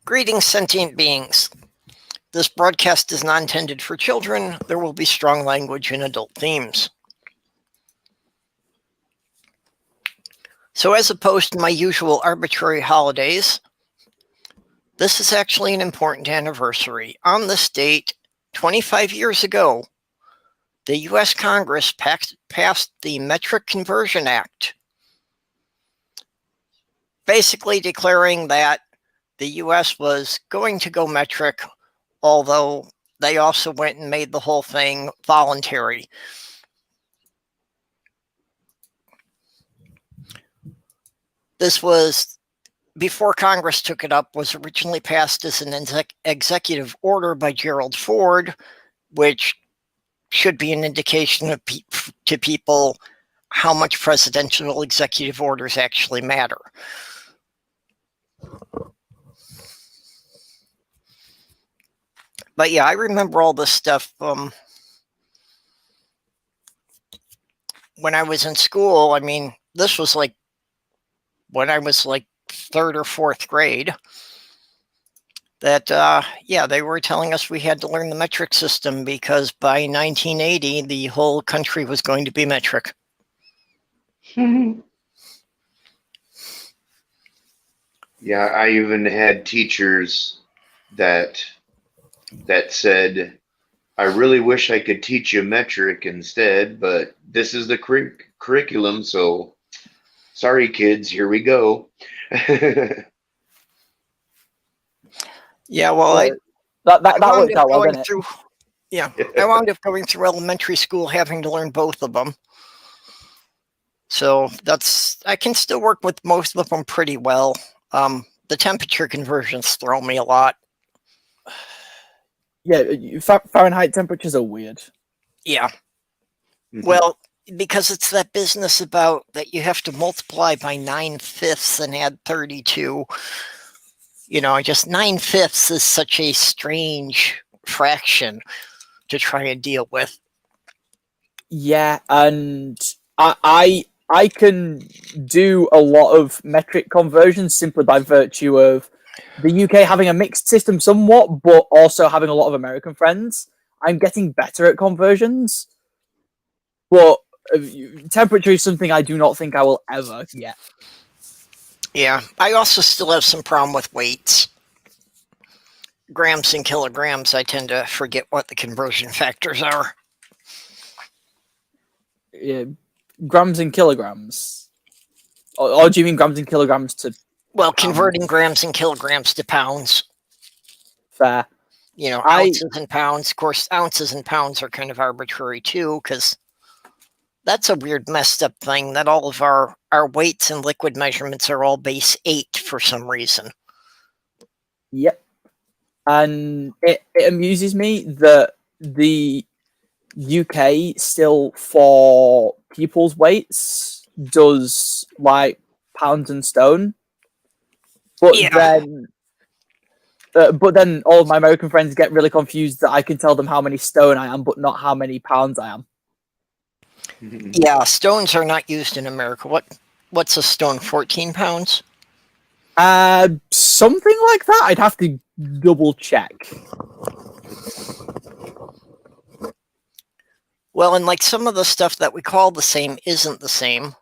Greetings, sentient beings. This broadcast is not intended for children. There will be strong language and adult themes. So as opposed to my usual arbitrary holidays, this is actually an important anniversary. On this date, 25 years ago, the U.S. Congress passed the Metric Conversion Act, basically declaring that the U.S. was going to go metric, although they also went and made the whole thing voluntary. This was before Congress took it up, was originally passed as an executive order by Gerald Ford, which should be an indication to people how much presidential executive orders actually matter. But yeah, I remember all this stuff when I was in school. I mean, this was like when I was like third or fourth grade, that, yeah, they were telling us we had to learn the metric system because by 1980, the whole country was going to be metric. Yeah, I even had teachers that said, I really wish I could teach you metric instead, but this is the curriculum, so sorry, kids, here we go. Yeah, well, that worked out well, didn't it? Yeah, I wound up going through elementary school having to learn both of them. So I can still work with most of them pretty well. The temperature conversions throw me a lot. Yeah, Fahrenheit temperatures are weird. Yeah. Well, because it's that business about that you have to multiply by 9/5 and add 32. You know, just 9/5 is such a strange fraction to try and deal with. Yeah, and I can do a lot of metric conversions simply by virtue of the UK having a mixed system somewhat, but also having a lot of American friends. I'm getting better at conversions, but temperature is something I do not think I will ever get. Yeah, I also still have some problem with weights. Grams and kilograms, I tend to forget what the conversion factors are. Yeah, grams and kilograms. Or do you mean grams and kilograms to... Well, converting grams and kilograms to pounds. Fair. You know, ounces and pounds. Of course, ounces and pounds are kind of arbitrary too, because that's a weird messed up thing that all of our weights and liquid measurements are all base 8 for some reason. Yep. And it amuses me that the UK still, for people's weights, does like pounds and stone. But yeah. then all of my American friends get really confused that I can tell them how many stone I am, but not how many pounds I am. Yeah, stones are not used in America. What's a stone? 14 pounds? Something like that. I'd have to double check. Well, and like some of the stuff that we call the same isn't the same.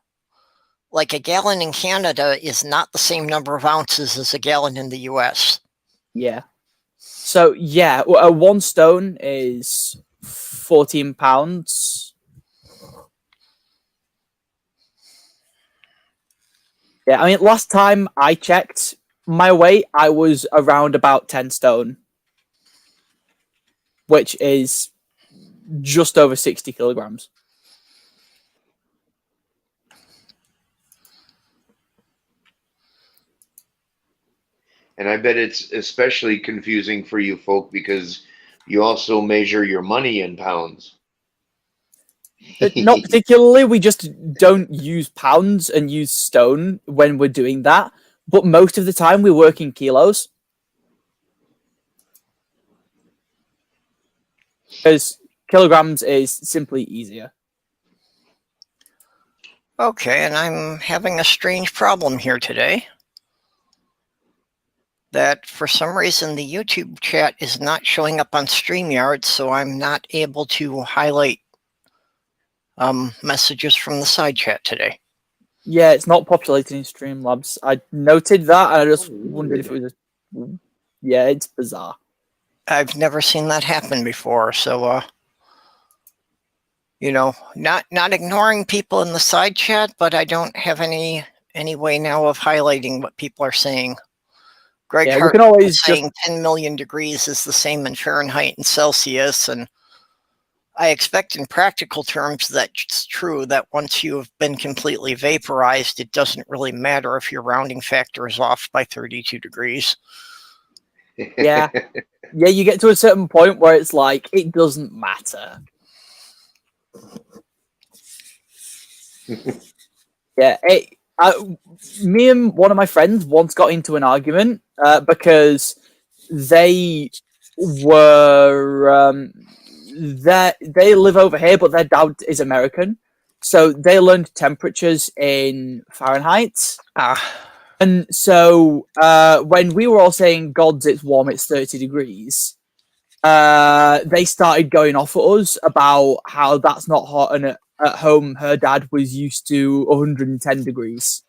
Like a gallon in Canada is not the same number of ounces as a gallon in the US. Yeah. So, yeah, 1 stone is 14 pounds. Yeah, I mean, last time I checked my weight, I was around about 10 stone, which is just over 60 kilograms. And I bet it's especially confusing for you folk because you also measure your money in pounds. Not particularly. We just don't use pounds and use stone when we're doing that. But most of the time we work in kilos. Because kilograms is simply easier. Okay, and I'm having a strange problem here today. that for some reason the YouTube chat is not showing up on StreamYard, so I'm not able to highlight messages from the side chat today. Yeah, it's not populating in Streamlabs. I noted that, and I just wondered if it was yeah, it's bizarre. I've never seen that happen before, so you know, not ignoring people in the side chat, but I don't have any way now of highlighting what people are saying. Greg Yeah, we Hart can always is saying 10 million degrees is the same in Fahrenheit and Celsius, and I expect in practical terms that's true, that once you have been completely vaporized, it doesn't really matter if your rounding factor is off by 32 degrees. Yeah. Yeah, you get to a certain point where it's like, it doesn't matter. Yeah, me and one of my friends once got into an argument because they were they live over here, but their dad is American, so they learned temperatures in Fahrenheit. And so when we were all saying, "Gods, it's warm, it's 30 degrees," they started going off at us about how that's not hot, and at home her dad was used to 110 degrees.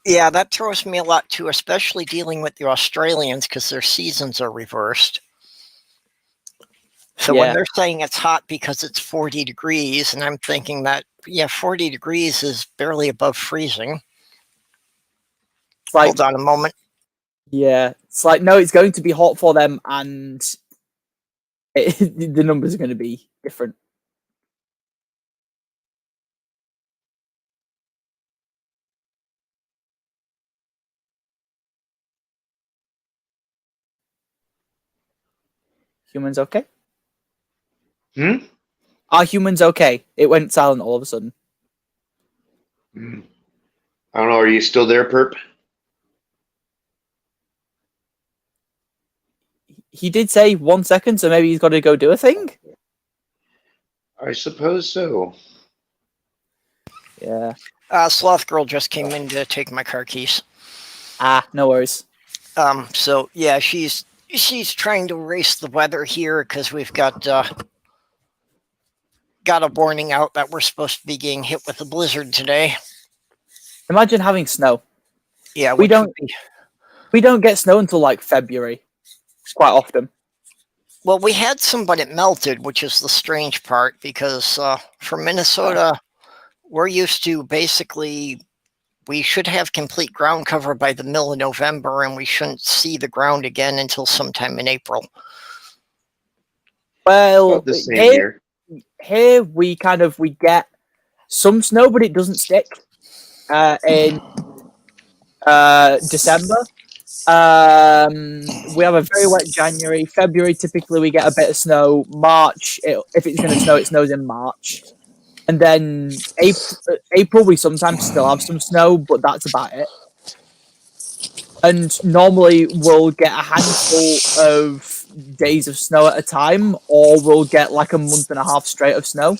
Yeah, that throws me a lot too, especially dealing with the Australians because their seasons are reversed. So when they're saying it's hot because it's 40 degrees, and I'm thinking that, yeah, 40 degrees is barely above freezing. Like, hold on a moment. Yeah, it's like, no, it's going to be hot for them, and the numbers are going to be different. Humans okay? Are humans okay? It went silent all of a sudden. I don't know. Are you still there, Perp? He did say 1 second, so maybe he's got to go do a thing? I suppose so. Yeah. Sloth Girl just came in to take my car keys. No worries. So yeah, she's trying to erase the weather here because we've got a warning out that we're supposed to be getting hit with a blizzard today. Imagine having snow. Yeah, we don't get snow until like February, quite often. Well, we had some, but it melted, which is the strange part, because for Minnesota, we're used to basically, we should have complete ground cover by the middle of November, and we shouldn't see the ground again until sometime in April. Well, the same here we get some snow, but it doesn't stick. In December, we have a very wet January. February, typically we get a bit of snow. March, if it's going to snow, it snows in March. And then April, we sometimes still have some snow, but that's about it. And normally we'll get a handful of days of snow at a time, or we'll get like a month and a half straight of snow.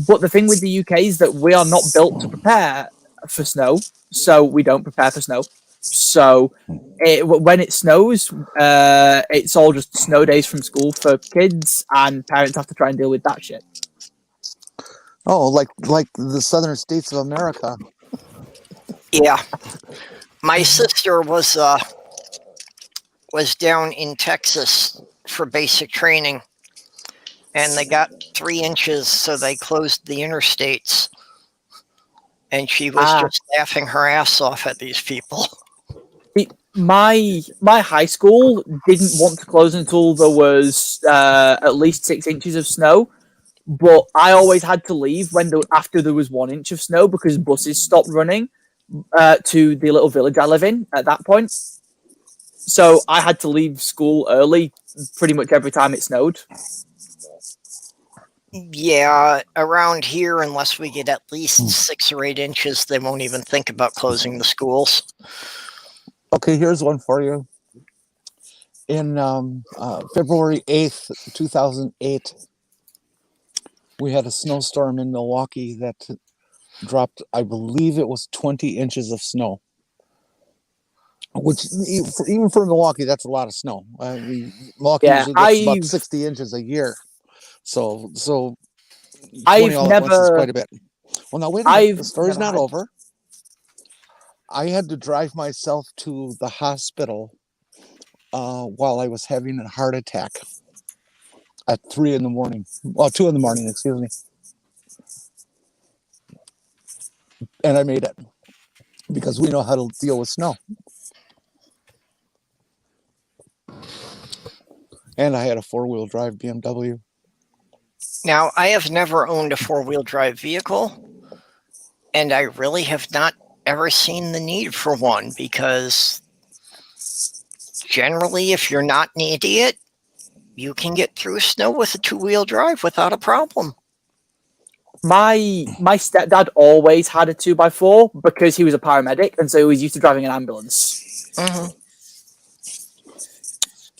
But the thing with the UK is that we are not built to prepare for snow, so we don't prepare for snow. So when it snows, it's all just snow days from school for kids, and parents have to try and deal with that shit. Oh, like the southern states of America. Yeah. My sister was down in Texas for basic training, and they got 3 inches, so they closed the interstates. And she was just laughing her ass off at these people. My high school didn't want to close until there was at least 6 inches of snow, but I always had to leave after there was 1 inch of snow because buses stopped running to the little village I live in at that point. So I had to leave school early pretty much every time it snowed. Yeah, around here, unless we get at least 6 or 8 inches, they won't even think about closing the schools. Okay, here's one for you. In February 8th, 2008, we had a snowstorm in Milwaukee that dropped, I believe it was 20 inches of snow. which even for Milwaukee, that's a lot of snow. Milwaukee Yeah, usually gets about 60 inches a year, so 20 I've all at once is never, quite a bit. Well, now wait a minute. The I've story's never not had. over. I had to drive myself to the hospital while I was having a heart attack at 3 in the morning. Well, 2 in the morning, excuse me. And I made it because we know how to deal with snow. And I had a 4-wheel drive BMW. Now, I have never owned a 4-wheel drive vehicle, and I really have not ever seen the need for one because generally, if you're not an idiot, you can get through snow with a 2-wheel drive without a problem. My stepdad always had a 2x4 because he was a paramedic, and so he was used to driving an ambulance. Mm-hmm.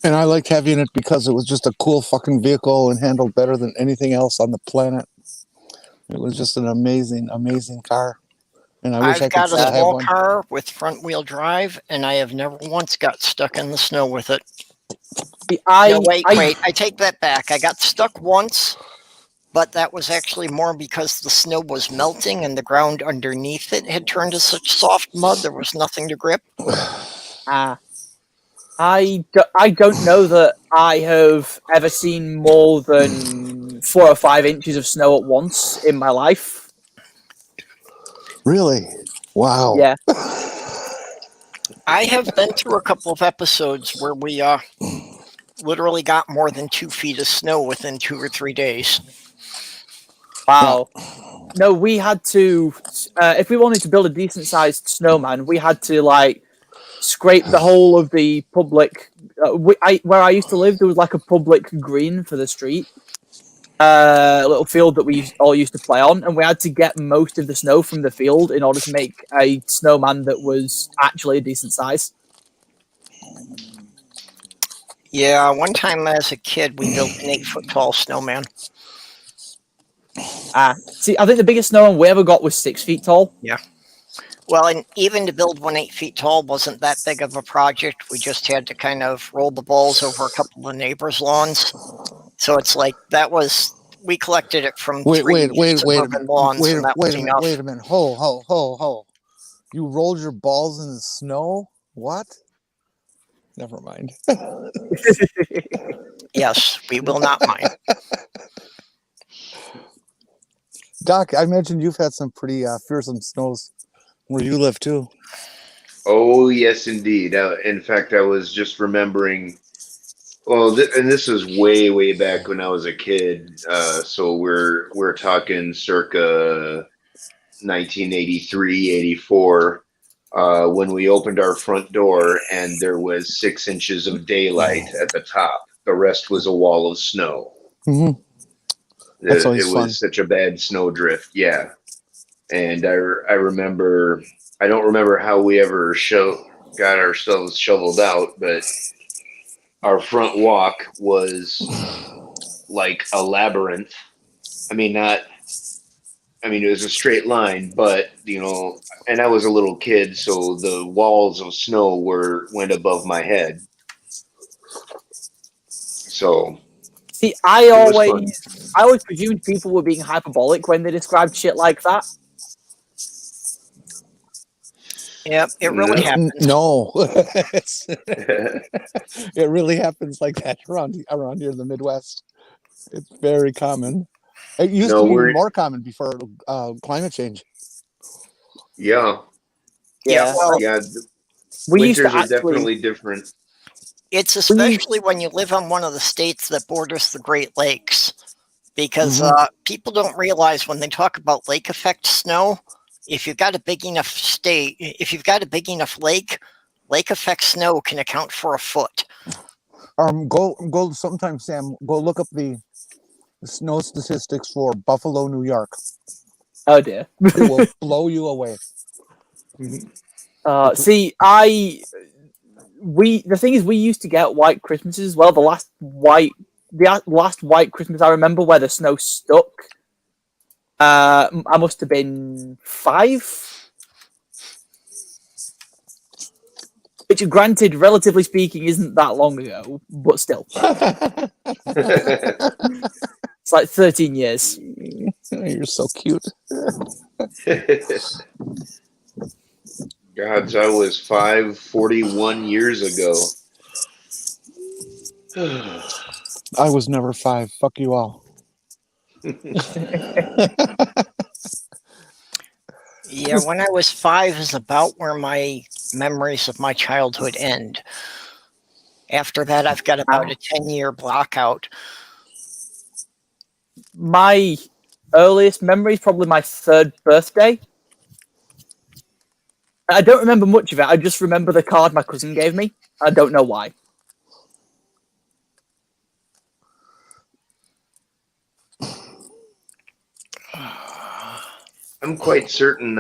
And I liked having it because it was just a cool fucking vehicle and handled better than anything else on the planet. It was just an amazing, amazing car. And I wish I I've could got a still have small one. car with front-wheel drive, and I have never once got stuck in the snow with it. No, wait. I take that back. I got stuck once, but that was actually more because the snow was melting and the ground underneath it had turned to such soft mud there was nothing to grip. I don't know that I have ever seen more than 4 or 5 inches of snow at once in my life. Really? Wow. Yeah. I have been through a couple of episodes where we literally got more than 2 feet of snow within 2 or 3 days. Wow. No, we had to, if we wanted to build a decent sized snowman, we had to like scrape the whole of the public. Where I used to live, there was like a public green for the street, a little field that we all used to play on, and we had to get most of the snow from the field in order to make a snowman that was actually a decent size. Yeah, one time as a kid, we built an 8-foot tall snowman. See, I think the biggest snowman we ever got was 6 feet tall. Yeah. Well, and even to build one 8 feet tall wasn't that big of a project. We just had to kind of roll the balls over a couple of neighbors' lawns. So it's like we collected it from Wait three a minute. suburban lawns, and that was enough. Wait a minute. Ho. You rolled your balls in the snow? What? Never mind. Yes, we will not mind. Doc, I imagine you've had some pretty fearsome snows where you live too. Oh, yes, indeed. In fact, I was just remembering. Well, and this was way, way back when I was a kid. So we're talking circa 1983, 84, when we opened our front door and there was 6 inches of daylight at the top. The rest was a wall of snow. Mm-hmm. That's always fun. Was such a bad snow drift. Yeah. And I remember, I don't remember how we ever got ourselves shoveled out, but our front walk was like a labyrinth. It was a straight line, but and I was a little kid, so the walls of snow went above my head. So see, I always presumed people were being hyperbolic when they described shit like that. Yep, it really happens. No, it really happens like that around here in the Midwest. It's very common. It used to be more common before climate change. Yeah. Well, winters are definitely different. It's especially when you live on one of the states that borders the Great Lakes, because people don't realize when they talk about lake effect snow, if you've got a big enough lake, lake effect snow can account for a foot. Go sometime, Sam. Go look up the snow statistics for Buffalo, New York. Oh dear. It will blow you away. See, the thing is, we used to get white Christmases as well. The last white Christmas I remember where the snow stuck. I must have been 5. Which, granted, relatively speaking, isn't that long ago, but still. It's like 13 years. You're so cute. Gods, I was 541 years ago. I was never 5. Fuck you all. Yeah, when I was 5 is about where my memories of my childhood end. After that, I've got about a 10-year block out. My earliest memory is probably my 3rd birthday. I don't remember much of it. I just remember the card my cousin gave me. I don't know why. I'm quite certain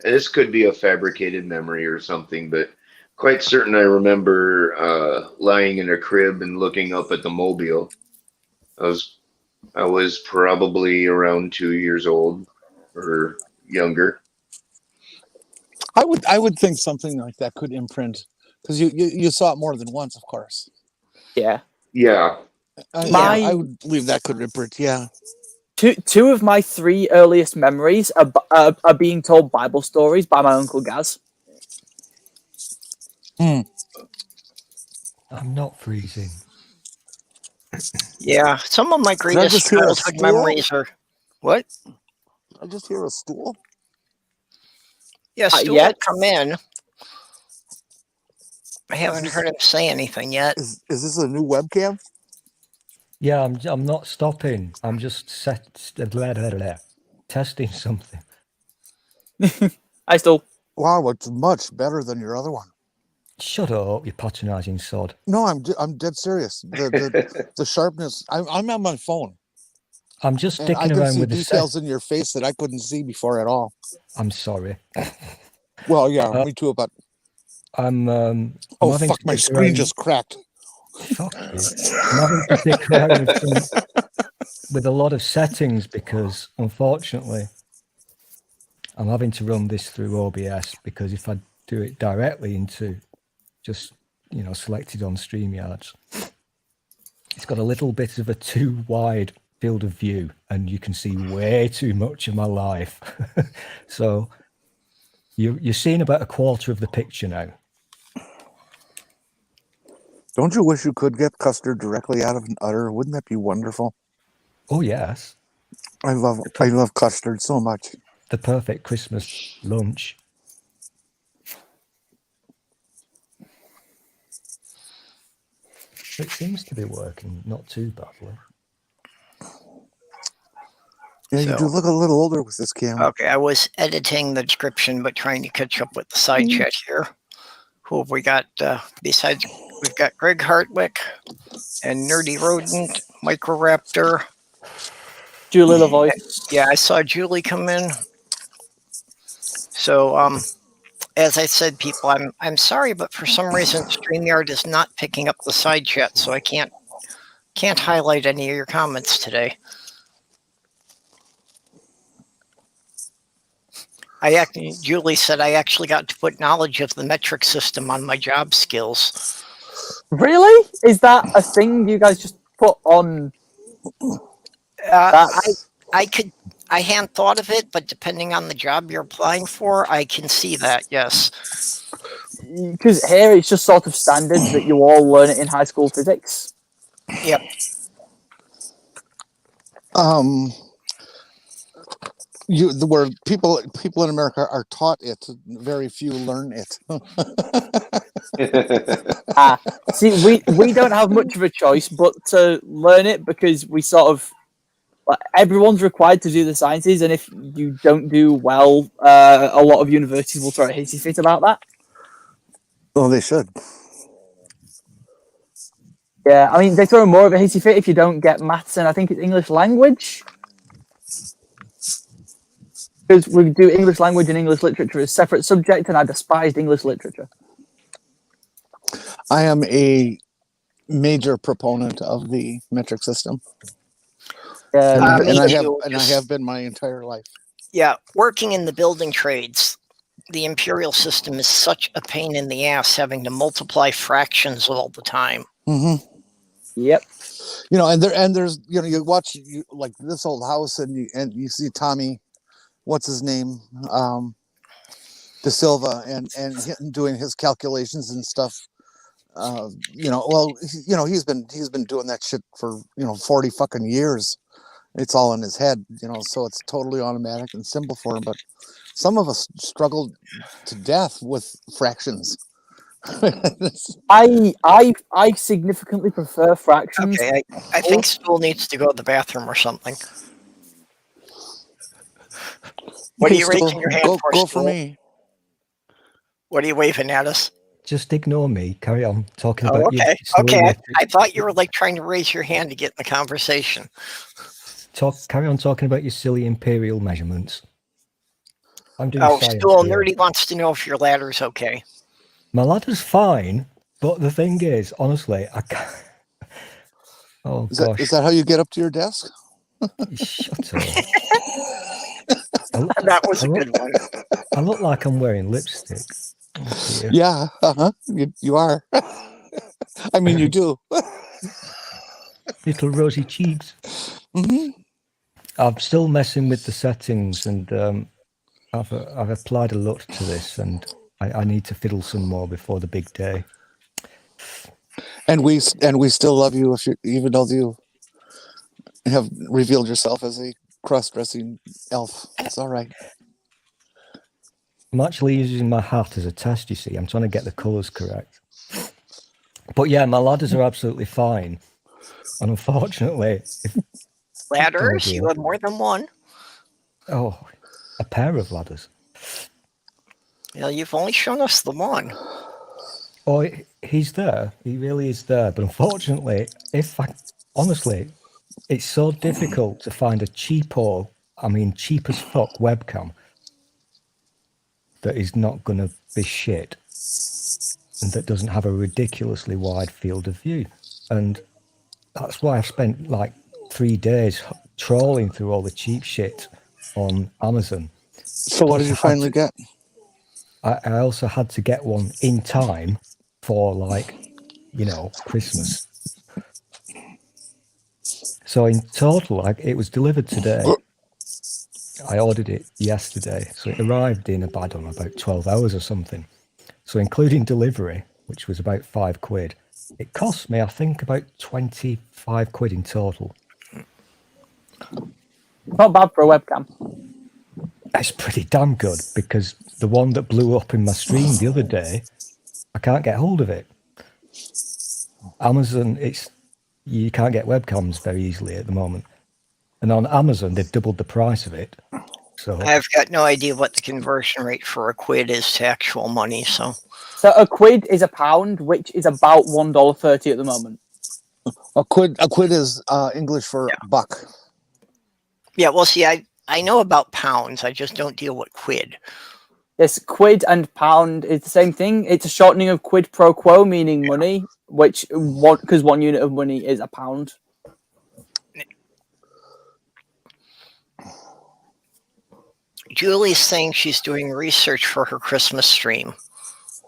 this could be a fabricated memory or something, but quite certain I remember lying in a crib and looking up at the mobile. I was probably around 2 years old or younger. I would think something like that could imprint, because you saw it more than once, of course. Yeah. Yeah. I would believe that could imprint. Yeah. Two of my 3 earliest memories are being told Bible stories by my Uncle Gaz. I'm not freezing. Yeah, some of my I greatest just hear a childhood stool? memories are... What? I just hear a stool. Yeah, Stu yet? had come in. I haven't heard him say anything yet. Is this a new webcam? Yeah, I'm not stopping. I'm just testing something. I still... Wow, it's much better than your other one. Shut up, you patronising sod. No, I'm dead serious. The sharpness. I'm on my phone. I'm just And I sticking can around see with the details in your face that I couldn't see before at all. I'm sorry. Well, yeah, me too. But I'm oh having fuck, to my stick screen around- just cracked. Fuck you. I'm having to stick around with a lot of settings because, unfortunately, I'm having to run this through OBS because if I do it directly into just, selected on StreamYards, it's got a little bit of a too wide field of view and you can see way too much of my life. So you're seeing about a quarter of the picture now. Don't you wish you could get custard directly out of an udder? Wouldn't that be wonderful? Oh, yes. I love custard so much. The perfect Christmas lunch. It seems to be working not too badly. Yeah, you do So- look a little older with this cam. Okay, I was editing the description, but trying to catch up with the side chat here. Who have we got besides? We've got Greg Hartwick and Nerdy Rodent, Microraptor. Julie LaVoice. Yeah, I saw Julie come in. So, as I said, people, I'm sorry, but for some reason StreamYard is not picking up the side chat, so I can't highlight any of your comments today. Julie said I actually got to put knowledge of the metric system on my job skills. Really? Is that a thing you guys just put on? I hadn't thought of it, but depending on the job you're applying for, I can see that, yes. Because here it's just sort of standard that you all learn it in high school physics. Yep. Where people in America are taught it, very few learn it. See, we don't have much of a choice but to learn it because we sort of everyone's required to do the sciences, and if you don't do well, a lot of universities will throw a hissy fit about that. Well, they should. Yeah, I mean, they throw more of a hissy fit if you don't get maths and I think it's English language. Because we do English language and English literature as separate subjects, and I despised English literature. I am a major proponent of the metric system, Yeah, and I me too. have been my entire life. Yeah, working in the building trades, the imperial system is such a pain in the ass having to multiply fractions all the time. Mm-hmm. Yep. You know, and there's you watch like this old house, and you see Tommy, what's his name, De Silva, and him doing his calculations and stuff. He's been doing that shit for 40 fucking years. It's all in his head, so it's totally automatic and simple for him. But some of us struggle to death with fractions. I significantly prefer fractions. Okay, I think Stool needs to go to the bathroom or something. What are you raising your hand for, Go Stool? for me. What are you waving at us? Just ignore me. Carry on talking Oh, about you. okay. Okay, I thought you were like trying to raise your hand to get in the conversation. Carry on talking about your silly imperial measurements. I'm doing Oh, science Stool, here. Nerdy wants to know if your ladder's okay. My ladder's fine, but the thing is, honestly, I can't. Oh, gosh. Is that how you get up to your desk? Shut up. That was a good one. I look like I'm wearing lipstick. Oh, dear. Yeah, you are. I mean, you do. Little rosy cheeks. Mm-hmm. I'm still messing with the settings, and I've applied a lot to this, and I need to fiddle some more before the big day. And we still love you even though you have revealed yourself as a cross-dressing elf. It's all right. I'm actually using my hat as a test, you see. I'm trying to get the colours correct. But yeah, my ladders are absolutely fine. And unfortunately... Ladders? You have more than one? Oh, a pair of ladders. Yeah, you've only shown us the one. Oh, he's there. He really is there. But unfortunately, honestly, it's so difficult to find a cheap as fuck webcam that is not going to be shit and that doesn't have a ridiculously wide field of view. And that's why I've spent like 3 days trawling through all the cheap shit on Amazon. So what did you finally get? I also had to get one in time for Christmas. So in total, it was delivered today. I ordered it yesterday, so it arrived in about 12 hours or something. So including delivery, which was about £5, it cost me, I think, about 25 quid in total. Not bad for a webcam. It's pretty damn good, because the one that blew up in my stream the other day, I can't get hold of it. Amazon, you can't get webcams very easily at the moment. And on Amazon, they've doubled the price of it. So I've got no idea what the conversion rate for a quid is to actual money. So a quid is a pound, which is about $1.30 at the moment. A quid is English for buck. Yeah, well, see, I know about pounds. I just don't deal with quid. Yes, quid and pound is the same thing. It's a shortening of quid pro quo, meaning money, because one unit of money is a pound. Julie's saying she's doing research for her Christmas stream.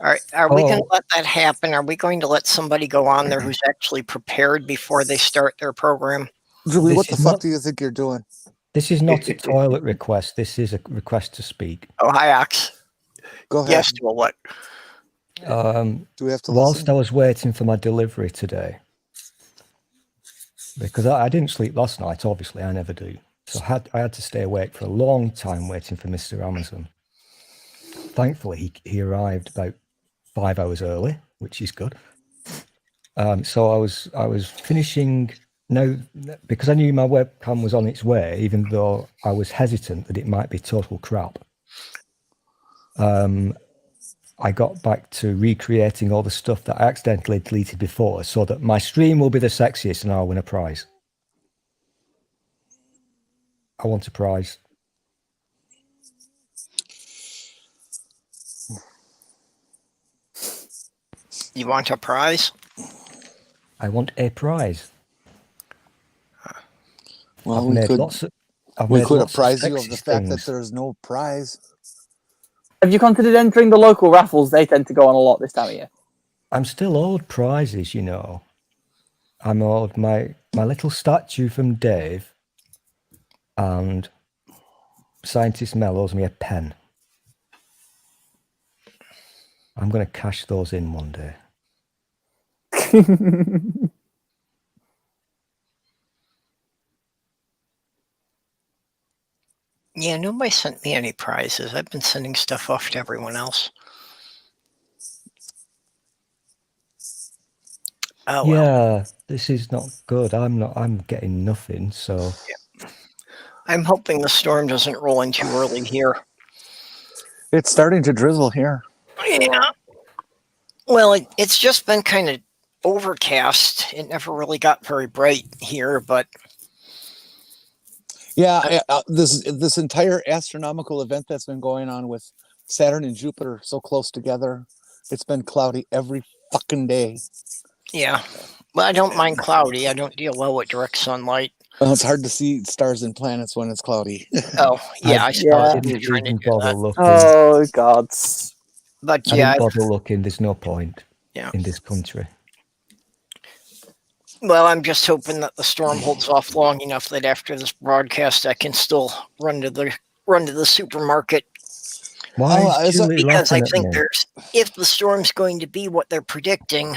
Are we going to let that happen? Are we going to let somebody go on there who's actually prepared before they start their program? Julie, what the fuck do you think you're doing? This is not a toilet request. This is a request to speak. Oh, hi, Ox. Go ahead. Yes, well, what? Do we have to whilst listen? I was waiting for my delivery today, because I didn't sleep last night, obviously, I never do. So I had to stay awake for a long time waiting for Mr. Amazon. Thankfully, he arrived about 5 hours early, which is good. So I was finishing now, because I knew my webcam was on its way, even though I was hesitant that it might be total crap. I got back to recreating all the stuff that I accidentally deleted before, so that my stream will be the sexiest and I'll win a prize. I want a prize. You want a prize? I want a prize. Well, I've we made could lots of apprise you of sexy the fact that things. there's no prize. Have you considered entering the local raffles? They tend to go on a lot this time of year. I'm still owed prizes, you know. I'm owed my little statue from Dave, and Scientist Mel owes me a pen. I'm going to cash those in one day. Yeah, nobody sent me any prizes. I've been sending stuff off to everyone else. Oh, well. Yeah, this is not good. I'm getting nothing, so. Yeah. I'm hoping the storm doesn't roll in too early here. It's starting to drizzle here. Yeah. Well, it's just been kind of overcast. It never really got very bright here, but Yeah, this entire astronomical event that's been going on with Saturn and Jupiter so close together, it's been cloudy every fucking day. yeah. Well, I don't mind cloudy. I don't deal well with direct sunlight. Well, it's hard to see stars and planets when it's cloudy. Oh, yeah. I suppose Yeah. you're trying to Even do bother that. looking. Oh gods. But I yeah, didn't bother looking. There's no point Yeah. in this country. well, I'm just hoping that the storm holds off long enough that after this broadcast, I can still run to the supermarket. Why Oh, is is it- Julie Because I laughing at think me? if the storm's going to be what they're predicting,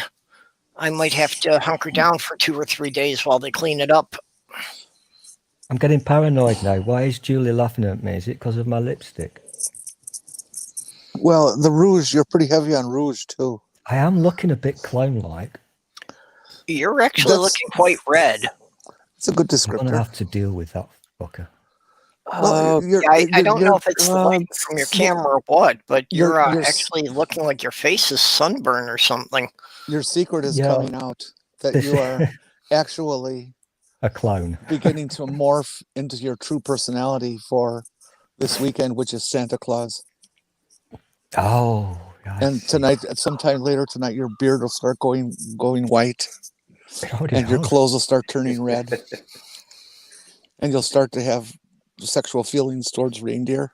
I might have to hunker down for 2 or 3 days while they clean it up. I'm getting paranoid now. Why is Julie laughing at me? Is it because of my lipstick? Well, the rouge, you're pretty heavy on rouge too. I am looking a bit clown-like. You're actually That's- looking quite red. It's a good I'm going to descriptor. have to deal with that fucker. Oh, I don't know if it's the light gods. from your camera or what, but you're you're actually looking like your face is sunburned or something. Your secret is Yeah. coming out that you are actually A clown. beginning to morph into your true personality for this weekend, which is Santa Claus. Oh. I And see. tonight, sometime later tonight, your beard will start going white, It already and your has. clothes will start turning red, and you'll start to have sexual feelings towards reindeer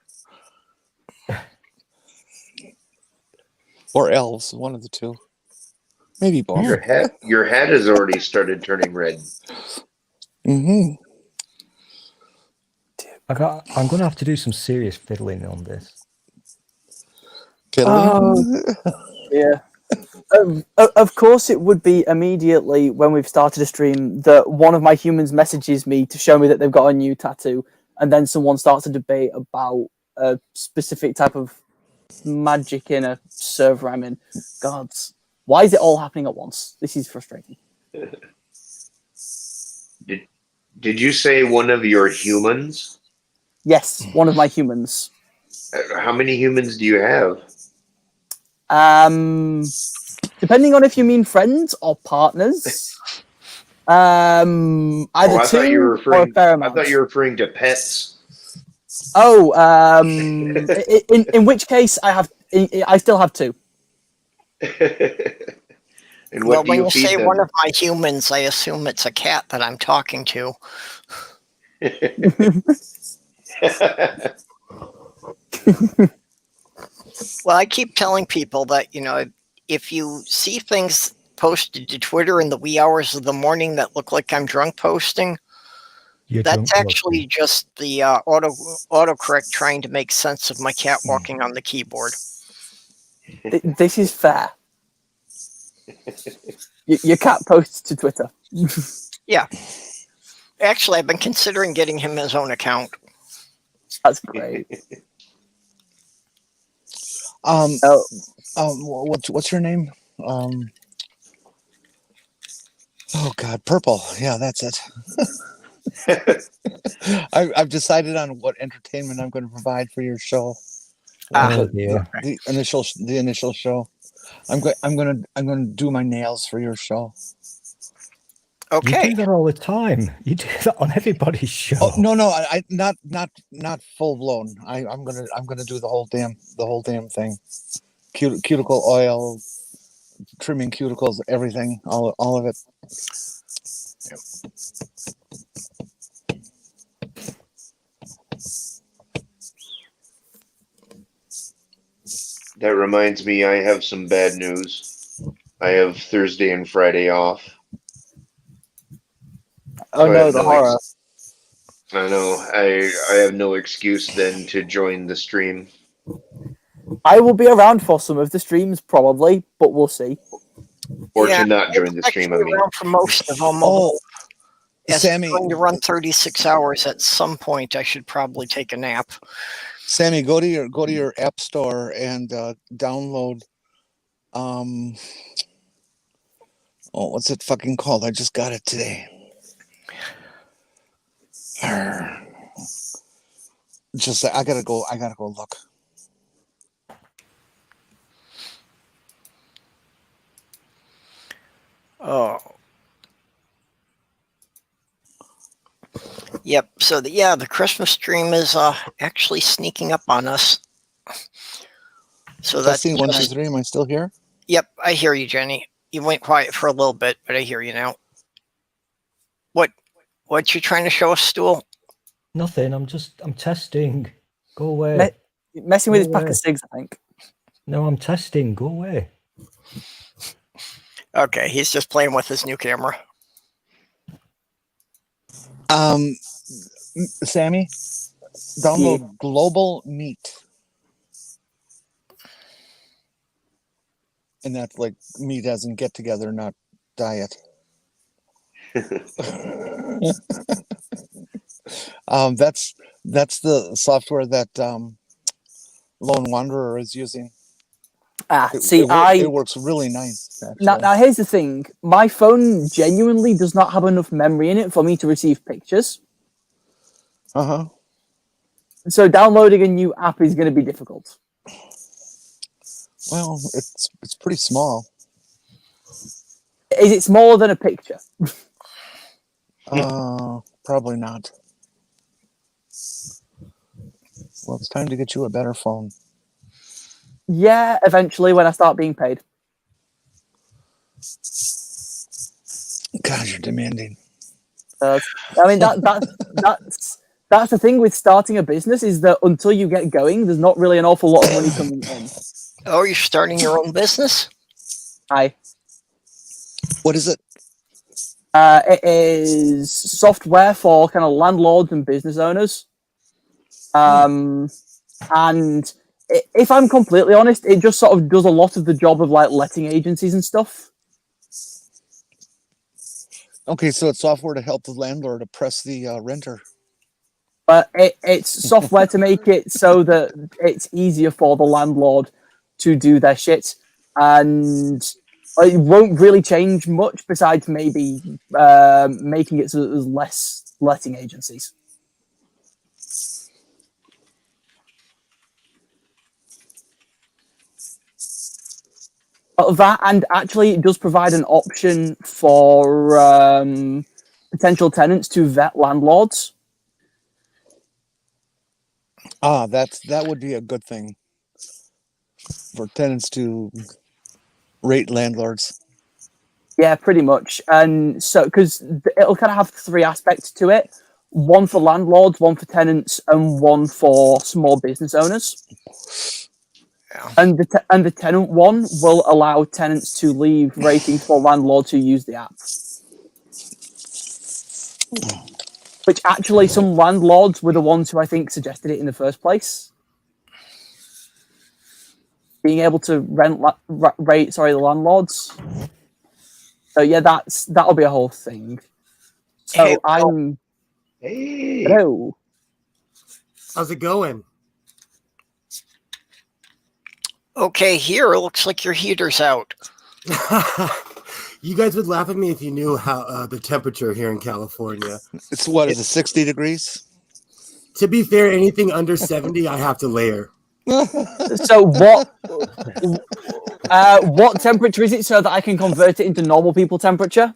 or elves, one of the two, maybe both. Your hat has already started turning red. Mm-hmm. I'm going to have to do some serious fiddling on this. Yeah. Of course, it would be immediately when we've started a stream that one of my humans messages me to show me that they've got a new tattoo, and then someone starts a debate about a specific type of magic in a server I'm in. Gods, why is it all happening at once? This is frustrating. Did you say one of your humans? Yes, one of my humans. How many humans do you have? Depending on if you mean friends or partners. Either I thought you were two or a referring. fair I amount. thought you were referring to pets. Oh, in which case I still have two. And Well, what do when you you say feed one them? of my humans, I assume it's a cat that I'm talking to. Well, I keep telling people that, if you see things posted to Twitter in the wee hours of the morning that look like I'm drunk posting, You're that's drunk actually looking. just the autocorrect trying to make sense of my cat walking on the keyboard. This is fair. Your cat posts to Twitter. Yeah. Actually, I've been considering getting him his own account. That's great. What's your name? Oh God, Purple. Yeah, that's it. I've decided on what entertainment I'm going to provide for your show. Oh dear. The initial show. I'm going to do my nails for your show. Okay. You do that all the time. You do that on everybody's show. Oh no, I not full blown. I'm gonna do the whole damn thing. Cuticle oil, trimming cuticles, everything, all of it. That reminds me, I have some bad news. I have Thursday and Friday off. Oh So I no, have the no horror. I know. I have no excuse then to join the stream. I will be around for some of the streams probably, but we'll see. Or Yeah, to not I'm join the stream, I actually mean. around for most of them. Oh, As Sammy, I'm going to run 36 hours at some point, I should probably take a nap. Sammy, go to your app store and download. Oh, what's it fucking called? I just got it today. Just I gotta go look. Oh. Yep. So the Christmas stream is actually sneaking up on us. So that's Testing 1, 2, just, 3. Am I still here? yep. I hear you, Jenny. You went quiet for a little bit, but I hear you now. What you trying to show us, Stool? Nothing. I'm testing. Go away. Messing with No his pack way. of cigs, I think. No, I'm testing. Go away. Okay, he's just playing with his new camera. Sammy, download Global Meat. And that's like meat as in get together, not diet. That's the software that Lone Wanderer is using. It works really nice. Actually. Now here's the thing. My phone genuinely does not have enough memory in it for me to receive pictures. So downloading a new app is going to be difficult. Well, it's pretty small. Is it smaller than a picture? Probably not. Well, it's time to get you a better phone. Yeah, eventually when I start being paid. God, you're demanding. I mean that's the thing with starting a business is that until you get going, there's not really an awful lot of money coming in. Oh, you're starting your own business? What is it? It is software for kind of landlords and business owners. And if I'm completely honest, it just sort of does a lot of the job of like letting agencies and stuff. Okay, so it's software to help the landlord oppress the renter. But it's software to make it so that it's easier for the landlord to do their shit. And it won't really change much besides maybe making it so that there's less letting agencies. Of that, and actually it does provide an option for potential tenants to vet landlords. That would be a good thing for tenants to rate landlords. Yeah, pretty much. And so, because it'll kind of have three aspects to it: one for landlords, one for tenants, and one for small business owners. Yeah. And the tenant one will allow tenants to leave ratings for landlords who use the app. Which actually, some landlords were the ones who I think suggested it in the first place. Being able to rate the landlords. So yeah, that'll be a whole thing. So Hey, Hey. Hello. How's it going? Okay, here it looks like your heater's out. You guys would laugh at me if you knew how the temperature here in California. It's what is it, 60 degrees? To be fair, anything under 70, I have to layer. So what temperature is it so that I can convert it into normal people temperature?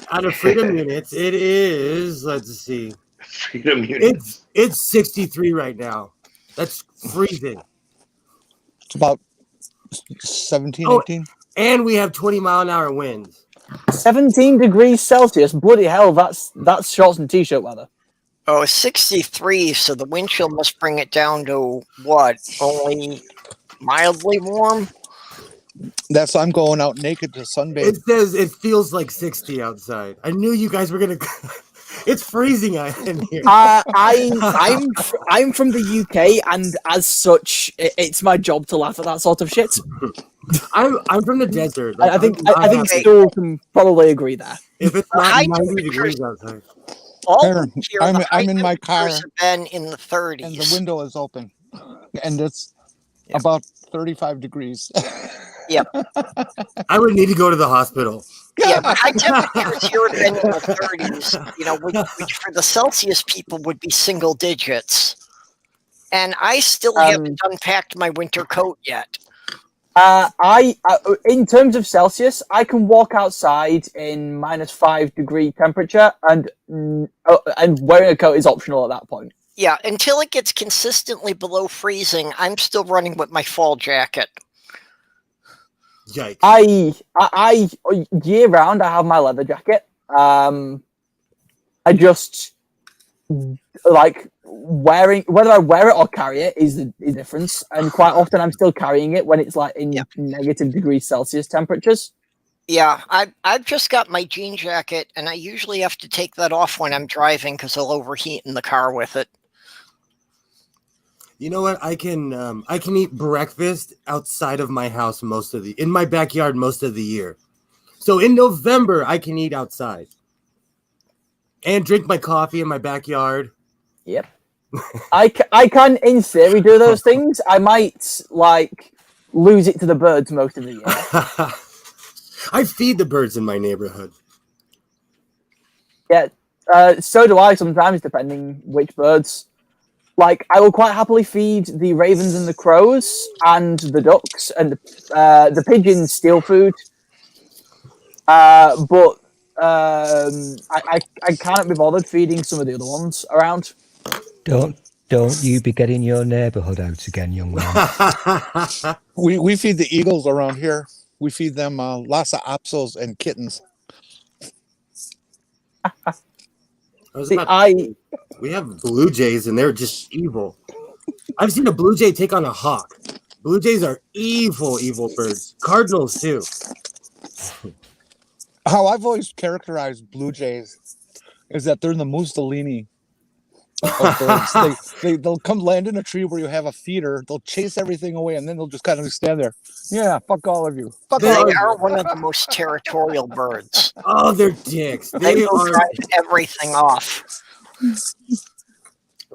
Out of freedom units, it is, let's see. Freedom units. It's 63 right now. That's freezing. It's about 17, 18. And we have 20-mile-an-hour winds. 17 degrees Celsius. Bloody hell, that's shorts and t-shirt weather. Oh, 63, so the wind chill must bring it down to what? Only mildly warm. That's I'm going out naked to sunbathe. It says it feels like 60 outside. I knew you guys were gonna. It's freezing out in here. I'm from the UK, and as such, it's my job to laugh at that sort of shit. I'm from the desert. I think Okay. Stu can probably agree there. if it's The not high 90 temperatures- degrees outside. All Here, this year, I'm- the high I'm in my car. temperatures have been in the And 30s. the window is open, and it's Yeah. about 35 degrees. I would need to go to the hospital. Yeah, but high temperatures here have been in the 30s, which for the Celsius people would be single digits. And I still haven't unpacked my winter coat yet. In terms of Celsius, I can walk outside in -5 degree temperature, and wearing a coat is optional at that point. Yeah, until it gets consistently below freezing, I'm still running with my fall jacket. Yikes. I year round I have my leather jacket. I just like wearing, whether I wear it or carry it is the difference, and quite often I'm still carrying it when it's like in negative degrees Celsius temperatures. Yeah, I've just got my jean jacket, and I usually have to take that off when I'm driving because I'll overheat in the car with it. You know what? I can eat breakfast outside of my house in my backyard most of the year. So in November I can eat outside and drink my coffee in my backyard. Yep. I can in theory do those things. I might like lose it to the birds most of the year. I feed the birds in my neighborhood. Yeah, so do I sometimes, depending which birds. Like, I will quite happily feed the ravens and the crows and the ducks, and the pigeons steal food. But I can't be bothered feeding some of the other ones around. Don't you be getting your neighbourhood out again, young man. We feed the eagles around here. We feed them lots of opsos and kittens. We have blue jays and they're just evil. I've seen a blue jay take on a hawk. Blue jays are evil, evil birds. Cardinals too. How I've always characterized blue jays is that they're the Mussolini of birds. They'll come land in a tree where you have a feeder. They'll chase everything away, and then they'll just kind of stand there. Yeah, fuck all of you. Fuck They all of are you. one of the most territorial birds. Oh, they're dicks. They They will are. drive everything off.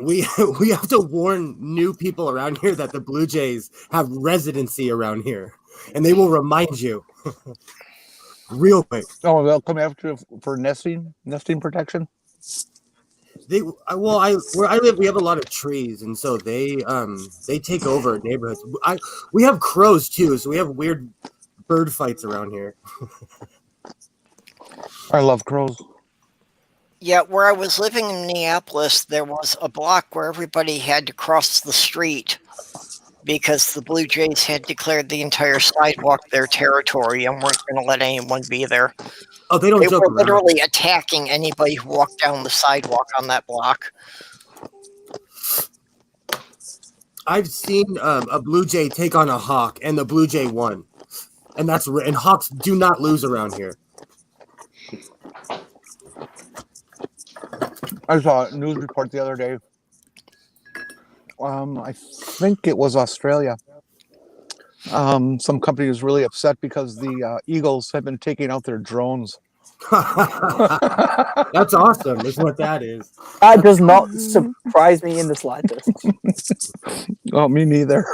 We have to warn new people around here that the blue jays have residency around here, and they will remind you real quick. Oh, they'll come after you for nesting protection. Where I live, we have a lot of trees, and so they take over neighborhoods. We have crows too, so we have weird bird fights around here. I love crows. Yeah, where I was living in Minneapolis, there was a block where everybody had to cross the street because the Blue Jays had declared the entire sidewalk their territory and weren't going to let anyone be there. Oh, they don't They joke were around. literally attacking anybody who walked down the sidewalk on that block. I've seen a blue jay take on a hawk, and the blue jay won. And and hawks do not lose around here. I saw a news report the other day. I think it was Australia. Some company is really upset because the eagles have been taking out their drones. That's awesome. Is what that is. That does not surprise me in the slightest. Oh, me neither.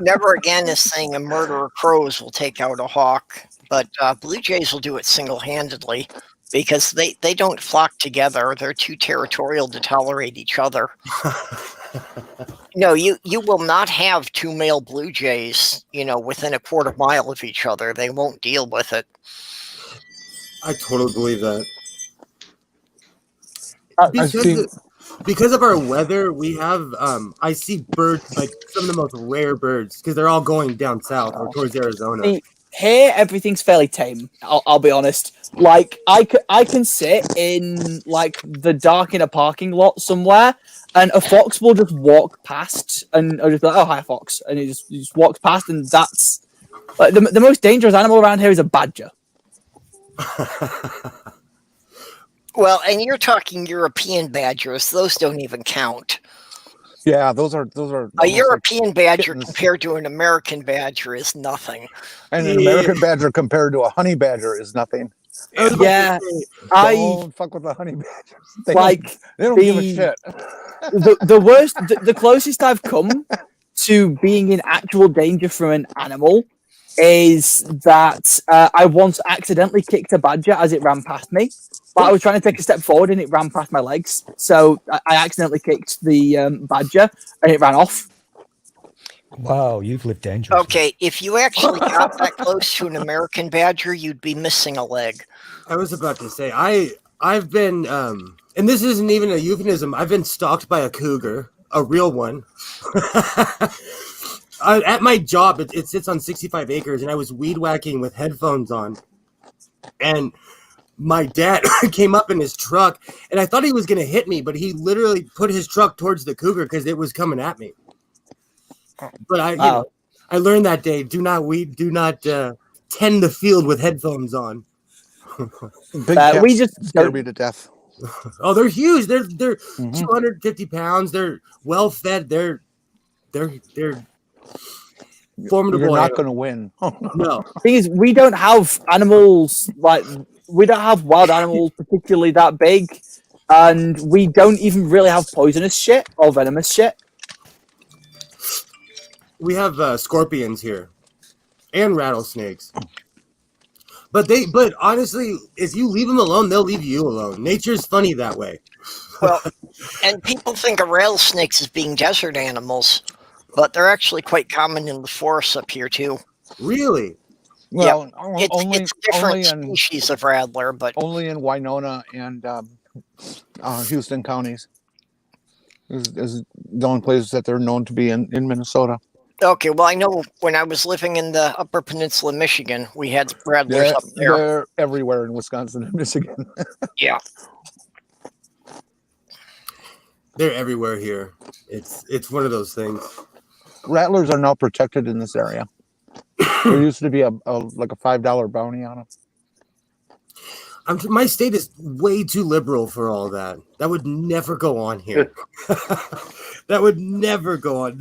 Never again is saying a murder of crows will take out a hawk, but Blue Jays will do it single-handedly because they don't flock together. They're too territorial to tolerate each other. No, you will not have two male Blue Jays, within a quarter mile of each other. They won't deal with it. I totally believe that. seen- Because of our weather, we have I see birds, like some of the most rare birds, because they're all going down south or towards Arizona. here everything's fairly tame. I'll be honest. Like I can sit in like the dark in a parking lot somewhere, and a fox will just walk past, and I'll just be like, "Oh, hi, fox," and he just walks past, and that's like the most dangerous animal around here is a badger. Well, and you're talking European badgers; those don't even count. Yeah, those are A almost like European badger kittens. compared to an American badger is nothing. And an American badger compared to a honey badger is nothing. I was about to Yeah, say, I Don't fuck with the honey badgers. They like don't give a the- shit. the worst. The closest I've come to being in actual danger from an animal is that I once accidentally kicked a badger as it ran past me. But I was trying to take a step forward and it ran past my legs. So I accidentally kicked the badger and it ran off. Wow, you've lived dangerously. Okay, if you actually got that close to an American badger, you'd be missing a leg. I was about to say, I've been, and this isn't even a euphemism. I've been stalked by a cougar, a real one. At my job, it sits on 65 acres, and I was weed whacking with headphones on, and my dad came up in his truck, and I thought he was going to hit me, but he literally put his truck towards the cougar because it was coming at me. But I learned that day: do not tend the field with headphones on. Big cats we just scare don't- me to death. Oh, they're huge. They're Mhm. 250 pounds. They're well fed. They're formidable. You're not animals. going to win. No. Thing is, we don't have animals like we don't have wild animals particularly that big, and we don't even really have poisonous shit or venomous shit. We have scorpions here and rattlesnakes. But honestly, if you leave them alone, they'll leave you alone. Nature's funny that way. Well, and people think of rattlesnakes as being desert animals, but they're actually quite common in the forests up here too. Really? Well, It's different species of rattler, but only in Winona and Houston counties is the only places that they're known to be in Minnesota. okay. Well, I know when I was living in the Upper Peninsula, Michigan, we had rattlers up there. They're everywhere in Wisconsin and Michigan. Yeah. They're everywhere here. It's one of those things. Rattlers are now protected in this area. There used to be a like a $5 bounty on them. My state is way too liberal for all that. That would never go on here. That would never go on.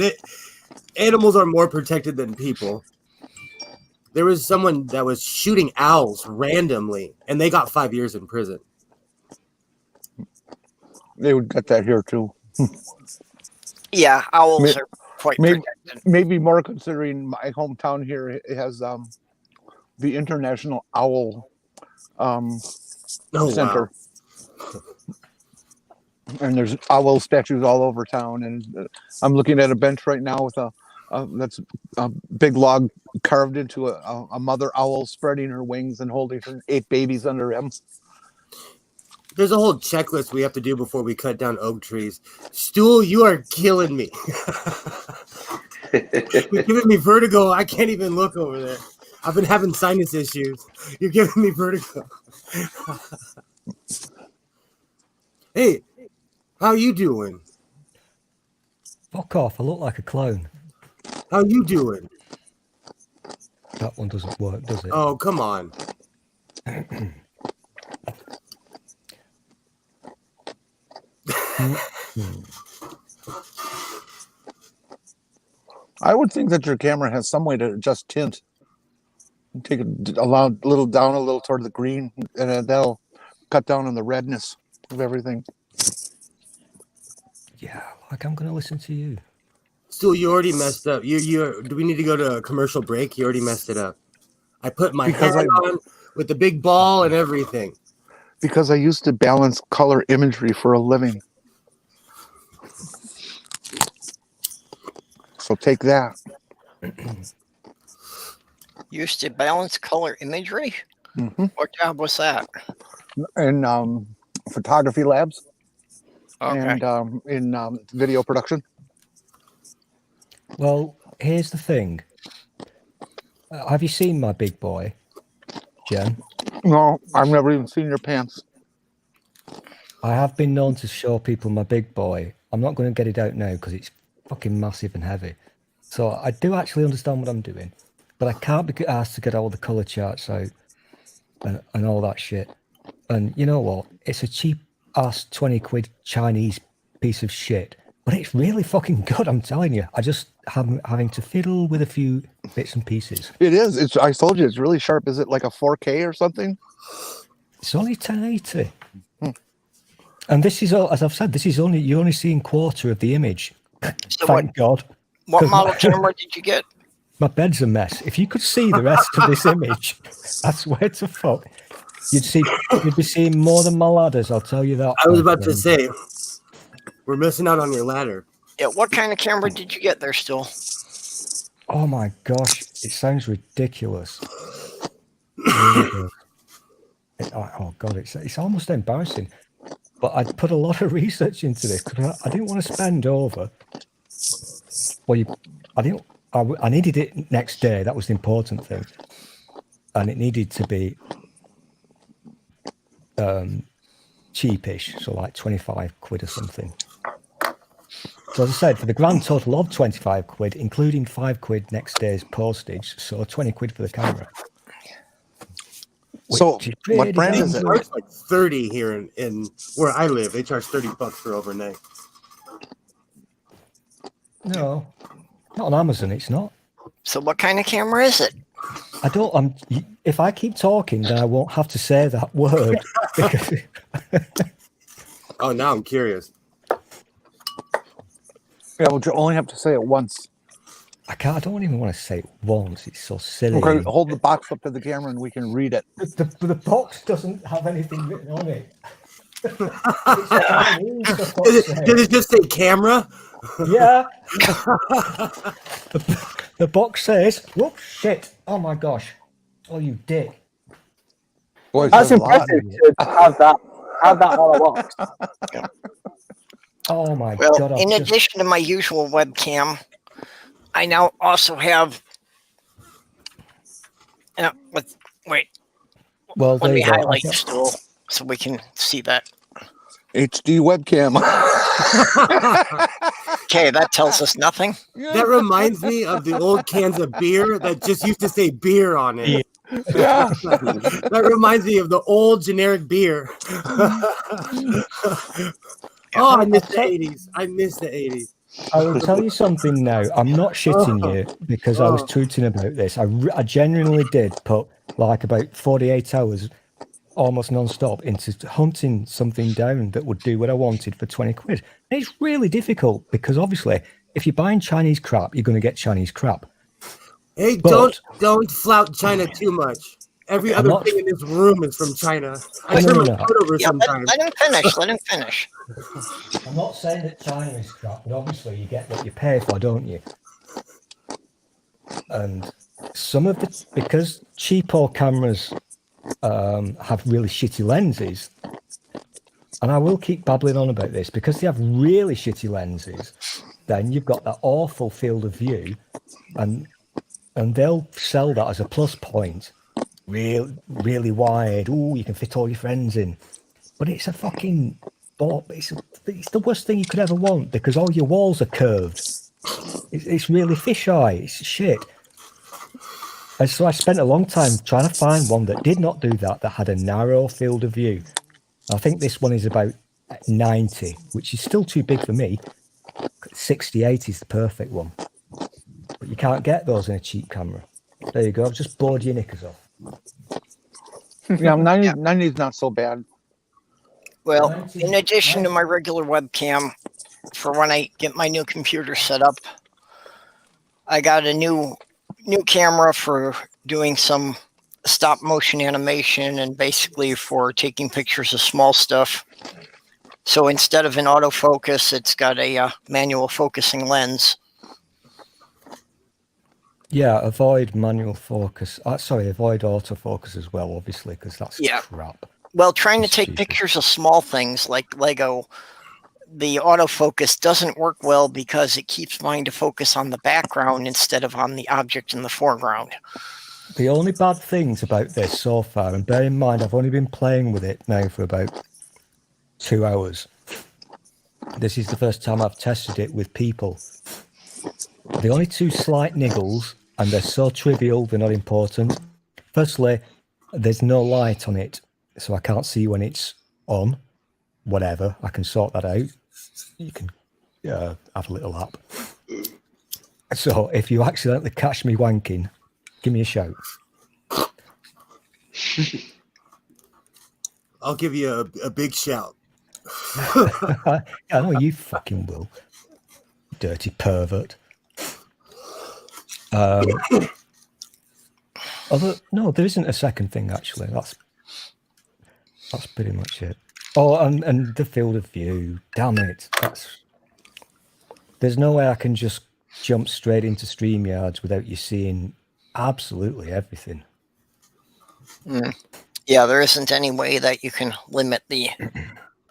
Animals are more protected than people. There was someone that was shooting owls randomly, and they got 5 years in prison. They would get that here too. Yeah, owls May- are quite maybe- protected. Maybe more considering my hometown here it has the International Owl Oh, Center. wow. And there's owl statues all over town. And I'm looking at a bench right now with that's a big log carved into a mother owl spreading her wings and holding her 8 babies under him. There's a whole checklist we have to do before we cut down oak trees. Stool, you are killing me. You're giving me vertigo. I can't even look over there. I've been having sinus issues. You're giving me vertigo. Hey, how you doing? Fuck off, I look like a clown. How you doing? That one doesn't work, does it? Oh, come on. I would think that your camera has some way to adjust tint. Take it a little down a little toward the green, and that'll cut down on the redness of everything. Yeah, like I'm going to listen to you. Stool, you already messed up. Do we need to go to a commercial break? You already messed it up. I put my Because hat on with the big ball and everything. Because I used to balance color imagery for a living. So take that. Used to balance color imagery. Mm-hmm. What job was that? In photography labs Okay. and in video production. Well, here's the thing. Have you seen my big boy, Jen? No, I've never even seen your pants. I have been known to show people my big boy. I'm not going to get it out now because it's fucking massive and heavy. So I do actually understand what I'm doing, but I can't be asked to get all the color charts out and all that shit. And you know what? It's a cheap ass 20 quid Chinese piece of shit, but it's really fucking good. I'm telling you. I just having to fiddle with a few bits and pieces. It is. It's. I told you, it's really sharp. Is it like a 4K or something? It's only 1080. And this is all, as I've said, you're only seeing quarter of the image. So Thank God. what model camera did you get? My bed's a mess. If you could see the rest of this image, I swear to fuck, you'd be seeing more than my ladders. I'll tell you that. I was about to say, we're missing out on your ladder. Yeah, what kind of camera did you get there still? Oh my gosh, it sounds ridiculous. Really does. Oh God, it's almost embarrassing. But I'd put a lot of research into this because I didn't want to spend over. Well, I needed it next day. That was the important thing, and it needed to be cheapish, so like 25 quid or something. So as I said, for the grand total of 25 quid, including 5 quid next day's postage, so 20 quid for the camera. So what brand is They it? charge like 30 here in where I live. They charge $30 for overnight. No, not on Amazon. It's not. So what kind of camera is it? I don't. If I keep talking, then I won't have to say that word. Because Oh, now I'm curious. Yeah, but you only have to say it once. I can't. I don't even want to say it once. It's so silly. Okay, hold the box up to the camera and we can read it. The box doesn't have anything written on it. Did it just say camera? Yeah. The box says, "Whoop, shit! Oh my gosh! Oh, you dick!" Boy, it That's says a lot. impressive to have that on a box. Oh my Well, god! in addition to my usual webcam, I now also have. Wait, Well, let there me you go. highlight the stool so we can see that. HD webcam. Okay, that tells us nothing. That reminds me of the old cans of beer that just used to say beer on it. Yeah. That reminds me of the old generic beer. Oh, I miss the 80s. I miss the 80s. I will tell you something now. I'm not shitting you because I was tooting about this. I genuinely did put like about 48 hours almost non-stop into hunting something down that would do what I wanted for 20 quid. And it's really difficult because obviously if you're buying Chinese crap, you're going to get Chinese crap. Hey, But- don't flout China too much. Every I'm other not- thing in this room is from China. I No, turn no, my no. foot over Yeah, sometimes. let him finish. Let him finish. I'm not saying that China is crap, but obviously you get what you pay for, don't you? And some of the, because cheapo cameras have really shitty lenses, and I will keep babbling on about this, because they have really shitty lenses, then you've got that awful field of view, and they'll sell that as a plus point, really wide. Oh, you can fit all your friends in, but it's a fucking it's the worst thing you could ever want because all your walls are curved. It's really fisheye. It's shit. And so I spent a long time trying to find one that did not do that had a narrow field of view. I think this one is about 90, which is still too big for me. 68 is the perfect one. But you can't get those in a cheap camera. There you go. I've just bored your knickers off. Yeah, 90 is not so bad. Well, in addition to my regular webcam, for when I get my new computer set up, I got a new camera for doing some stop motion animation and basically for taking pictures of small stuff. So instead of an autofocus, it's got a manual focusing lens. Yeah, avoid manual focus. Avoid autofocus as well, obviously, because that's Yeah. crap. Well, trying to That's take stupid. pictures of small things like Lego, the autofocus doesn't work well because it keeps mine to focus on the background instead of on the object in the foreground. The only bad things about this so far, and bear in mind, I've only been playing with it now for about 2 hours. This is the first time I've tested it with people. The only two slight niggles, and they're so trivial, they're not important. Firstly, there's no light on it, so I can't see when it's on. Whatever, I can sort that out. You can have a little app. So if you accidentally catch me wanking, give me a shout. I'll give you a big shout. I know you fucking will. Dirty pervert. No, there isn't a second thing actually. That's pretty much it. Oh, and the field of view. Damn it. There's no way I can just jump straight into StreamYards without you seeing absolutely everything. Yeah, there isn't any way that you can limit the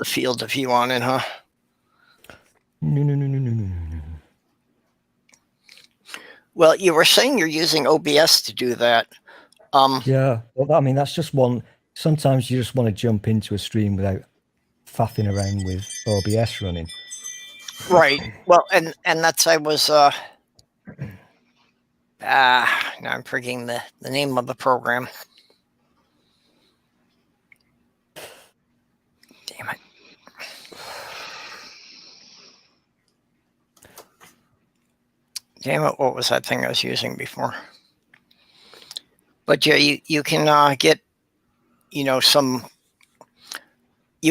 field of view on it, huh? No. Well, you were saying you're using OBS to do that. Yeah, well, I mean, that's just one. Sometimes you just want to jump into a stream without faffing around with OBS running. Right. Well, and that's now I'm forgetting the name of the program. Damn it. Damn it, what was that thing I was using before? But yeah, you can get, you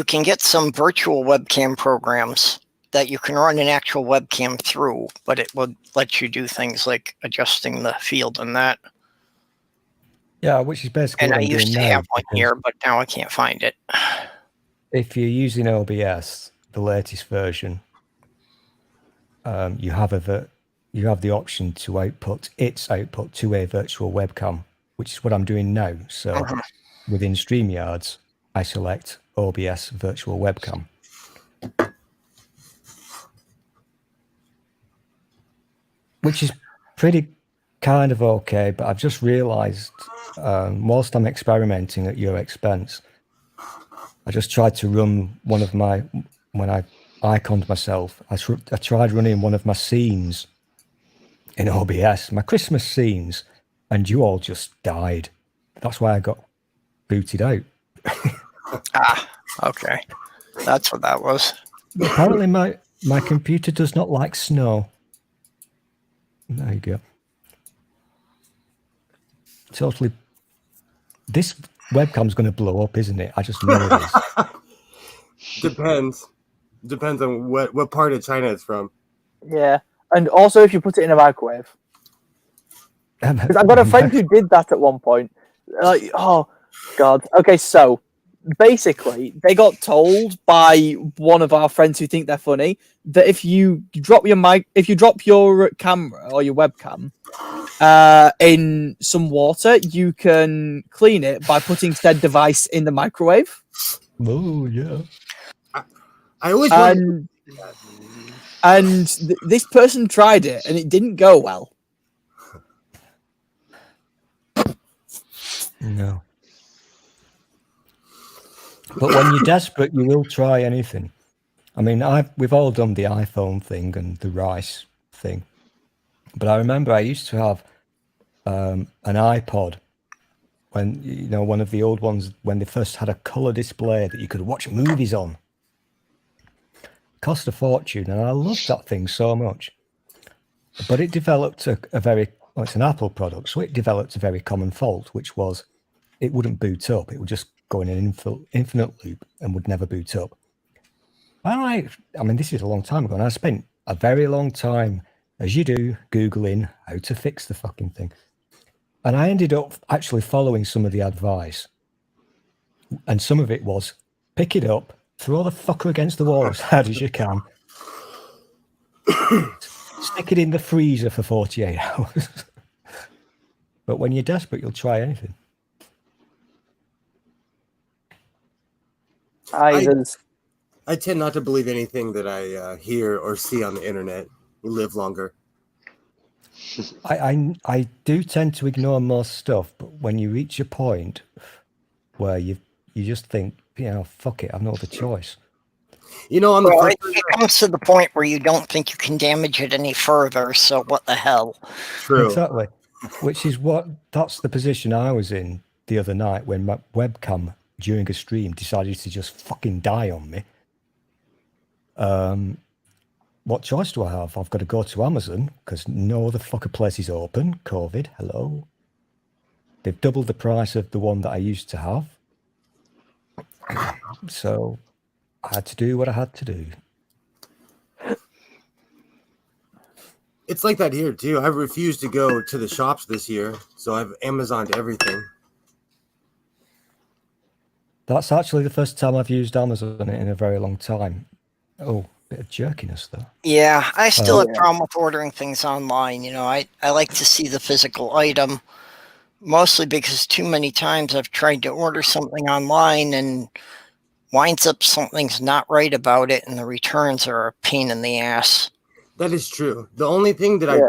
can get some virtual webcam programs that you can run an actual webcam through, but it would let you do things like adjusting the field and that. Yeah, which is basically And what I I'm used doing to now, have one here, but now I can't find it. If you're using OBS, the latest version, you have the option to output to a virtual webcam, which is what I'm doing now. So within StreamYards, I select OBS virtual webcam. Which is pretty kind of okay, but I've just realized, whilst I'm experimenting at your expense, I just tried to run one of my, when I iconed myself, I tried running one of my scenes in OBS, my Christmas scenes, and you all just died. That's why I got booted out. Okay. That's what that was. Apparently my computer does not like snow. There you go. Totally. This webcam's going to blow up, isn't it? I just know it is. Depends on what part of China it's from. Yeah, and also if you put it in a microwave. 'Cause I've got a friend who did that at one point. Like, oh god. Okay, so basically they got told by one of our friends who think they're funny that if you drop your camera or your webcam in some water, you can clean it by putting said device in the microwave. Oh yeah. I always this person tried it and it didn't go well. No. But when you're desperate, you will try anything. I mean, we've all done the iPhone thing and the rice thing. But I remember I used to have an iPod when, one of the old ones, when they first had a color display that you could watch movies on. It cost a fortune, and I loved that thing so much. But it developed it's an Apple product, so it developed a very common fault, which was it wouldn't boot up. It would just go in an infinite loop and would never boot up. I mean, this is a long time ago, and I spent a very long time, as you do, Googling how to fix the fucking thing. And I ended up actually following some of the advice. And some of it was, pick it up, throw the fucker against the wall as hard as you can, stick it in the freezer for 48 hours. But when you're desperate, you'll try anything. I tend not to believe anything that I hear or see on the internet. We live longer. I do tend to ignore most stuff, but when you reach a point where you just think, fuck it, I've no other choice. On the Well, flip it comes to the point where you don't think you can damage it any further, so what the hell? true. Exactly. That's the position I was in the other night when my webcam during a stream decided to just fucking die on me. What choice do I have? I've got to go to Amazon because no other fucker place is open. COVID, hello. They've doubled the price of the one that I used to have. So I had to do what I had to do. It's like that here too. I refused to go to the shops this year, so I've Amazoned everything. That's actually the first time I've used Amazon in a very long time. Oh, bit of jerkiness though. Yeah, I still have a problem with ordering things online. I like to see the physical item, mostly because too many times I've tried to order something online and winds up something's not right about it, and the returns are a pain in the ass. That is true. The only thing that I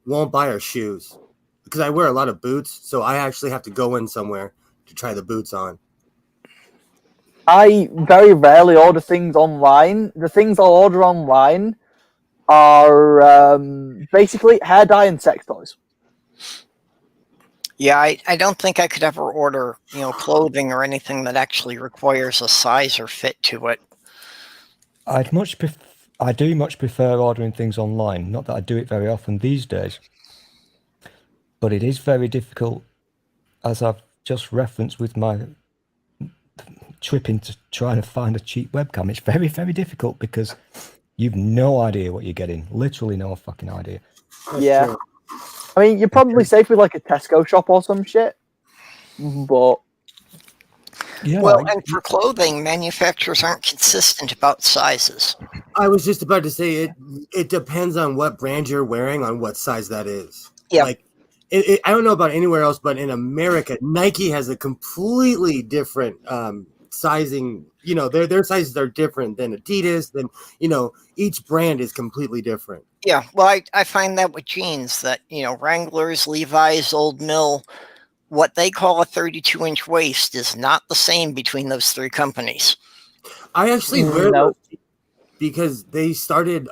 won't buy are shoes because I wear a lot of boots, so I actually have to go in somewhere to try the boots on. I very rarely order things online. The things I'll order online are basically hair dye and sex toys. Yeah, I don't think I could ever order, clothing or anything that actually requires a size or fit to it. I do much prefer ordering things online. Not that I do it very often these days, but it is very difficult, as I've just referenced with my trip into trying to find a cheap webcam. It's very, very difficult because you've no idea what you're getting. Literally no fucking idea. Yeah. True. I mean, you're probably safe with like a Tesco shop or some shit, but Yeah. Well, and for clothing, manufacturers aren't consistent about sizes. I was just about to say it depends on what brand you're wearing on what size that is. Yeah. Like I don't know about anywhere else, but in America, Nike has a completely different sizing. Their sizes are different than Adidas. Than each brand is completely different. Yeah, well, I find that with jeans that, Wranglers, Levi's, Old Mill, what they call a 32-inch waist is not the same between those three companies. I actually wear those because they started,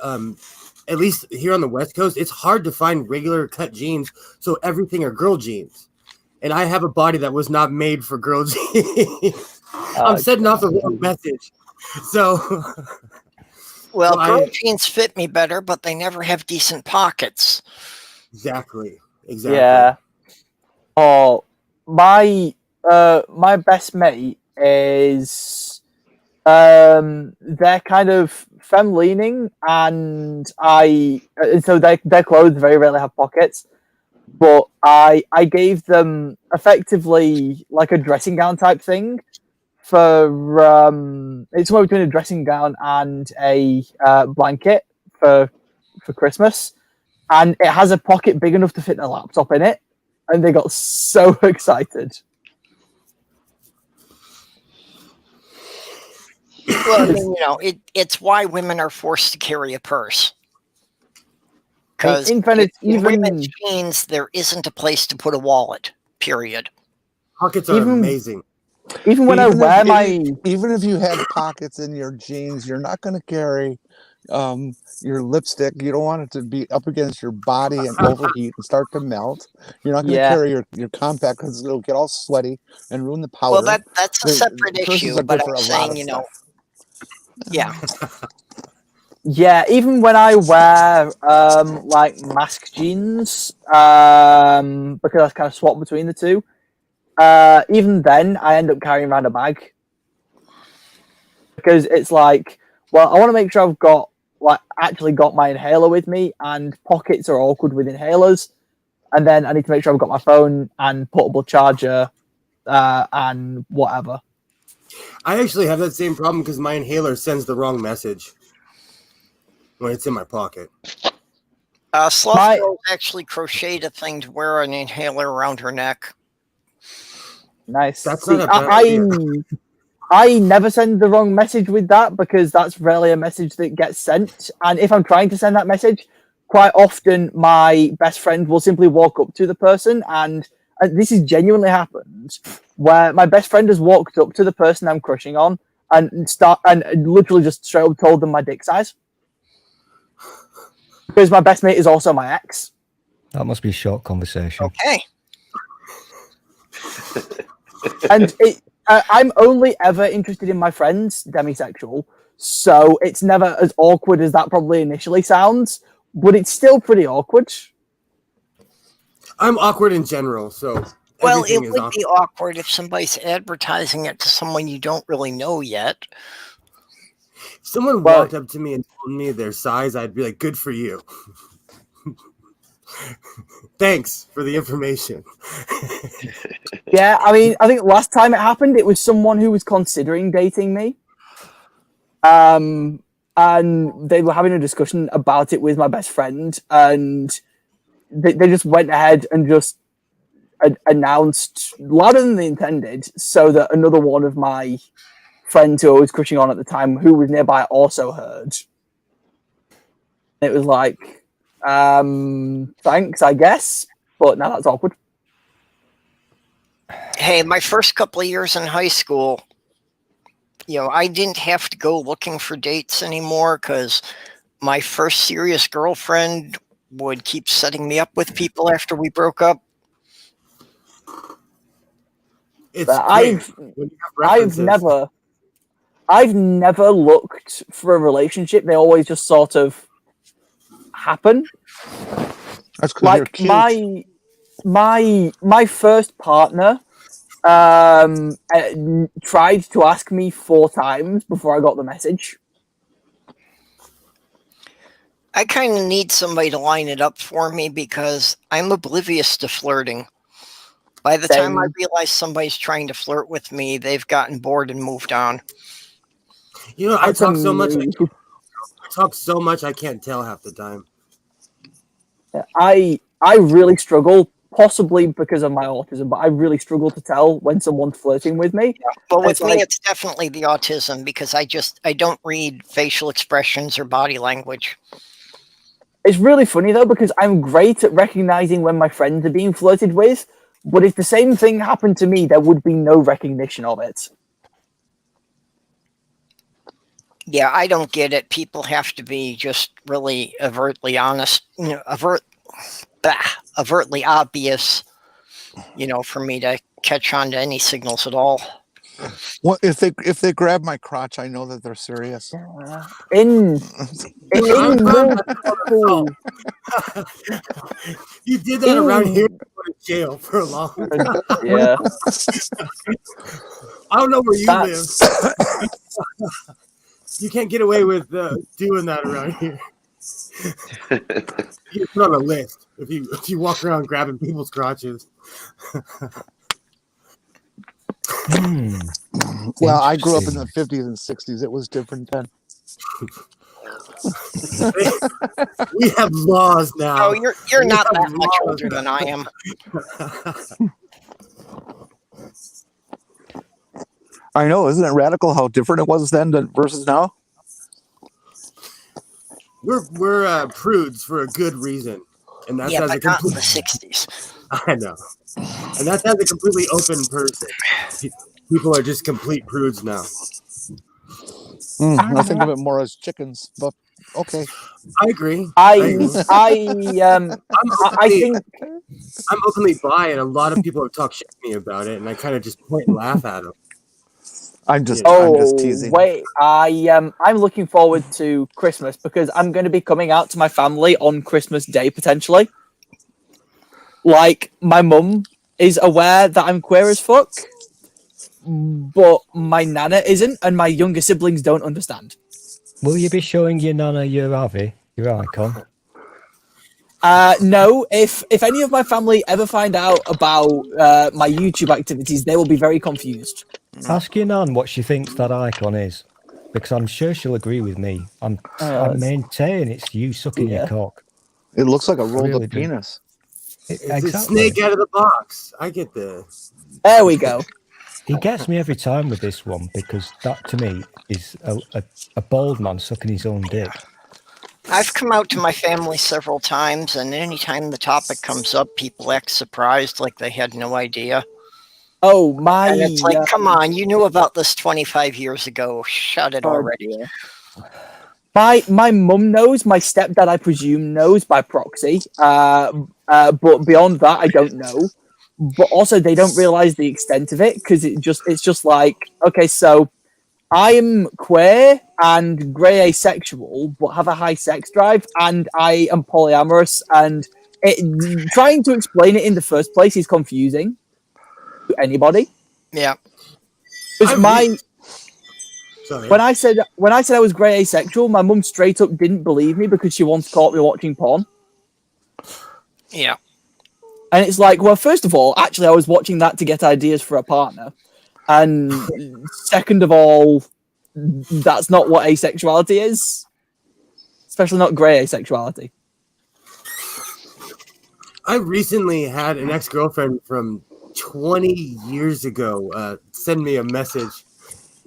at least here on the West Coast, it's hard to find regular cut jeans, so everything are girl jeans. And I have a body that was not made for girl jeans. I'm setting off the wrong message. So... Well, girl jeans fit me better, but they never have decent pockets. Exactly. yeah. Oh, my best mate is they're kind of femme leaning, and so their clothes very rarely have pockets. But I gave them effectively like a dressing gown type thing. It's somewhere between a dressing gown and a blanket for Christmas, and it has a pocket big enough to fit their laptop in it, and they got so excited. Well, I mean, it's why women are forced to carry a purse. Because in women's jeans, there isn't a place to put a wallet, period. Pockets are amazing. Even when I wear even if you have pockets in your jeans, you're not going to carry your lipstick. You don't want it to be up against your body and overheat and start to melt. You're not going to carry your compact because it'll get all sweaty and ruin the powder. Well, that's a separate issue, but I'm saying, yeah. Yeah, even when I wear like mask jeans, because I kind of swap between the two. Even then, I end up carrying around a bag because it's like, well, I want to make sure I've actually got my inhaler with me, and pockets are awkward with inhalers, and then I need to make sure I've got my phone and portable charger and whatever. I actually have that same problem because my inhaler sends the wrong message when it's in my pocket. Sloth Girl actually crocheted a thing to wear an inhaler around her neck. Nice. That's not a bad idea. I never send the wrong message with that because that's rarely a message that gets sent. And if I'm trying to send that message, quite often my best friend will simply walk up to the person, and this has genuinely happened, where my best friend has walked up to the person I'm crushing on and literally just straight up told them my dick size. Because my best mate is also my ex. That must be a short conversation. Okay. And I'm only ever interested in my friends, demisexual, so it's never as awkward as that probably initially sounds, but it's still pretty awkward. I'm awkward in general, so Well, it everything is would be awkward if somebody's advertising it to someone you don't really know yet. If someone Well- walked up to me and told me their size, I'd be like, good for you. Thanks for the information. Yeah, I mean, I think last time it happened, it was someone who was considering dating me. And they were having a discussion about it with my best friend, and they just went ahead and just announced louder than they intended, so that another one of my friends who I was crushing on at the time, who was nearby, also heard. It was like, thanks, I guess, but now that's awkward. Hey, my first couple of years in high school, I didn't have to go looking for dates anymore because my first serious girlfriend would keep setting me up with people after we broke up. It's But great when you have I've never looked for a relationship. They always just sort of happen. That's because you're Like cute. my first partner tried to ask me 4 times before I got the message. I kind of need somebody to line it up for me because I'm oblivious to flirting. By the time I Same. realize somebody's trying to flirt with me, they've gotten bored and moved on. I That's talk so much. amazing. I can't tell half the time. I really struggle, possibly because of my autism, but I really struggle to tell when someone's flirting with me. But with It's me, like- it's definitely the autism because I don't read facial expressions or body language. It's really funny though, because I'm great at recognizing when my friends are being flirted with, but if the same thing happened to me, there would be no recognition of it. Yeah, I don't get it. People have to be just really overtly honest, overtly obvious, for me to catch on to any signals at all. Well, if they grab my crotch, I know that they're serious. In I'm multiple, You did that around here. You go to jail for a long time. yeah, I don't know where you that's live. You can't get away with doing that around here. You put on a list if you walk around grabbing people's crotches. Well, I grew up in the 50s and 60s. It was different then. We have laws now. Oh, you're not have that much laws older than I am. I know, isn't it radical how different it was then versus now? We're prudes for a good reason, and that's Yeah, as a but not in complete. the 60s. I know, and that's as a completely open person. People are just complete prudes now. I think of it more as chickens, but okay. I agree. I think I'm openly bi, and a lot of people have talked shit to me about it, and I kind of just point and laugh at them. I'm just Oh teasing. wait, I'm looking forward to Christmas because I'm going to be coming out to my family on Christmas Day potentially. Like my mum is aware that I'm queer as fuck, but my nana isn't, and my younger siblings don't understand. Will you be showing your nana your Avi, your icon? No, if any of my family ever find out about my YouTube activities, they will be very confused. Ask your nan what she thinks that icon is, because I'm sure she'll agree with me. I maintain it's you sucking Yeah. your cock. It looks like a rolled Really up do. penis. It's a snake out of the box. I get this. There we go. he gets me every time with this one because that to me is a bald man sucking his own dick. I've come out to my family several times, and anytime the topic comes up, people act surprised, like they had no idea. Oh, my. And it's like, come on, you knew about this 25 years ago. Shut it already. Dear. My mum knows. My stepdad, I presume, knows by proxy. But beyond that, I don't know. But also, they don't realize the extent of it because it's just like, okay, so I am queer and grey asexual, but have a high sex drive, and I am polyamorous. And trying to explain it in the first place is confusing to anybody. Yeah. Because Sorry. when I said I was grey asexual, my mum straight up didn't believe me because she once caught me watching porn. Yeah. And it's like, well, first of all, actually, I was watching that to get ideas for a partner. And second of all, that's not what asexuality is. Especially not grey asexuality. I recently had an ex-girlfriend from 20 years ago send me a message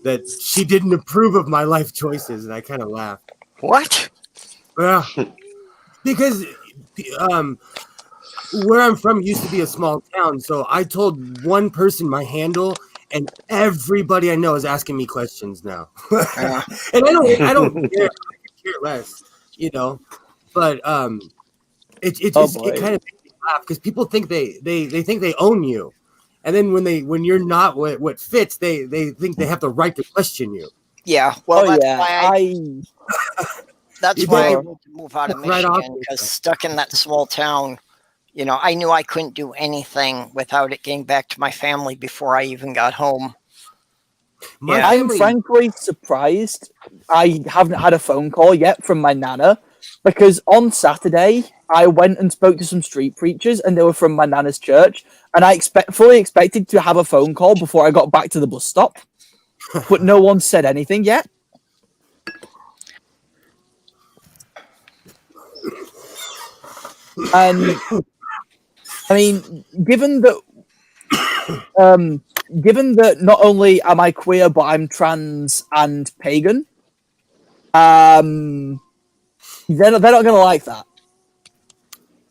that she didn't approve of my life choices, and I kind of laughed. What? Yeah. Because where I'm from used to be a small town, so I told one person my handle, and everybody I know is asking me questions now. And I don't care less, you know. But it kind of makes me laugh because people think they think they own you, and then when you're not what fits, they think they have the right to question you. Yeah. Well, that's why that's why I Yeah. wanted to move out of Right off Michigan, because stuck in that small town, you know, I knew I couldn't do anything without it getting back to my family before I even got home. My I'm family- frankly surprised I haven't had a phone call yet from my nana, because on Saturday I went and spoke to some street preachers and they were from my nana's church, and I fully expected to have a phone call before I got back to the bus stop, but no one said anything yet. And I mean, given that not only am I queer, but I'm trans and pagan, they're not going to like that.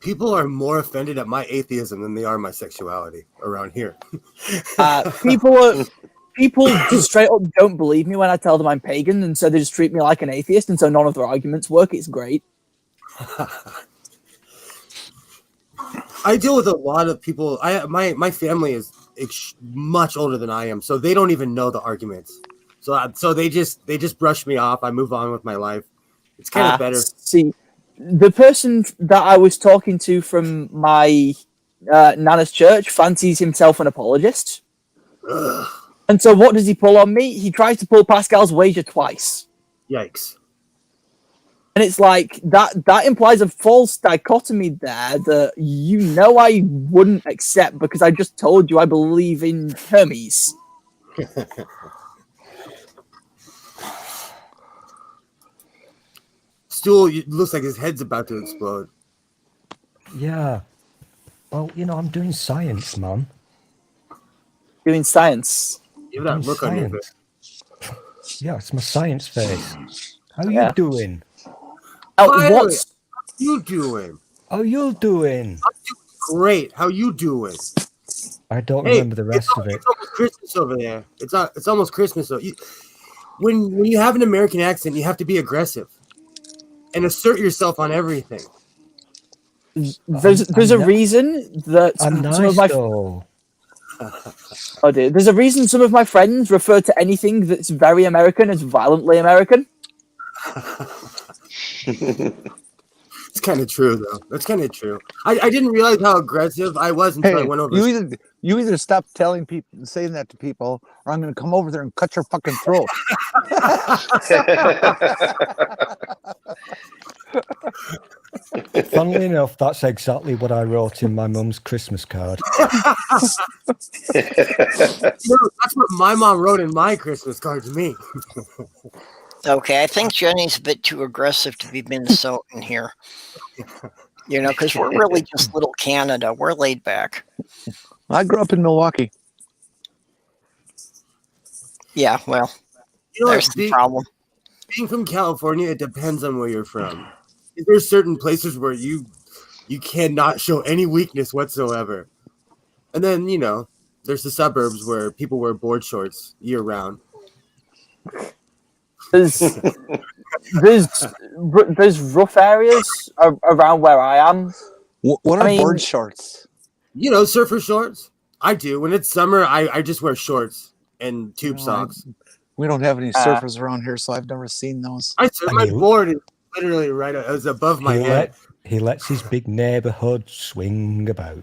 People are more offended at my atheism than they are my sexuality around here. People just straight up don't believe me when I tell them I'm pagan, and so they just treat me like an atheist, and so none of their arguments work. It's great. I deal with a lot of people. My family is much older than I am, so they don't even know the arguments. So they just brush me off. I move on with my life. It's kind of better. See, the person that I was talking to from my nana's church fancies himself an apologist. Ugh. And so what does he pull on me? He tries to pull Pascal's wager twice. Yikes. And it's like, that implies a false dichotomy there that I wouldn't accept because I just told you I believe in Hermes. Stool, it looks like his head's about to explode. Yeah. Well, I'm doing science, man. Doing science. You have that look on your face. Yeah, it's my science face. How Yeah. you doing? Finally, What's how you doing? How you doing? Great. How you doing? I don't remember the rest of it. It's almost Christmas over there. It's almost Christmas. So when you have an American accent, you have to be aggressive and assert yourself on everything. there's a reason that I'm some of nice my though. oh dear, there's a reason some of my friends refer to anything that's very American as violently American. It's kind of true, though. That's kind of true. I didn't realize how aggressive I was until I went over. You either stop saying that to people, or I'm going to come over there and cut your fucking throat. Funnily enough, that's exactly what I wrote in my mum's Christmas card. That's what my mom wrote in my Christmas card to me. Okay, I think Jenny's a bit too aggressive to be Minnesotan here. Because we're really just little Canada. We're laid back. I grew up in Milwaukee. Yeah, well, You know, there's the problem. being from California, it depends on where you're from. There's certain places where you cannot show any weakness whatsoever. And then, there's the suburbs where people wear board shorts year round. There's there's rough areas around where I am. What are I mean- board shorts? Surfer shorts. I do. When it's summer, I just wear shorts and tube No, socks. We don't have any surfers around here, so I've never seen those. I surf, my board is literally right it was above my head. He lets his big neighborhood swing about.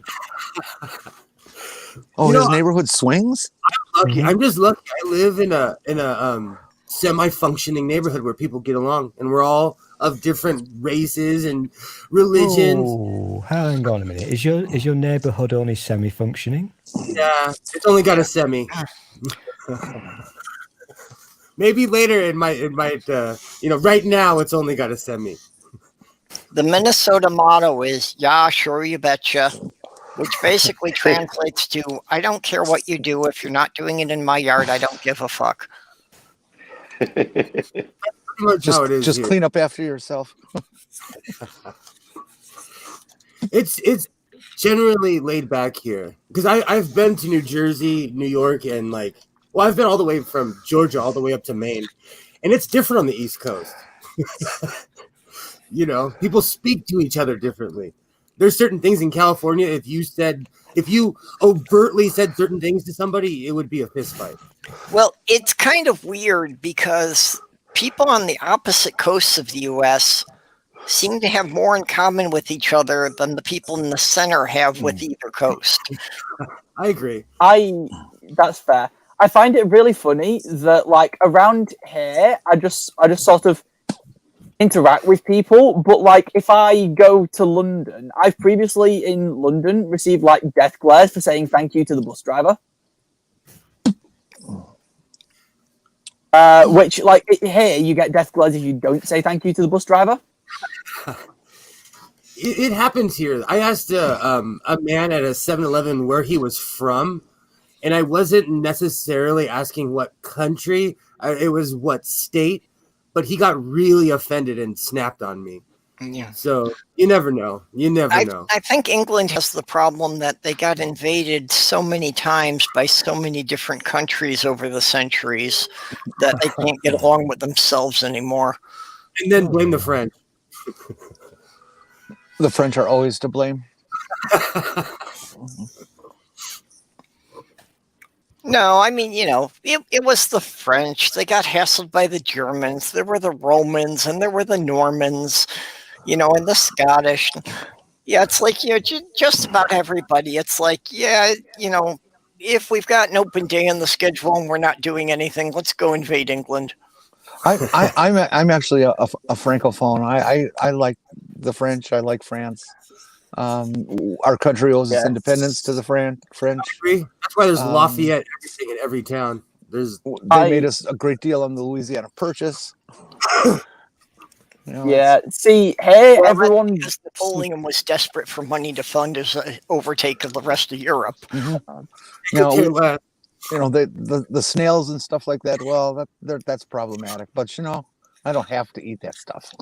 Oh, his neighborhood swings? Lucky. I'm just lucky. I live in a semi-functioning neighborhood where people get along, and we're all of different races and religions. Oh, hang on a minute. Is your neighborhood only semi-functioning? Yeah, it's only got a semi. Maybe later it might. Right now it's only got a semi. The Minnesota motto is "Yeah, sure, you betcha," which basically translates to "I don't care what you do. If you're not doing it in my yard, I don't give a fuck." Pretty much how it is. Just here. clean up after yourself. It's generally laid back here because I've been to New Jersey, New York, and I've been all the way from Georgia all the way up to Maine, and it's different on the East Coast. People speak to each other differently. There's certain things in California. If you overtly said certain things to somebody, it would be a fist fight. Well, it's kind of weird because people on the opposite coasts of the U.S. seem to have more in common with each other than the people in the center have with either coast. I agree. That's fair. I find it really funny that around here, I just sort of interact with people, but if I go to London, I've previously in London received death glares for saying thank you to the bus driver. Which here you get death glares if you don't say thank you to the bus driver. It happens here. I asked a man at a 7-Eleven where he was from, and I wasn't necessarily asking what country. It was what state, but he got really offended and snapped on me. Yeah. So you never know. I think England has the problem that they got invaded so many times by so many different countries over the centuries that they can't get along with themselves anymore. And then blame the French. The French are always to blame. No, I mean, it was the French. They got hassled by the Germans. There were the Romans, and there were the Normans, and the Scottish. Yeah, it's just about everybody. It's if we've got an open day on the schedule and we're not doing anything, let's go invade England. I'm actually a francophone. I like the French. I like France. Our country owes its independence to the French. That's why there's Lafayette everything in every town. They made us a great deal on the Louisiana Purchase. Yeah. See, hey, everyone. Because Napoleon was desperate for money to fund his overtake of the rest of Europe. Mm-hmm. The snails and stuff like that. Well, that's problematic. But I don't have to eat that stuff.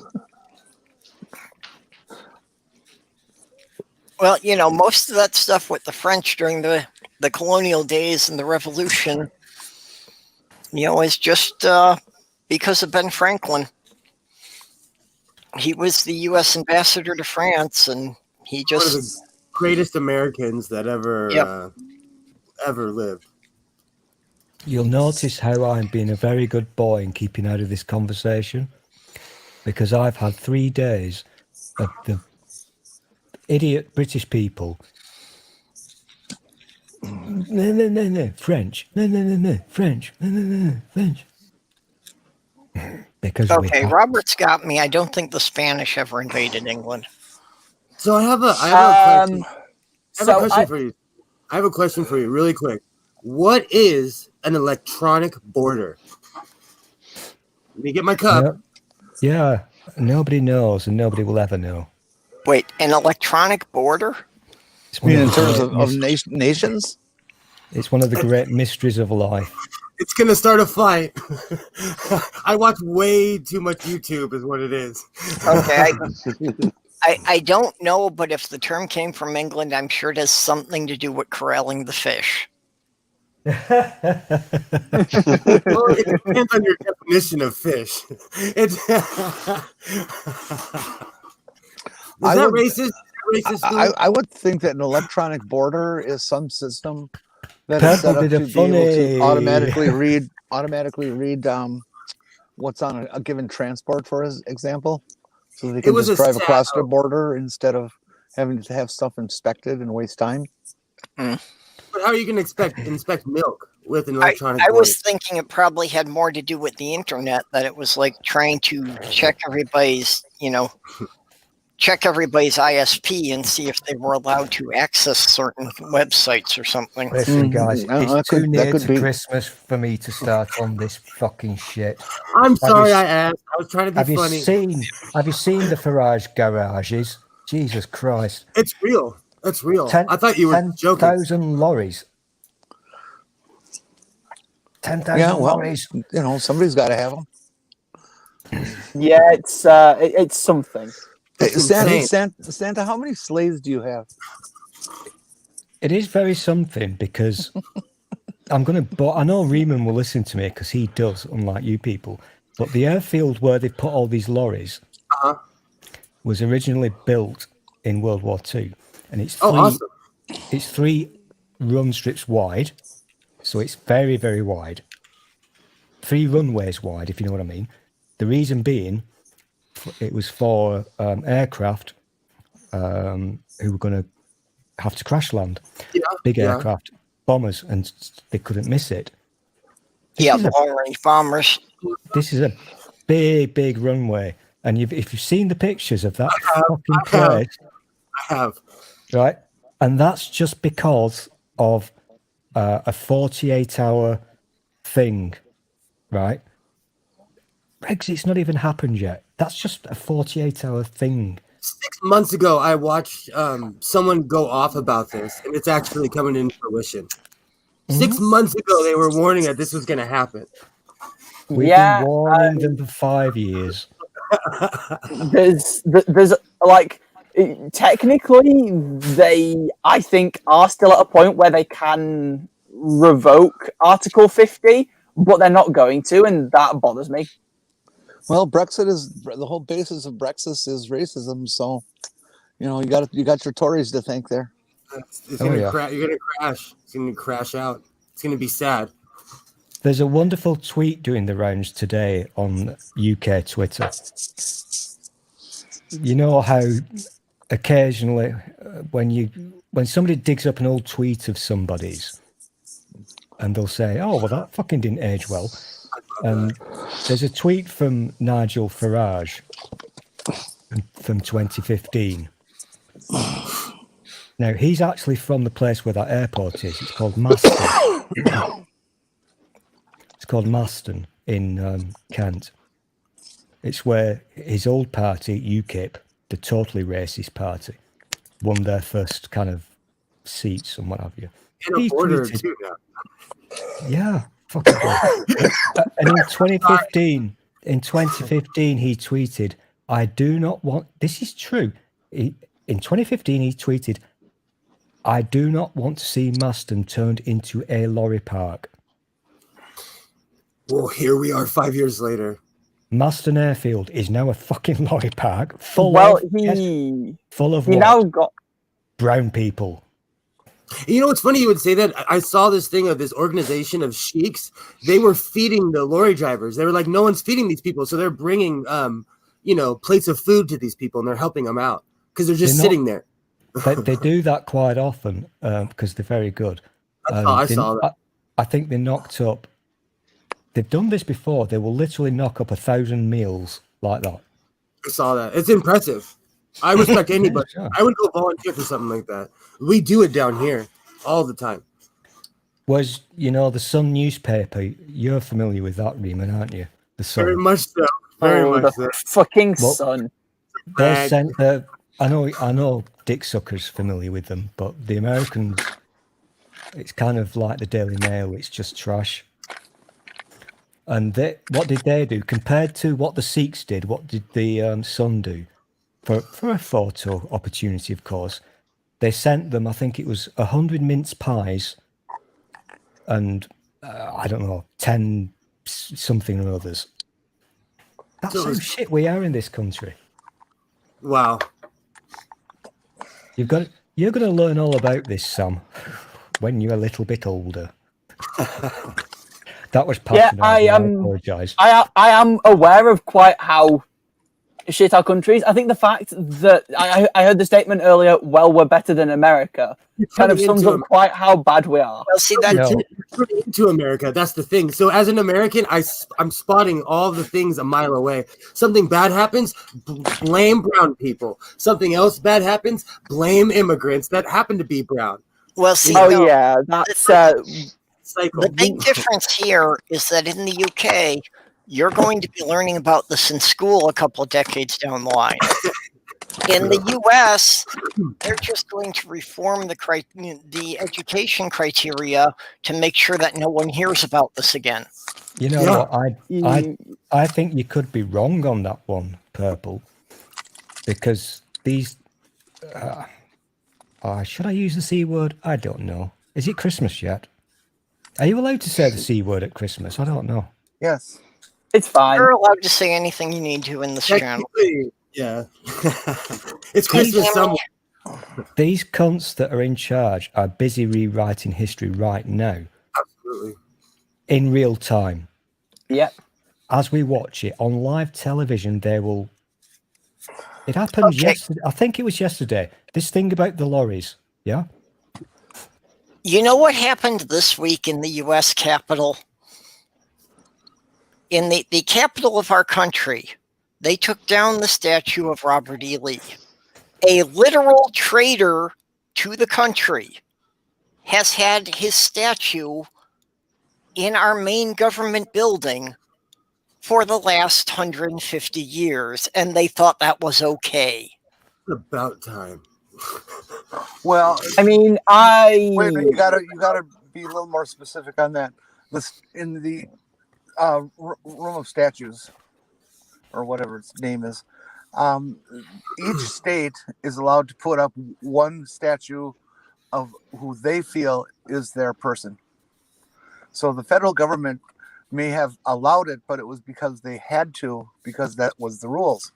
Well, most of that stuff with the French during the colonial days and the Revolution, is just because of Ben Franklin. He was the U.S. ambassador to France, and he just one of the greatest Americans that ever lived. You'll notice how I'm being a very good boy in keeping out of this conversation, because I've had 3 days of the idiot British people. No, French. No, French. No, French. Because Robert's got me. I don't think the Spanish ever invaded England. So I have a question for you. I have a question for you, really quick. What is an electronic border? Let me get my cup. Yeah, nobody knows, and nobody will ever know. Wait, an electronic border? In terms of nations? It's one of the great mysteries of life. It's gonna start a fight. I watch way too much YouTube, is what it is. Okay, I don't know, but if the term came from England, I'm sure it has something to do with corralling the fish. Well, it depends on your definition of fish. It's Is that racist? I would think that an electronic border is some system that is set up to be able to automatically read what's on a given transport, for example, so they can just drive across the border instead of having to have stuff inspected and waste time. But how are you going to inspect milk with an electronic border? I was thinking it probably had more to do with the internet, that it was like trying to check everybody's, check everybody's ISP and see if they were allowed to access certain websites or something. Listen, guys, it's too near to Christmas for me to start on this fucking shit. I'm sorry I asked. I was trying to be funny. Have you seen the Farage garages? Jesus Christ. It's real. It's real. I thought you were joking. 10,000 lorries. 10,000 lorries. Somebody's got to have them. Yeah, it's something. Hey, Santa, how many slaves do you have? It is very something, because I know Riemann will listen to me because he does, unlike you people. But the airfield where they put all these lorries was originally built in World War II, and it's awesome. It's 3 run strips wide, so it's very, very wide. 3 runways wide, if you know what I mean. The reason being, it was for aircraft who were going to have to crash land. Big aircraft, bombers, and they couldn't miss it. Long-range bombers. This is a big, big runway. And if you've seen the pictures of that fucking place... I have. Right? And that's just because of a 48-hour thing, right? Brexit's not even happened yet. That's just a 48-hour thing. 6 months ago, I watched someone go off about this, and it's actually coming into fruition. 6 months ago, they were warning that this was going to happen. We've been warning them for 5 years. There's like, technically, they, I think, are still at a point where they can revoke Article 50, but they're not going to, and that bothers me. Well, Brexit is the whole basis of Brexit is racism. So, you got your Tories to thank there. You're gonna crash. It's gonna crash out. It's gonna be sad. There's a wonderful tweet doing the rounds today on UK Twitter. You know how occasionally when somebody digs up an old tweet of somebody's, and they'll say, "Oh, well, that fucking didn't age well." And there's a tweet from Nigel Farage from 2015. Now, he's actually from the place where that airport is. It's called Maston. It's called Maston in Kent. It's where his old party, UKIP, the totally racist party, won their first kind of seats and what have you. In a border too now. Yeah. Fucking and in 2015, he tweeted, "I do not want." This is true. In 2015, he tweeted, "I do not want to see Maston turned into a lorry park." Well, here we are 5 years later. Maston Airfield is now a fucking lorry park full of now got brown people. You know what's funny? You would say that. I saw this thing of this organization of sheiks. They were feeding the lorry drivers. They were like, no one's feeding these people, so they're bringing, plates of food to these people, and they're helping them out because they're just sitting there. They do that quite often because they're very good. I saw that. I think they knocked up. They've done this before. They will literally knock up 1,000 meals like that. I saw that. It's impressive. I respect anybody. Sure. I would go volunteer for something like that. We do it down here all the time. Was the Sun newspaper? You're familiar with that, Riemann, aren't you? The Sun. Very much so. Very much so. Fucking Sun. They sent I know Dick Sucker's familiar with them, but the Americans, it's kind of like the Daily Mail. It's just trash. And what did they do compared to what the Sikhs did? What did the Sun do for a photo opportunity? Of course, they sent them. I think it was 100 mince pies and I don't know 10 something or others. That's So how it's- shit we are in this country. Wow. You're going to learn all about this, Sam, when you're a little bit older. That was Yeah, patronising. I I apologise. I am aware of quite how shit our country is. I think the fact that I heard the statement earlier, well, we're better than America, kind of turning sums into up quite how bad we are. Well, see that No. You're turning into America. That's the thing. So as an American, I'm spotting all the things a mile away. Something bad happens, blame brown people. Something else bad happens, blame immigrants that happen to be brown. well, see, Oh no, yeah, that's Cycle. the big difference here is that in the UK, you're going to be learning about this in school a couple of decades down the line. In the US, they're just going to reform the education criteria to make sure that no one hears about this again. You know Yeah. what? I think you could be wrong on that one, Purple, because these. Should I use the C word? I don't know. Is it Christmas yet? Are you allowed to say the C word at Christmas? I don't know. Yes. it's fine. You're allowed to say anything you need to in this channel. Technically, yeah. It's Christmas somewhere. These cunts that are in charge are busy rewriting history right now, Absolutely. in real time. Yep. As we watch it on live television, they will. It happened yesterday. I think it was yesterday. This thing about the lorries. Yeah. You know what happened this week in the US Capitol? In the capital of our country, they took down the statue of Robert E. Lee. A literal traitor to the country has had his statue in our main government building for the last 150 years, and they thought that was okay. It's about time. Well, I mean, wait, you gotta be a little more specific on that. This in the room of statues, or whatever its name is. Each state is allowed to put up one statue of who they feel is their person. So the federal government may have allowed it, but it was because they had to, because that was the rules.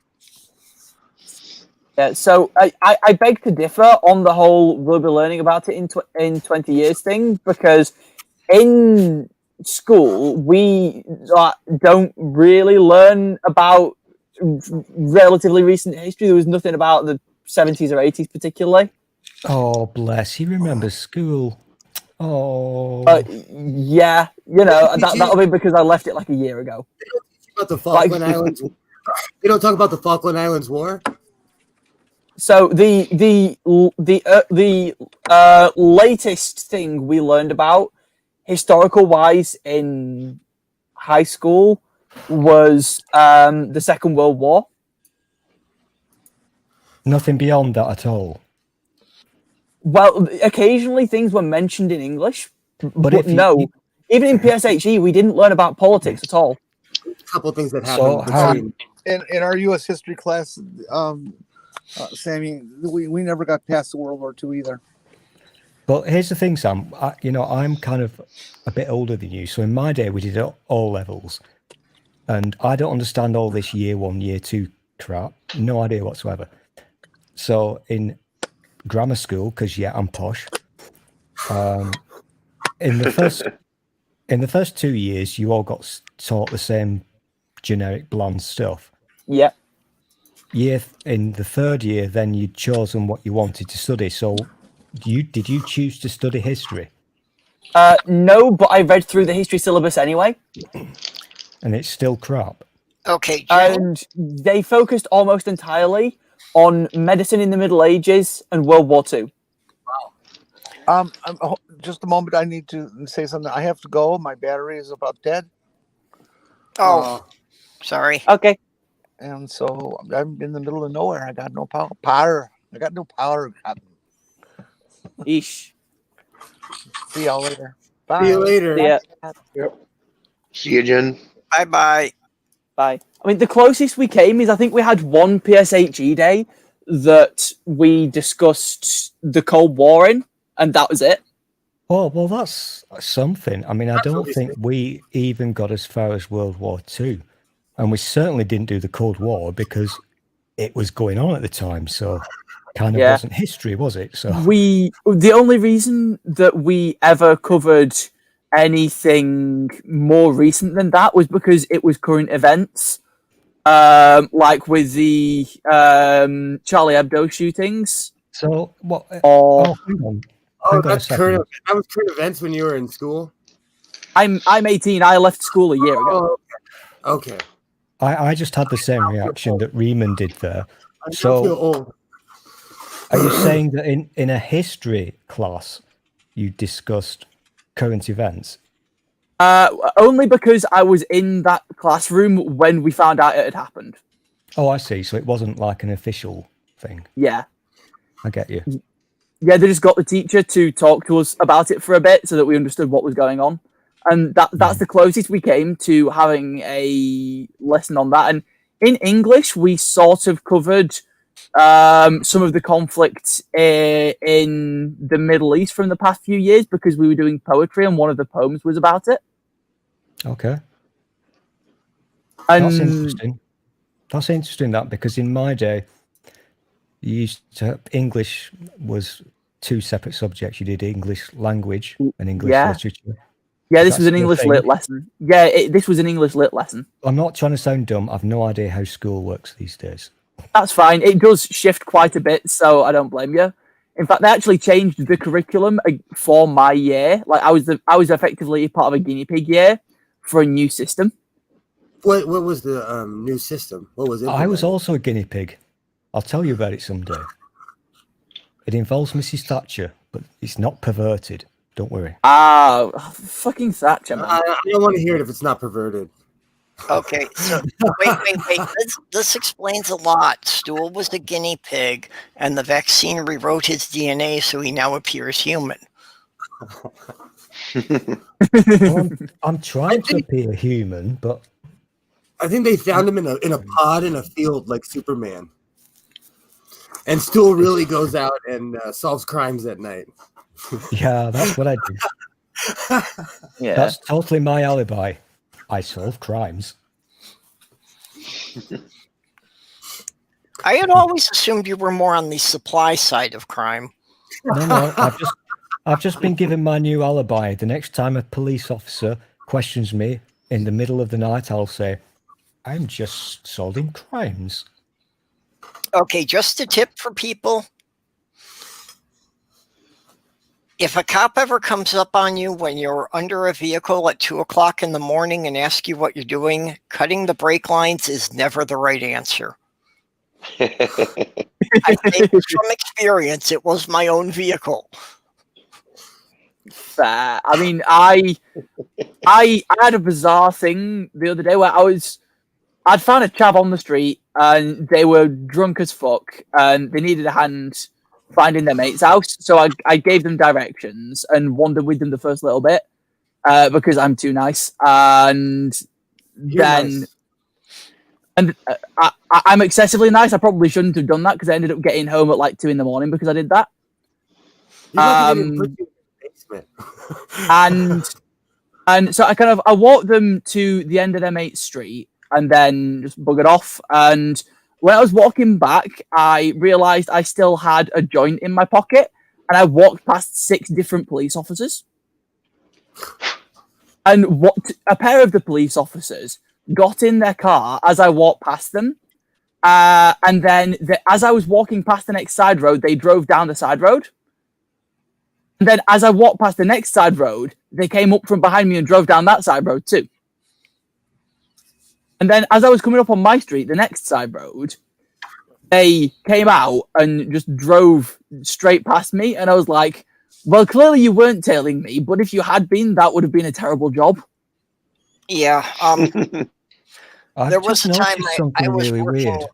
Yeah, so I beg to differ on the whole we'll be learning about it in 20 years thing, because in school we don't really learn about relatively recent history. There was nothing about the 70s or 80s particularly. Oh, bless. He remembers school. Oh. Yeah, you know, that'll be because I left it like a year ago. About the Falkland Islands. They don't talk about the Falkland Islands War. So the latest thing we learned about historical wise in high school was the Second World War. Nothing beyond that at all. Well, occasionally things were mentioned in English, but if no, even in PSHE we didn't learn about politics at all. A couple things that So happened. In our U.S. history class, Sammy, we never got past World War II either. But here's the thing, Sam. I'm kind of a bit older than you. So in my day, we did all levels. And I don't understand all this year 1, year 2 crap. No idea whatsoever. So in grammar school, because I'm posh. In the first 2 years, you all got taught the same generic bland stuff. Yep. In the third year, then you'd chosen what you wanted to study. So did you choose to study history? No, but I read through the history syllabus anyway. And it's still crap. Okay, Jen, And they focused almost entirely on medicine in the Middle Ages and World War II. Just a moment. I need to say something. I have to go. My battery is about dead. oh, sorry. Okay. And so I'm in the middle of nowhere. I got no power. I got no power. Eesh. See y'all later. Bye. See you later. Yeah. See you, Jen. Bye-bye. Bye. I mean, the closest we came is I think we had one PSHE day that we discussed the Cold War in, and that was it. Well, that's something. I mean, I don't really think we even got as far as World War II, and we certainly didn't do the Cold War because it was going on at the time. So, kind of Yeah. wasn't history, was it? So, The only reason that we ever covered anything more recent than that was because it was current events, like with the Charlie Hebdo shootings. so what? Or Hang on. Oh, Hang on a that's second. current. That was current events when you were in school. I'm 18. I left school a year ago. Oh, okay. I just had the same reaction that Riemann did there. I So- feel old. Are you saying that in a history class you discussed current events? Only because I was in that classroom when we found out it had happened. Oh, I see. So it wasn't like an official thing. Yeah. I get you. Yeah, they just got the teacher to talk to us about it for a bit so that we understood what was going on. And that's the closest we came to having a lesson on that. And in English, we sort of covered some of the conflict in the Middle East from the past few years because we were doing poetry and one of the poems was about it. Okay. And That's interesting. That's interesting, that, because in my day, you used to English was two separate subjects. You did English language and English Yeah. literature. yeah, this That's was an your English thing. lit lesson. Yeah, this was an English lit lesson. I'm not trying to sound dumb. I've no idea how school works these days. That's fine. It does shift quite a bit, so I don't blame you. In fact, they actually changed the curriculum for my year. Like I was effectively part of a guinea pig year for a new system. What was the new system? What was it? I was also a guinea pig. I'll tell you about it someday. It involves Mrs. Thatcher, but it's not perverted. Don't worry. Ah, fucking Thatcher, man. I don't want to hear it if it's not perverted. Okay, so wait. This explains a lot. Stool was a guinea pig, and the vaccine rewrote his DNA, so he now appears human. Well, I'm trying to appear human, but I think they found him in a pod in a field like Superman. And Stool really goes out and solves crimes at night. yeah, that's what I do. Yeah. That's totally my alibi. I solve crimes. I had always assumed you were more on the supply side of crime. No, I've just been given my new alibi. The next time a police officer questions me in the middle of the night, I'll say, I'm just solving crimes. Okay, just a tip for people. If a cop ever comes up on you when you're under a vehicle at 2 o'clock in the morning and asks you what you're doing, cutting the brake lines is never the right answer. I say this from experience. It was my own vehicle. Fair. I mean, I had a bizarre thing the other day where I'd found a chap on the street and they were drunk as fuck and they needed a hand finding their mate's house. So I gave them directions and wandered with them the first little bit because I'm too nice. And You're then, nice. and I'm excessively nice. I probably shouldn't have done that because I ended up getting home at like 2 a.m. because I did that. You're lucky they didn't put you in the basement. And so I walked them to the end of their mate's street and then just buggered off. And when I was walking back, I realized I still had a joint in my pocket and I walked past 6 different police officers. And a pair of the police officers got in their car as I walked past them. And then as I was walking past the next side road, they drove down the side road. And then as I walked past the next side road, they came up from behind me and drove down that side road too. And then as I was coming up on my street, the next side road, they came out and just drove straight past me. And I was like, well, clearly you weren't tailing me, but if you had been, that would have been a terrible job. Yeah. I've There was just a time noticed I something was really weird.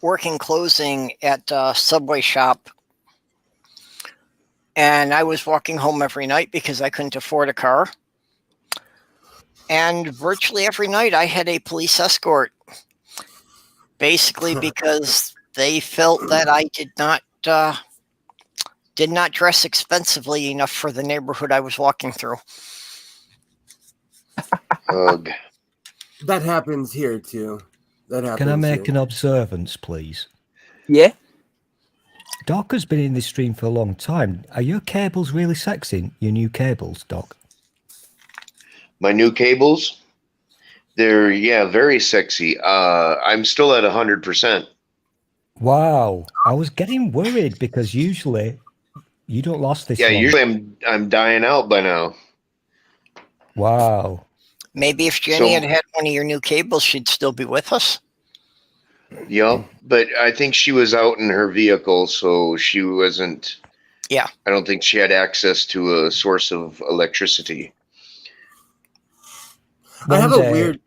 working closing at a Subway shop. And I was walking home every night because I couldn't afford a car. And virtually every night I had a police escort, basically because they felt that I did not dress expensively enough for the neighborhood I was walking through. Ugh. That happens here too. That happens. Can I make here. an observance, please? Yeah. Doc has been in this stream for a long time. Are your cables really sexy? Your new cables, Doc? My new cables, they're very sexy. I'm still at 100%. Wow. I was getting worried because usually you don't last this Yeah, long. usually I'm dying out by now. Wow. Maybe if Jenny had one of your new cables, she'd still be with us. Yep, but I think she was out in her vehicle, so she wasn't. Yeah. I don't think she had access to a source of electricity. I have One a day- weird.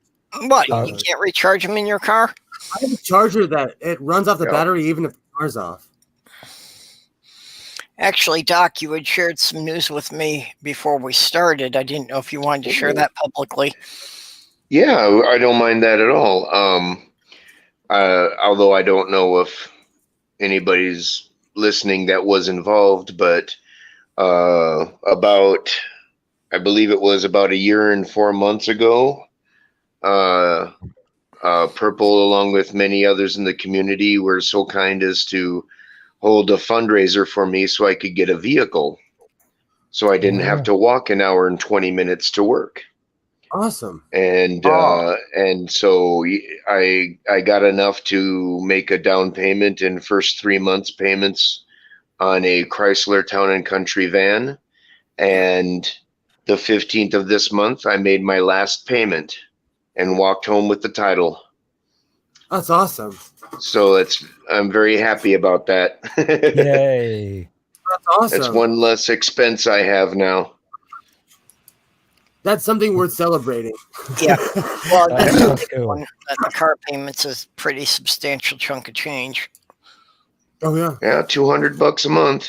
What? You can't recharge them in your car? I have a charger that it runs off the Yeah. battery even if the car's off. Actually, Doc, you had shared some news with me before we started. I didn't know if you wanted to share that publicly. Yeah, I don't mind that at all. Although I don't know if anybody's listening that was involved, but I believe it was about a year and 4 months ago, Purple, along with many others in the community, were so kind as to hold a fundraiser for me so I could get a vehicle, so I didn't have to walk an hour and 20 minutes to work. Awesome. And so I got enough to make a down payment and first 3 months payments on a Chrysler Town and Country van. And the 15th of this month, I made my last payment and walked home with the title. That's awesome. So I'm very happy about that. Yay. That's awesome. That's one less expense I have now. That's something worth celebrating. Yeah. Well, that's That's the big cool. one. That the car payments is a pretty substantial chunk of change. Oh yeah. Yeah, $200 a month.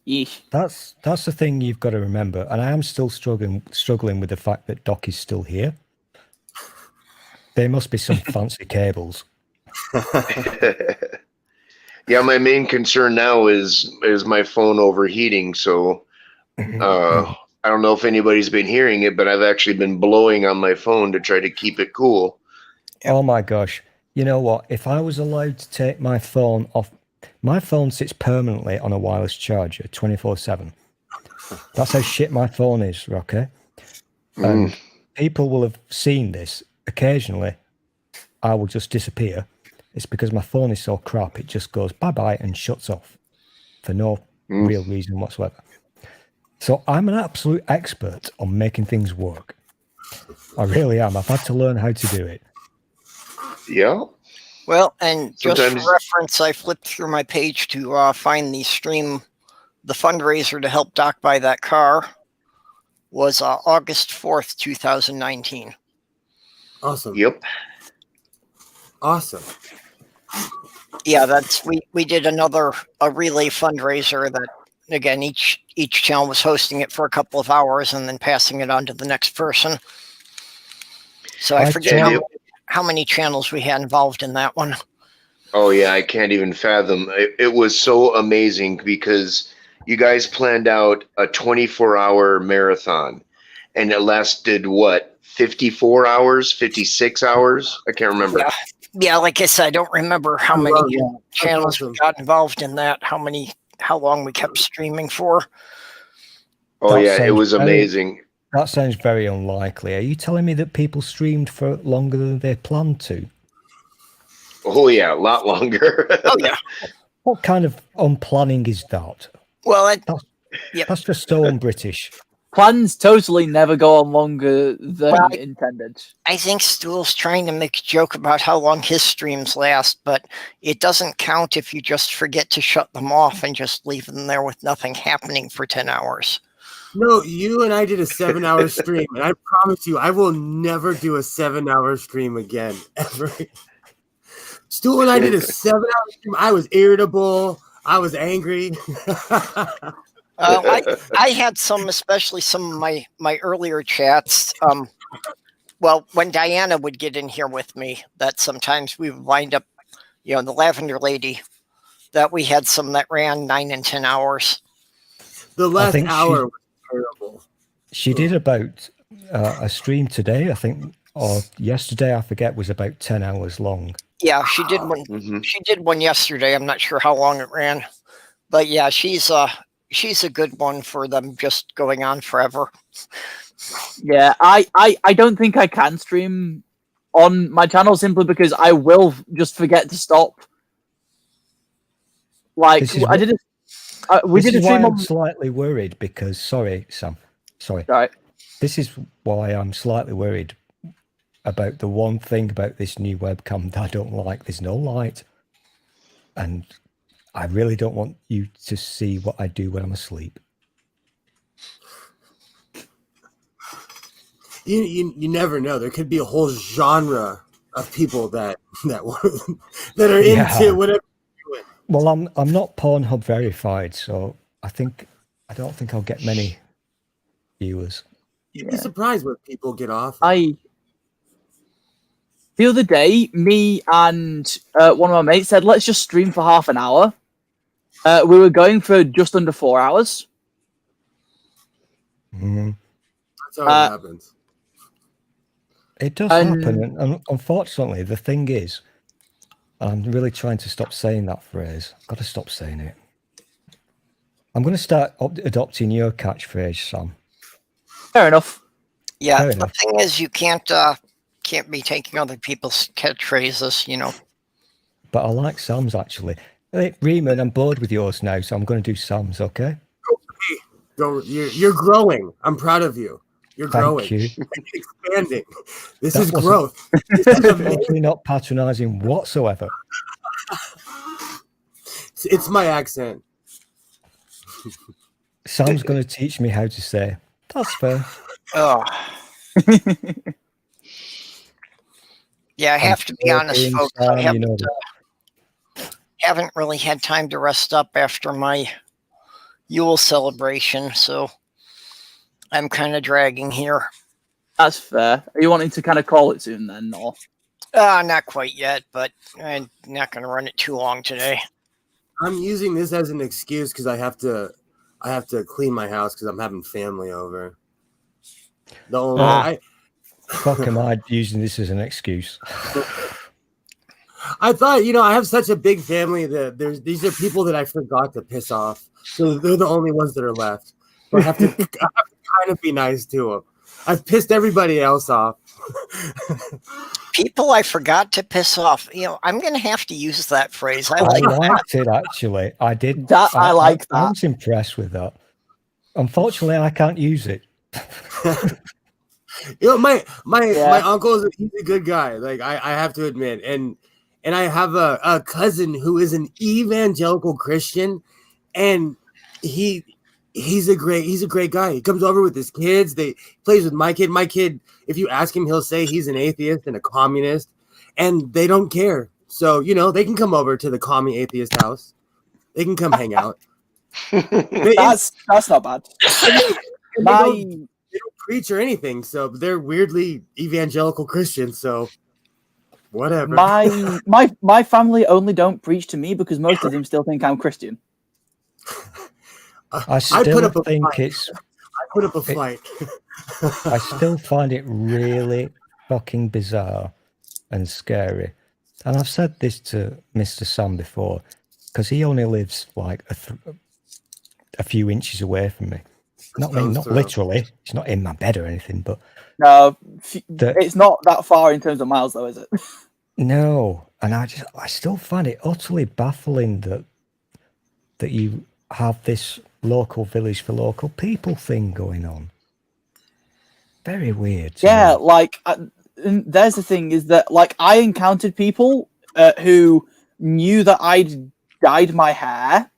Yeesh. That's the thing you've got to remember. And I am still struggling with the fact that Doc is still here. There must be some fancy cables. Yeah, my main concern now is my phone overheating. So I don't know if anybody's been hearing it, but I've actually been blowing on my phone to try to keep it cool. Oh my gosh. You know what? If I was allowed to take my phone off, my phone sits permanently on a wireless charger 24/7. That's how shit my phone is, Rocky. And people will have seen this. Occasionally, I will just disappear. It's because my phone is so crap, it just goes bye-bye and shuts off for no real reason whatsoever. So I'm an absolute expert on making things work. I really am. I've had to learn how to do it. Yeah. Well, and just Sometimes- for reference, I flipped through my page to find the fundraiser to help Doc buy that car was August 4th, 2019. Awesome. Yep. Awesome. Yeah, we did a relay fundraiser that, again, each channel was hosting it for a couple of hours and then passing it on to the next person. So I forget how many channels we had involved in that one. Oh yeah, I can't even fathom. It was so amazing because you guys planned out a 24-hour marathon, and it lasted what, 54 hours, 56 hours? I can't remember. Yeah, like I said, I don't remember how many channels awesome. we got involved in that. How long we kept streaming for. Oh That yeah, it sounds was very- amazing. That sounds very unlikely. Are you telling me that people streamed for longer than they planned to? Oh yeah, a lot longer. Oh yeah. What kind of unplanning is that? Well, That's just so un-British. Plans totally never go on longer than Well, intended. I think Stool's trying to make a joke about how long his streams last, but it doesn't count if you just forget to shut them off and just leave them there with nothing happening for 10 hours. No, you and I did a 7-hour stream, and I promise you, I will never do a 7-hour stream again, ever. Stu and I did a 7-hour stream. I was irritable. I was angry. I had some, especially some of my earlier chats. Well, when Diana would get in here with me, that sometimes we would wind up, the Lavender Lady, that we had some that ran 9 and 10 hours. The last think hour was terrible. She did about a stream today, I think, or yesterday, I forget, was about 10 hours long. Yeah, she did one. Mhm. She did one yesterday. I'm not sure how long it ran, but yeah, she's a good one for them just going on forever. Yeah, I don't think I can stream on my channel simply because I will just forget to stop. Like This is I did we this did a is why stream I'm on. slightly worried because, sorry, Sam, sorry. Right. This is why I'm slightly worried about the one thing about this new webcam that I don't like. There's no light. And I really don't want you to see what I do when I'm asleep. You never know. There could be a whole genre of people that that are Yeah. into whatever. Well, I'm not Pornhub verified, so I don't think I'll get many viewers. You'd be surprised what people get off. The other day, me and one of my mates said, let's just stream for half an hour. We were going for just under 4 hours. Mm. That's how it happens. It does happen, and unfortunately, the thing is, I'm really trying to stop saying that phrase. I've got to stop saying it. I'm going to start adopting your catchphrase, Sam. Fair enough. Yeah, Fair the enough. thing is, you can't be taking other people's catchphrases. But I like Sam's, actually. Hey, Riemann, I'm bored with yours now, so I'm going to do Sam's, okay? Go. You're growing. I'm proud of you. You're growing. Thank you. Expanding. This That is wasn't- growth. This is amazing. Totally not patronising whatsoever. It's my accent. Sam's going to teach me how to say, that's fair. Oh. Yeah, I have to be honest, being folks. Sam, I you know haven't really had time to rest up after my Yule celebration, so I'm kind of dragging here. That's fair. Are you wanting to kind of call it soon then, or? Not quite yet, but I'm not going to run it too long today. I'm using this as an excuse because I have to clean my house because I'm having family over. The only Fuck am I using this as an excuse? I thought, I have such a big family that these are people that I forgot to piss off. So they're the only ones that are left. So I have to kind of be nice to them. I've pissed everybody else off. People I forgot to piss off. I'm going to have to use that phrase. I I like liked it, actually. I did. I like I that. was impressed with that. Unfortunately, I can't use it. My uncle he's a good guy. Like I have to admit, and I have a cousin who is an evangelical Christian, and he's a great guy. He comes over with his kids. They plays with my kid. My kid, if you ask him, he'll say he's an atheist and a communist, and they don't care. So they can come over to the commie atheist house. They can come hang out. That's not bad. They don't preach or anything, so they're weirdly evangelical Christians. So whatever. My family only don't preach to me because most of them still think I'm Christian. I still think I put up a fight. I still find it really fucking bizarre and scary. And I've said this to Mr. Sam before, because he only lives like a few inches away from me. Not literally. He's not in my bed or anything, but No, it's not that far in terms of miles, though, is it? no. And I still find it utterly baffling that you have this local village for local people thing going on. Very weird. Yeah, like there's the thing is that like I encountered people who knew that I'd dyed my hair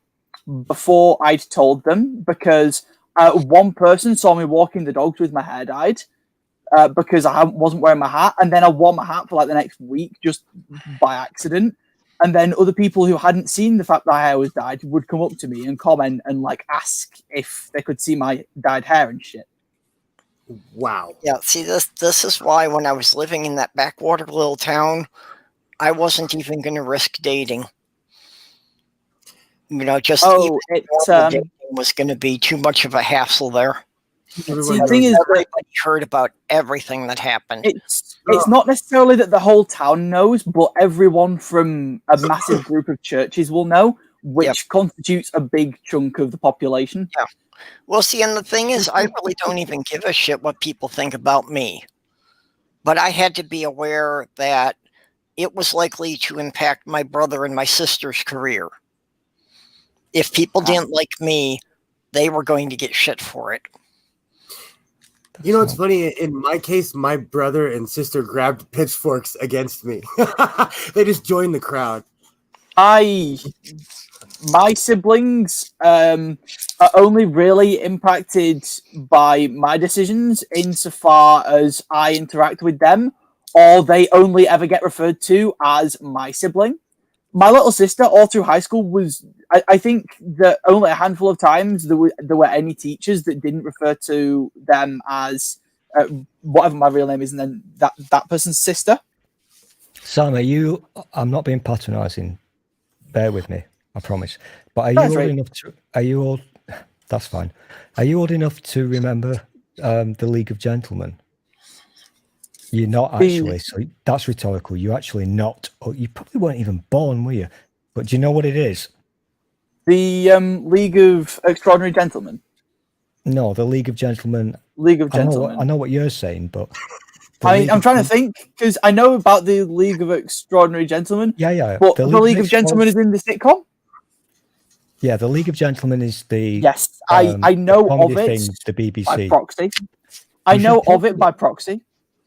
before I'd told them because one person saw me walking the dogs with my hair dyed because I wasn't wearing my hat, and then I wore my hat for like the next week just by accident. And then other people who hadn't seen the fact that my hair was dyed would come up to me and comment and like ask if they could see my dyed hair and shit. Wow. Yeah, see, this is why when I was living in that backwater little town, I wasn't even going to risk dating. You know, just even It's dating was going to be too much of a hassle there. see, the thing is that Everybody heard about everything that happened. it's not necessarily that the whole town knows, but everyone from a massive group of churches will know, which constitutes a big chunk of the population. Yeah. Well, see, and the thing is, I really don't even give a shit what people think about me. But I had to be aware that it was likely to impact my brother and my sister's career. If people didn't like me, they were going to get shit for it. You know what's funny? In my case, my brother and sister grabbed pitchforks against me. They just joined the crowd. My siblings are only really impacted by my decisions insofar as I interact with them, or they only ever get referred to as my sibling. My little sister, all through high school, was I think that only a handful of times there were any teachers that didn't refer to them as whatever my real name is, and then that person's sister. Sam, I'm not being patronising. Bear with me, I promise. But are you old enough to? Are you old? That's fine. Are you old enough to remember the League of Gentlemen? You're not actually, so that's rhetorical. You're actually not. Or you probably weren't even born, were you? But do you know what it is? The League of Extraordinary Gentlemen. No, the League of Gentlemen. League of Gentlemen. I know what you're saying, but I'm trying to think because I know about the League of Extraordinary Gentlemen. Yeah. But the League of Gentlemen is in the sitcom. Yeah, the League of Gentlemen is the yes. I know of it. Thing, the BBC by proxy. I know of it by proxy.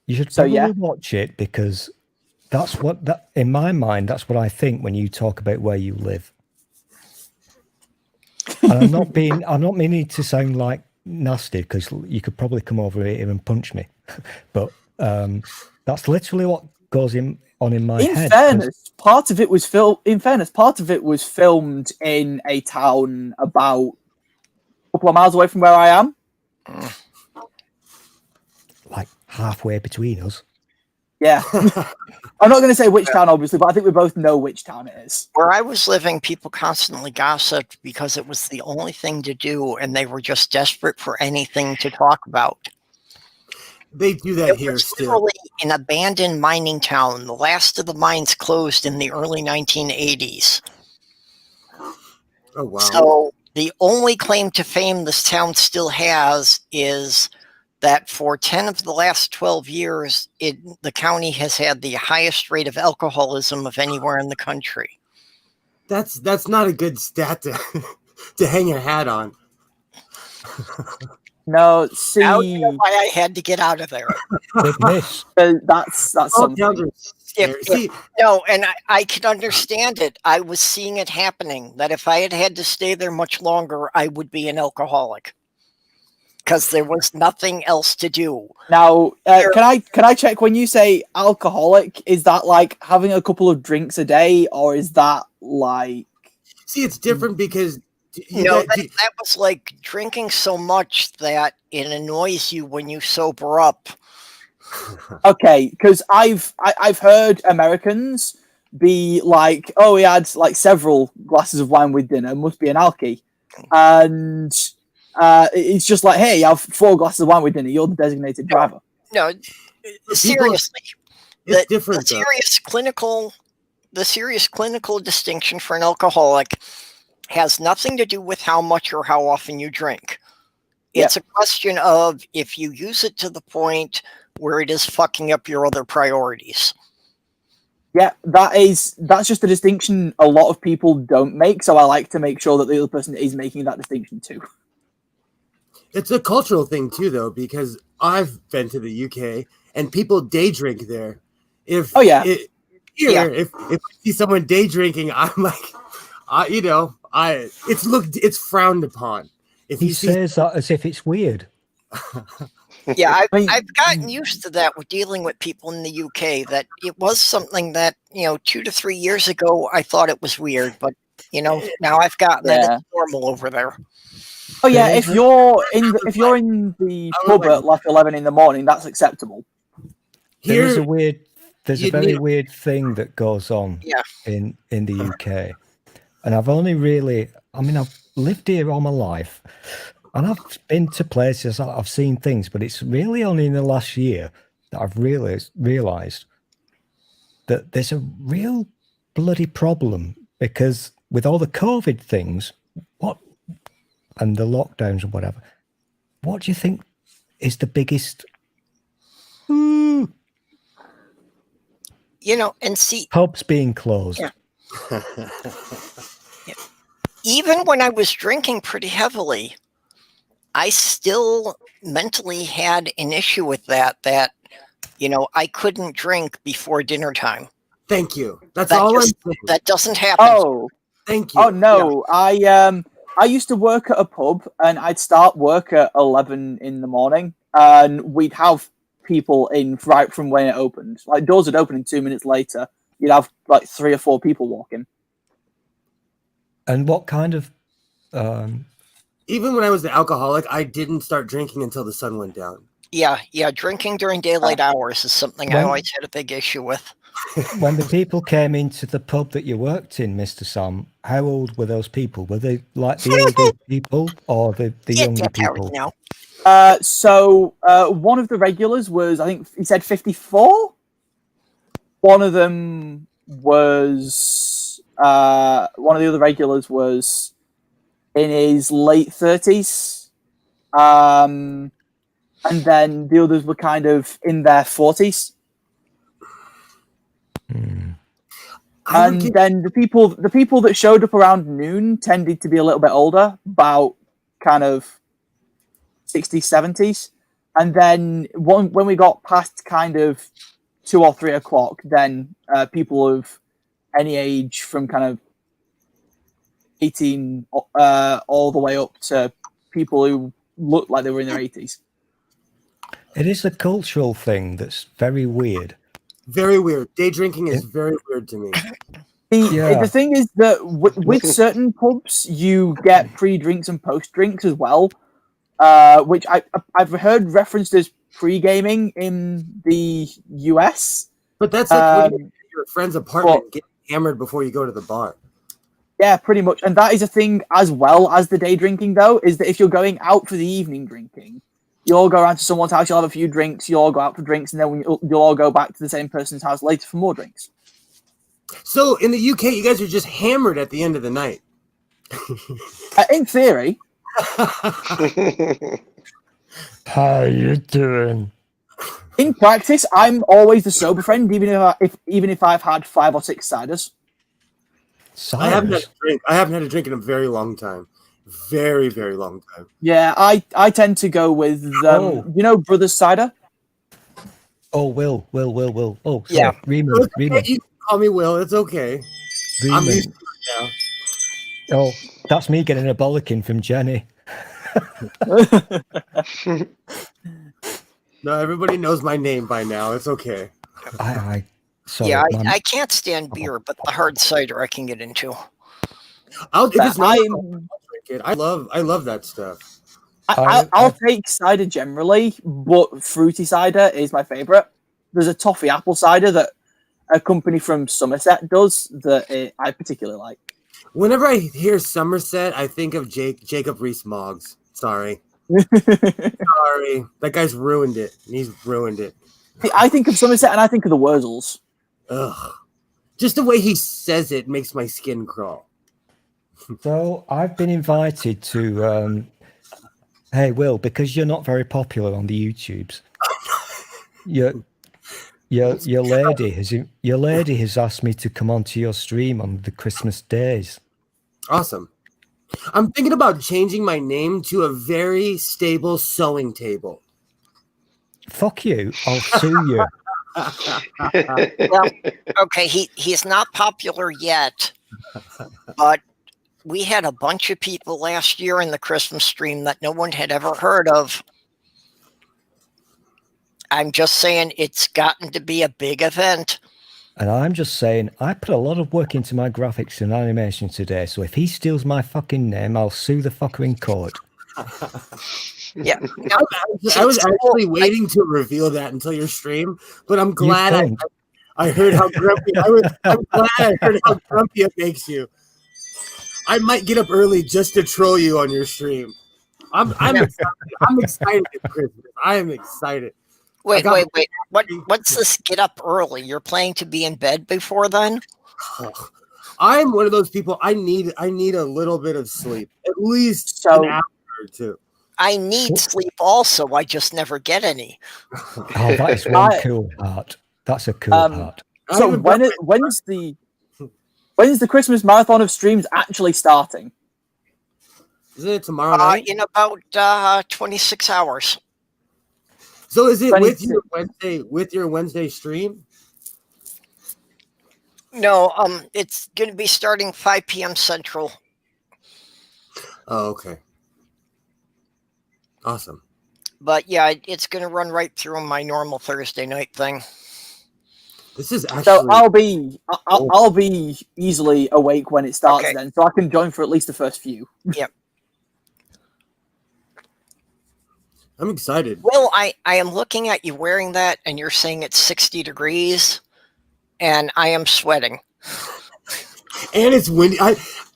You should probably watch it because that's what in my mind that's what I think when you talk about where you live. And I'm not meaning to sound like nasty because you could probably come over here and punch me, but that's literally what goes on in my head. In fairness, part of it was filmed in a town about a couple of miles away from where I am. Like halfway between us. Yeah. I'm not going to say which town, obviously, but I think we both know which town it is. Where I was living, people constantly gossiped because it was the only thing to do, and they were just desperate for anything to talk about. They do that here still. Literally an abandoned mining town. The last of the mines closed in the early 1980s. Oh, wow. So the only claim to fame this town still has is that for 10 of the last 12 years, the county has had the highest rate of alcoholism of anywhere in the country. That's not a good stat to hang your hat on. No, see, now you know why I had to get out of there. Big miss. That's something. No, and I can understand it. I was seeing it happening. That if I had to stay there much longer, I would be an alcoholic. Because there was nothing else to do. Now, can I check when you say alcoholic? Is that like having a couple of drinks a day, or is that like? See, it's different because that was like drinking so much that it annoys you when you sober up. Okay, because I've heard Americans be like, oh, he had like several glasses of wine with dinner, must be an alky, and. It's just like, hey, you have 4 glasses of wine with dinner. You're the designated driver. No, seriously, it's different. The serious clinical distinction for an alcoholic has nothing to do with how much or how often you drink. It's a question of if you use it to the point where it is fucking up your other priorities. Yeah, that's just a distinction a lot of people don't make. So I like to make sure that the other person is making that distinction too. It's a cultural thing too, though, because I've been to the UK and people day drink there. If I see someone day drinking, I'm like, it's frowned upon. If he says that as if it's weird. Yeah, I mean, I've gotten used to that with dealing with people in the UK. That it was something that 2 to 3 years ago I thought it was weird, but now I've gotten that yeah. it's normal over there. Oh yeah, There if is a- you're in the I was pub like, at like 11 in the morning, that's acceptable. There is here, a weird. There's a you'd very need- weird thing that goes on Yeah. in the UK, and I've only really. I mean, I've lived here all my life, and I've been to places. I've seen things, but it's really only in the last year that I've realized that there's a real bloody problem because with all the COVID things, what and the lockdowns and whatever, what do you think is the biggest And see, pubs being closed? Yeah. even when I was drinking pretty heavily, I still mentally had an issue with that I couldn't drink before dinner time. Thank you. That's That all just- I'm saying. That doesn't happen. Oh, Thank you. oh no, I used to work at a pub, and I'd start work at 11 in the morning, and we'd have people in right from when it opened. Like doors would open, and 2 minutes later, you'd have like 3 or 4 people walking. And what kind of Even when I was the alcoholic, I didn't start drinking until the sun went down. Yeah, drinking during daylight hours is something I When- always had a big issue with. when the people came into the pub that you worked in, Mr. Sam, how old were those people? Were they like the older people or the younger people? Now. So one of the regulars was, I think he said 54. One of them was one of the other regulars was in his late 30s, and then the others were kind of in their 40s. I would And give- then the people that showed up around noon tended to be a little bit older, about kind of 60s, 70s. And then when we got past kind of 2 or 3 o'clock, then people of any age from kind of 18 all the way up to people who looked like they were in their 80s. It is a cultural thing that's very weird. very weird. Day drinking is very weird to me. Yeah. The thing is that with certain pubs, you get pre-drinks and post-drinks as well, which I've heard referenced as pre-gaming in the US. But that's like when you're at your friend's apartment, get hammered before you go to the bar. Yeah, pretty much. And that is a thing as well as the day drinking, though, is that if you're going out for the evening drinking, you'll all go around to someone's house, you'll have a few drinks, you'll all go out for drinks, and then you'll all go back to the same person's house later for more drinks. So in the UK, you guys are just hammered at the end of the night. In theory. How you doing? In practice, I'm always the sober friend, even if I've had 5 or 6 ciders. I haven't had Cyrus? a drink. I haven't had a drink in a very long time. Very, very long time. Yeah, I tend to go with Brothers Cider. Oh, Will. Oh, sorry. Yeah. Reman. You can call me Will. It's okay. I'm used to it now. Oh, that's me getting a bollocking from Jenny. No, everybody knows my name by now. It's okay. Sorry, Yeah, man. I can't stand beer, but the hard cider I can get into. If it's not, I'm- I'll drink it. I love that stuff. I'll take cider generally, but fruity cider is my favorite. There's a toffee apple cider that a company from Somerset does that I particularly like. Whenever I hear Somerset, I think of Jacob Rees-Mogg. Sorry. Sorry. That guy's ruined it. He's ruined it. I think of Somerset and I think of the Wurzels. Ugh. Just the way he says it makes my skin crawl. So I've been invited to. Hey, Will, because you're not very popular on the YouTubes. Your lady has asked me to come onto your stream on the Christmas days. Awesome. I'm thinking about changing my name to a very stable sewing table. Fuck you! I'll sue you. Well, okay, he's not popular yet, but we had a bunch of people last year in the Christmas stream that no one had ever heard of. I'm just saying it's gotten to be a big event. And I'm just saying, I put a lot of work into my graphics and animation today, so if he steals my fucking name, I'll sue the fucker in court. Yeah. I was actually waiting to reveal that until your stream, but I'm glad I heard how grumpy. I'm glad I heard how grumpy it makes you. I might get up early just to troll you on your stream. I'm excited. I'm excited for Christmas. I am excited. Wait. What's this get up early? You're planning to be in bed before then? I'm one of those people. I need a little bit of sleep, at least So- an hour or two. I need sleep also. I just never get any. Oh, that is one cool heart. That's a cool heart. So when's the Christmas marathon of streams actually starting? Isn't it tomorrow night? In about 26 hours. So is it 26. with your Wednesday stream? No, it's going to be starting 5 p.m. Central. Oh, okay. Awesome. But yeah, it's going to run right through my normal Thursday night thing. This is actually. So I'll be easily awake when it starts then, so I can join for at least the first few. Yep. I'm excited. Well, I am looking at you wearing that, and you're saying it's 60 degrees, and I am sweating. And it's windy.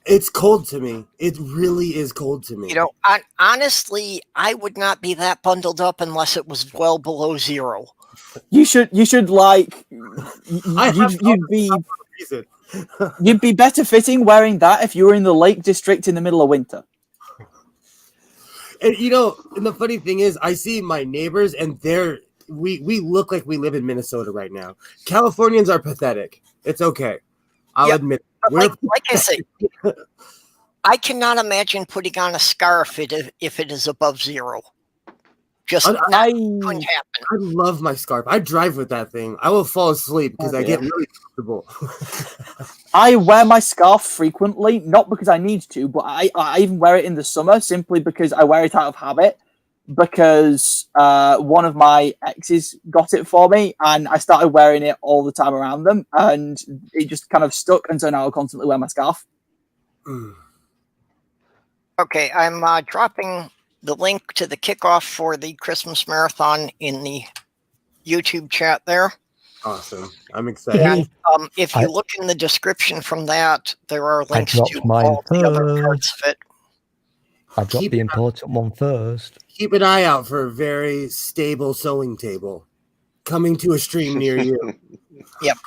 It's cold to me. It really is cold to me. You know, honestly, I would not be that bundled up unless it was well below zero. You should like you'd be better fitting wearing that if you were in the Lake District in the middle of winter. And you know, and the funny thing is, I see my neighbors, and we look like we live in Minnesota right now. Californians are pathetic. It's okay. I'll admit. Like I say, I cannot imagine putting on a scarf if it is above zero. Just couldn't happen. I love my scarf. I drive with that thing. I will fall asleep because I get really comfortable. I wear my scarf frequently, not because I need to, but I even wear it in the summer simply because I wear it out of habit. Because one of my exes got it for me, and I started wearing it all the time around them, and it just kind of stuck, and so now I constantly wear my scarf. Okay, I'm dropping the link to the kickoff for the Christmas marathon in the YouTube chat there. Awesome. I'm excited. And if you look in the description from that, there are links to all the other parts of it. I dropped the important one first. Keep an eye out for a very stable sewing table coming to a stream near you. Yep.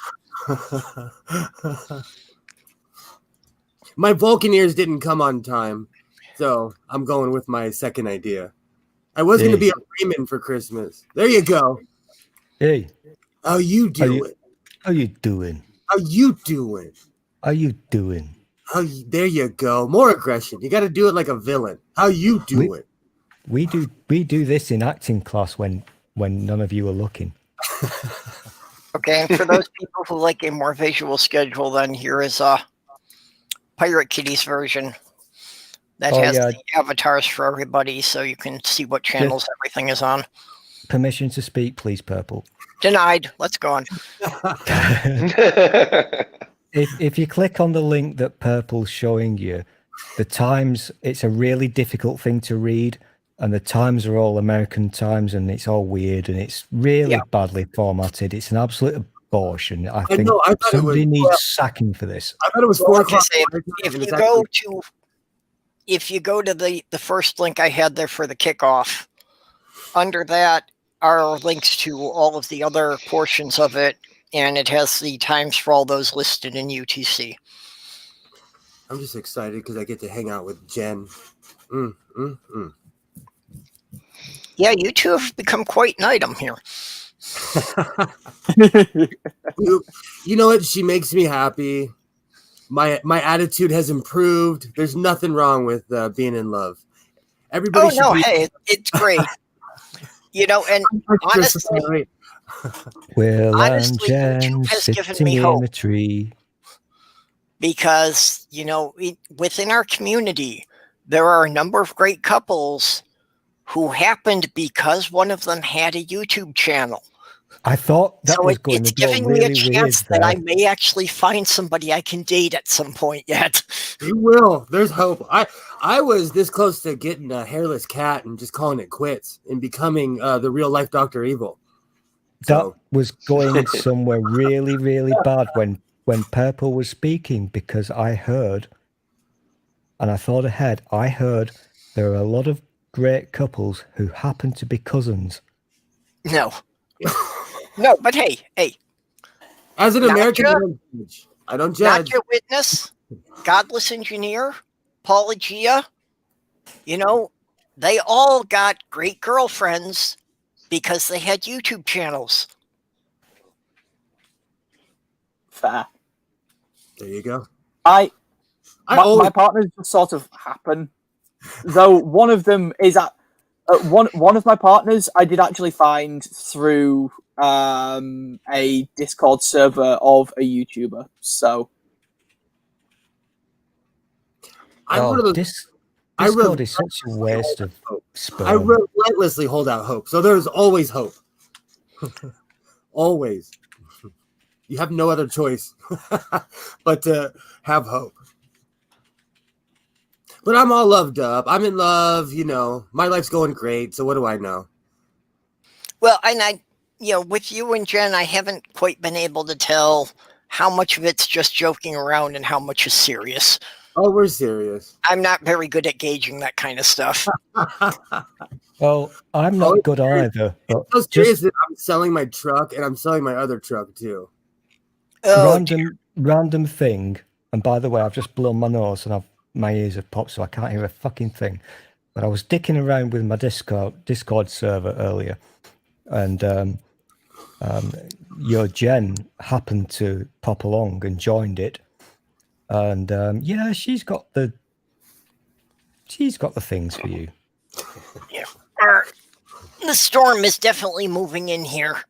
My Vulcaneers didn't come on time, so I'm going with my second idea. I was going to be a Raymond for Christmas. There you go. Hey. How you doing? How you doing? How you doing? How you doing? There you go. More aggression. You got to do it like a villain. How you doing? We do this in acting class when none of you are looking. Okay, and for those people who like a more visual schedule, then here is Pirate Kitty's version that has the avatars for everybody, so you can see what channels everything is on. Permission to speak, please, Purple. Denied. Let's go on. If you click on the link that Purple's showing you, the times, it's a really difficult thing to read, and the times are all American times, and it's all weird, and it's really badly formatted. It's an absolute abortion. I think somebody needs sacking for this. I thought it was 4 o'clock. If you go to the first link I had there for the kickoff, under that are links to all of the other portions of it, and it has the times for all those listed in UTC. I'm just excited because I get to hang out with Jen. Yeah, you two have become quite an item here. You know what? She makes me happy. My attitude has improved. There's nothing wrong with being in love. Everybody hey, it's great. You know, and honestly, Will and YouTube Jen has given sitting me in hope. a tree. Because, you know, within our community, there are a number of great couples who happened because one of them had a YouTube channel. I thought that So was going it's to go giving me really a weird chance that I there. may actually find somebody I can date at some point yet. You will. There's hope. I was this close to getting a hairless cat and just calling it quits and becoming the real life Dr. Evil. That So was going somewhere really, really bad when Purple was speaking, because I heard, and I thought ahead, I heard there are a lot of great couples who happen to be cousins. No. No, but hey, as an Not American, ju- I don't not judge. your witness, Godless Engineer, Paula Gia, you know, they all got great girlfriends because they had YouTube channels. Fair. There you go. My always, partners just sort of happen. Though one of them is at one of my partners I did actually find through a Discord server of a YouTuber. So I'm one of those. Discord is such a waste of sperm. I relentlessly hold out hope. So there's always hope. Always. You have no other choice but to have hope. But I'm all loved up. I'm in love, you know. My life's going great, so what do I know? Well, and with you and Jen, I haven't quite been able to tell how much of it's just joking around and how much is serious. Oh, we're serious. I'm not very good at gauging that kind of stuff. Well, I'm not good either. It's so serious that I'm selling my truck and I'm selling my other truck too. Oh, random thing. And by the way, I've just blown my nose and my ears have popped, so I can't hear a fucking thing. But I was dicking around with my Discord server earlier, and your Jen happened to pop along and joined it, and yeah, she's got the things for you. yeah. The storm is definitely moving in here.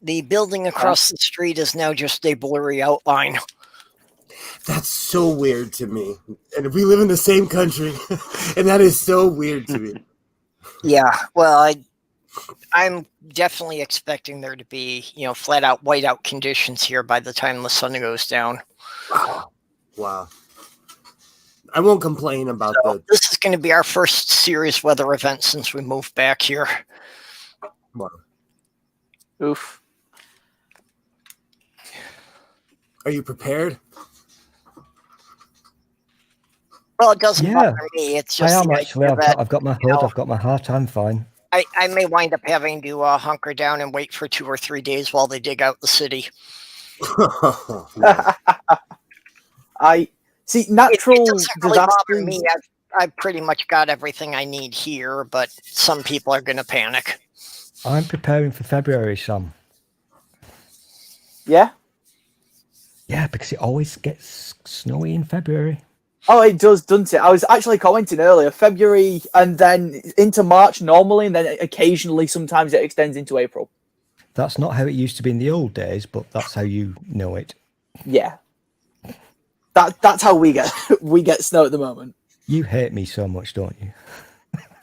The building across the street is now just a blurry outline. That's so weird to me. And we live in the same country, and that is so weird to me. Yeah, well, I'm definitely expecting there to be, flat out whiteout conditions here by the time the sun goes down. Wow. I won't complain about that. This is going to be our first serious weather event since we moved back here. Wow. Oof. Are you prepared? Well, it doesn't Yeah. bother me. It's just I am the actually. idea that, I've got my hood. I've got my hat. I'm fine. I may wind up having to hunker down and wait for 2 or 3 days while they dig out the city. I see natural It doesn't really bother disasters. me. I've pretty much got everything I need here, but some people are going to panic. I'm preparing for February, Sam. Yeah. Yeah, because it always gets snowy in February. Oh, it does, doesn't it? I was actually commenting earlier, February and then into March normally, and then occasionally sometimes it extends into April. That's not how it used to be in the old days, but that's how you know it. Yeah. That's how we get snow at the moment. You hate me so much, don't you?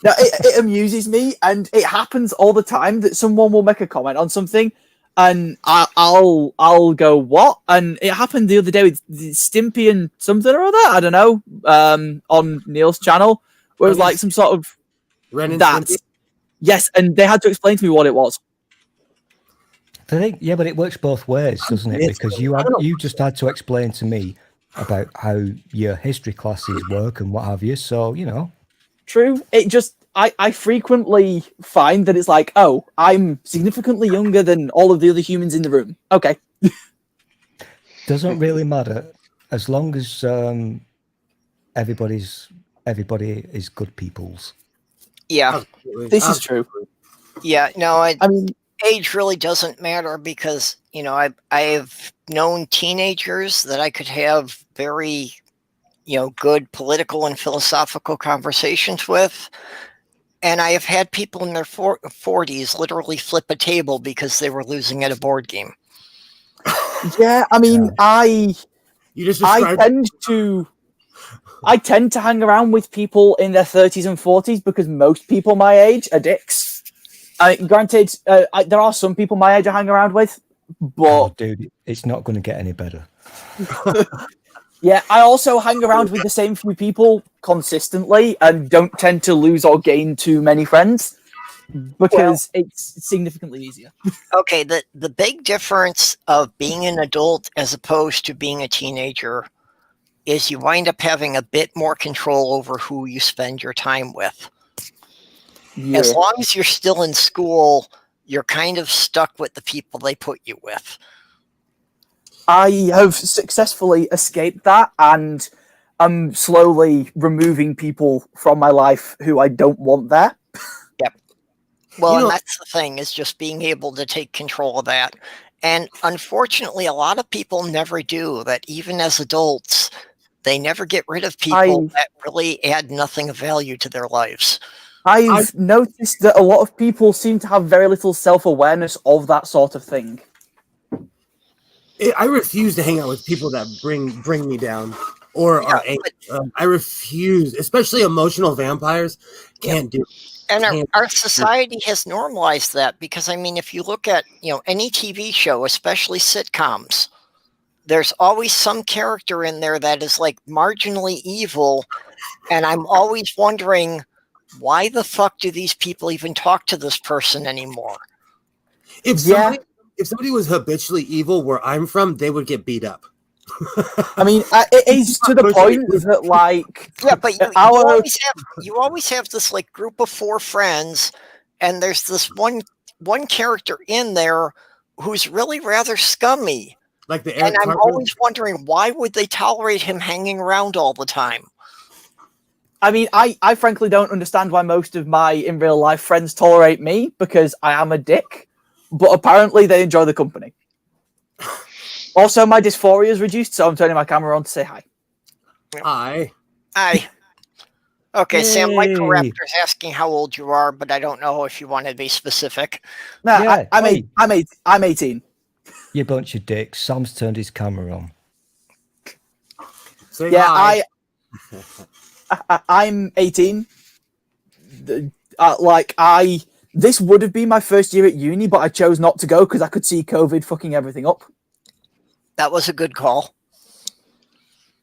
Now, it amuses me, and it happens all the time that someone will make a comment on something, and I'll go, what? And it happened the other day with Stimpy and something or other, I don't know, on Neil's channel, where it was like some sort of Ren and that. Stimpy? Yes, and they had to explain to me what it was. I think, yeah, but it works both ways, doesn't it? Because you just had to explain to me about how your history classes work and what have you. So, True. It just, I frequently find that it's like, oh, I'm significantly younger than all of the other humans in the room. Okay. Doesn't really matter as long as everybody is good peoples. Yeah. Absolutely. This is true. Yeah. No, I mean, age really doesn't matter because, I've known teenagers that I could have very, good political and philosophical conversations with. And I have had people in their 40s literally flip a table because they were losing at a board game. yeah, I mean, You just described I tend to I tend to hang around with people in their 30s and 40s because most people my age are dicks. Granted, there are some people my age I hang around with, but Oh, dude, it's not going to get any better. yeah, I also hang around with the same few people consistently and don't tend to lose or gain too many friends because it's significantly easier. Okay, the big difference of being an adult as opposed to being a teenager is you wind up having a bit more control over who you spend your time with. Yeah. As long as you're still in school, you're kind of stuck with the people they put you with. I have successfully escaped that, and I'm slowly removing people from my life who I don't want there. Well, You know- and that's the thing, is just being able to take control of that. And unfortunately, a lot of people never do that. Even as adults, they never get rid of people that really add nothing of value to their lives. I've noticed that a lot of people seem to have very little self-awareness of that sort of thing. I refuse to hang out with people that bring me down or are angry. I refuse, especially emotional vampires. Can't do it. And Can't- our society has normalized that because, I mean, if you look at, any TV show, especially sitcoms, there's always some character in there that is like marginally evil. And I'm always wondering, why the fuck do these people even talk to this person anymore? If somebody was habitually evil where I'm from, they would get beat up. I mean, it is to the point that, like, yeah, but you always have this like group of 4 friends, and there's this one character in there who's really rather scummy. Like the and I'm always wondering, why would they tolerate him hanging around all the time? I mean, I frankly don't understand why most of my in real life friends tolerate me, because I am a dick, but apparently they enjoy the company. Also, my dysphoria is reduced, so I'm turning my camera on to say hi. Hi. Okay, Sam, Yay. Microraptor's asking how old you are, but I don't know if you want to be specific. No, Yeah, I'm 18. You bunch of dicks. Sam's turned his camera on. Say hi. I'm 18. This would have been my first year at uni, but I chose not to go because I could see COVID fucking everything up. That was a good call.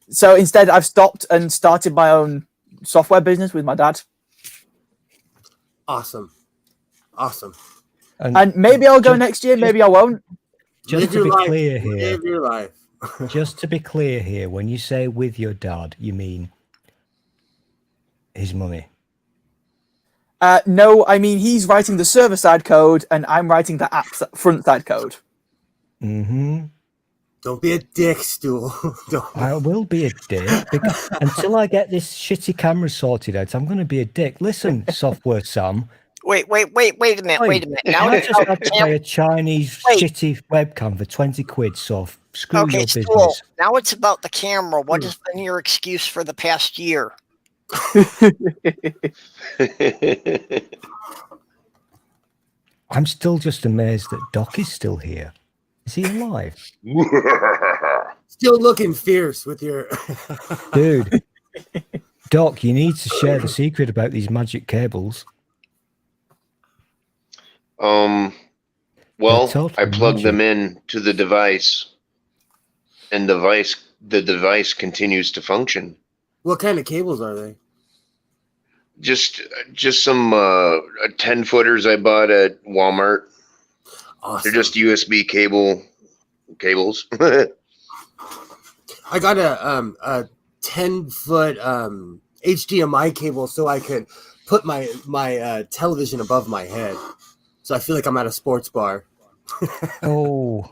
So instead, I've stopped and started my own software business with my dad. Awesome. And maybe I'll go next year, maybe I won't. Just to be clear here, Live your life. just to be clear here, when you say with your dad, you mean his money. No, I mean, he's writing the server-side code, and I'm writing the app front-side code. Mm-hmm. Don't be a dick, Stu. I will be a dick. Until I get this shitty camera sorted out, I'm going to be a dick. Listen, Software Sam. Wait a minute. Now I just had to buy a Chinese shitty webcam for 20 quid, so screw your business. Stool. Now it's about the camera. What has been your excuse for the past year? I'm still just amazed that Doc is still here. Is he alive? Still looking fierce with your... Dude, Doc, you need to share the secret about these magic cables. Well, totally I plugged magic. them in to the device, and the device continues to function. What kind of cables are they? Just some 10-footers I bought at Walmart. Awesome. They're just USB cables. I got a 10-foot HDMI cable so I could put my television above my head. So I feel like I'm at a sports bar. Oh,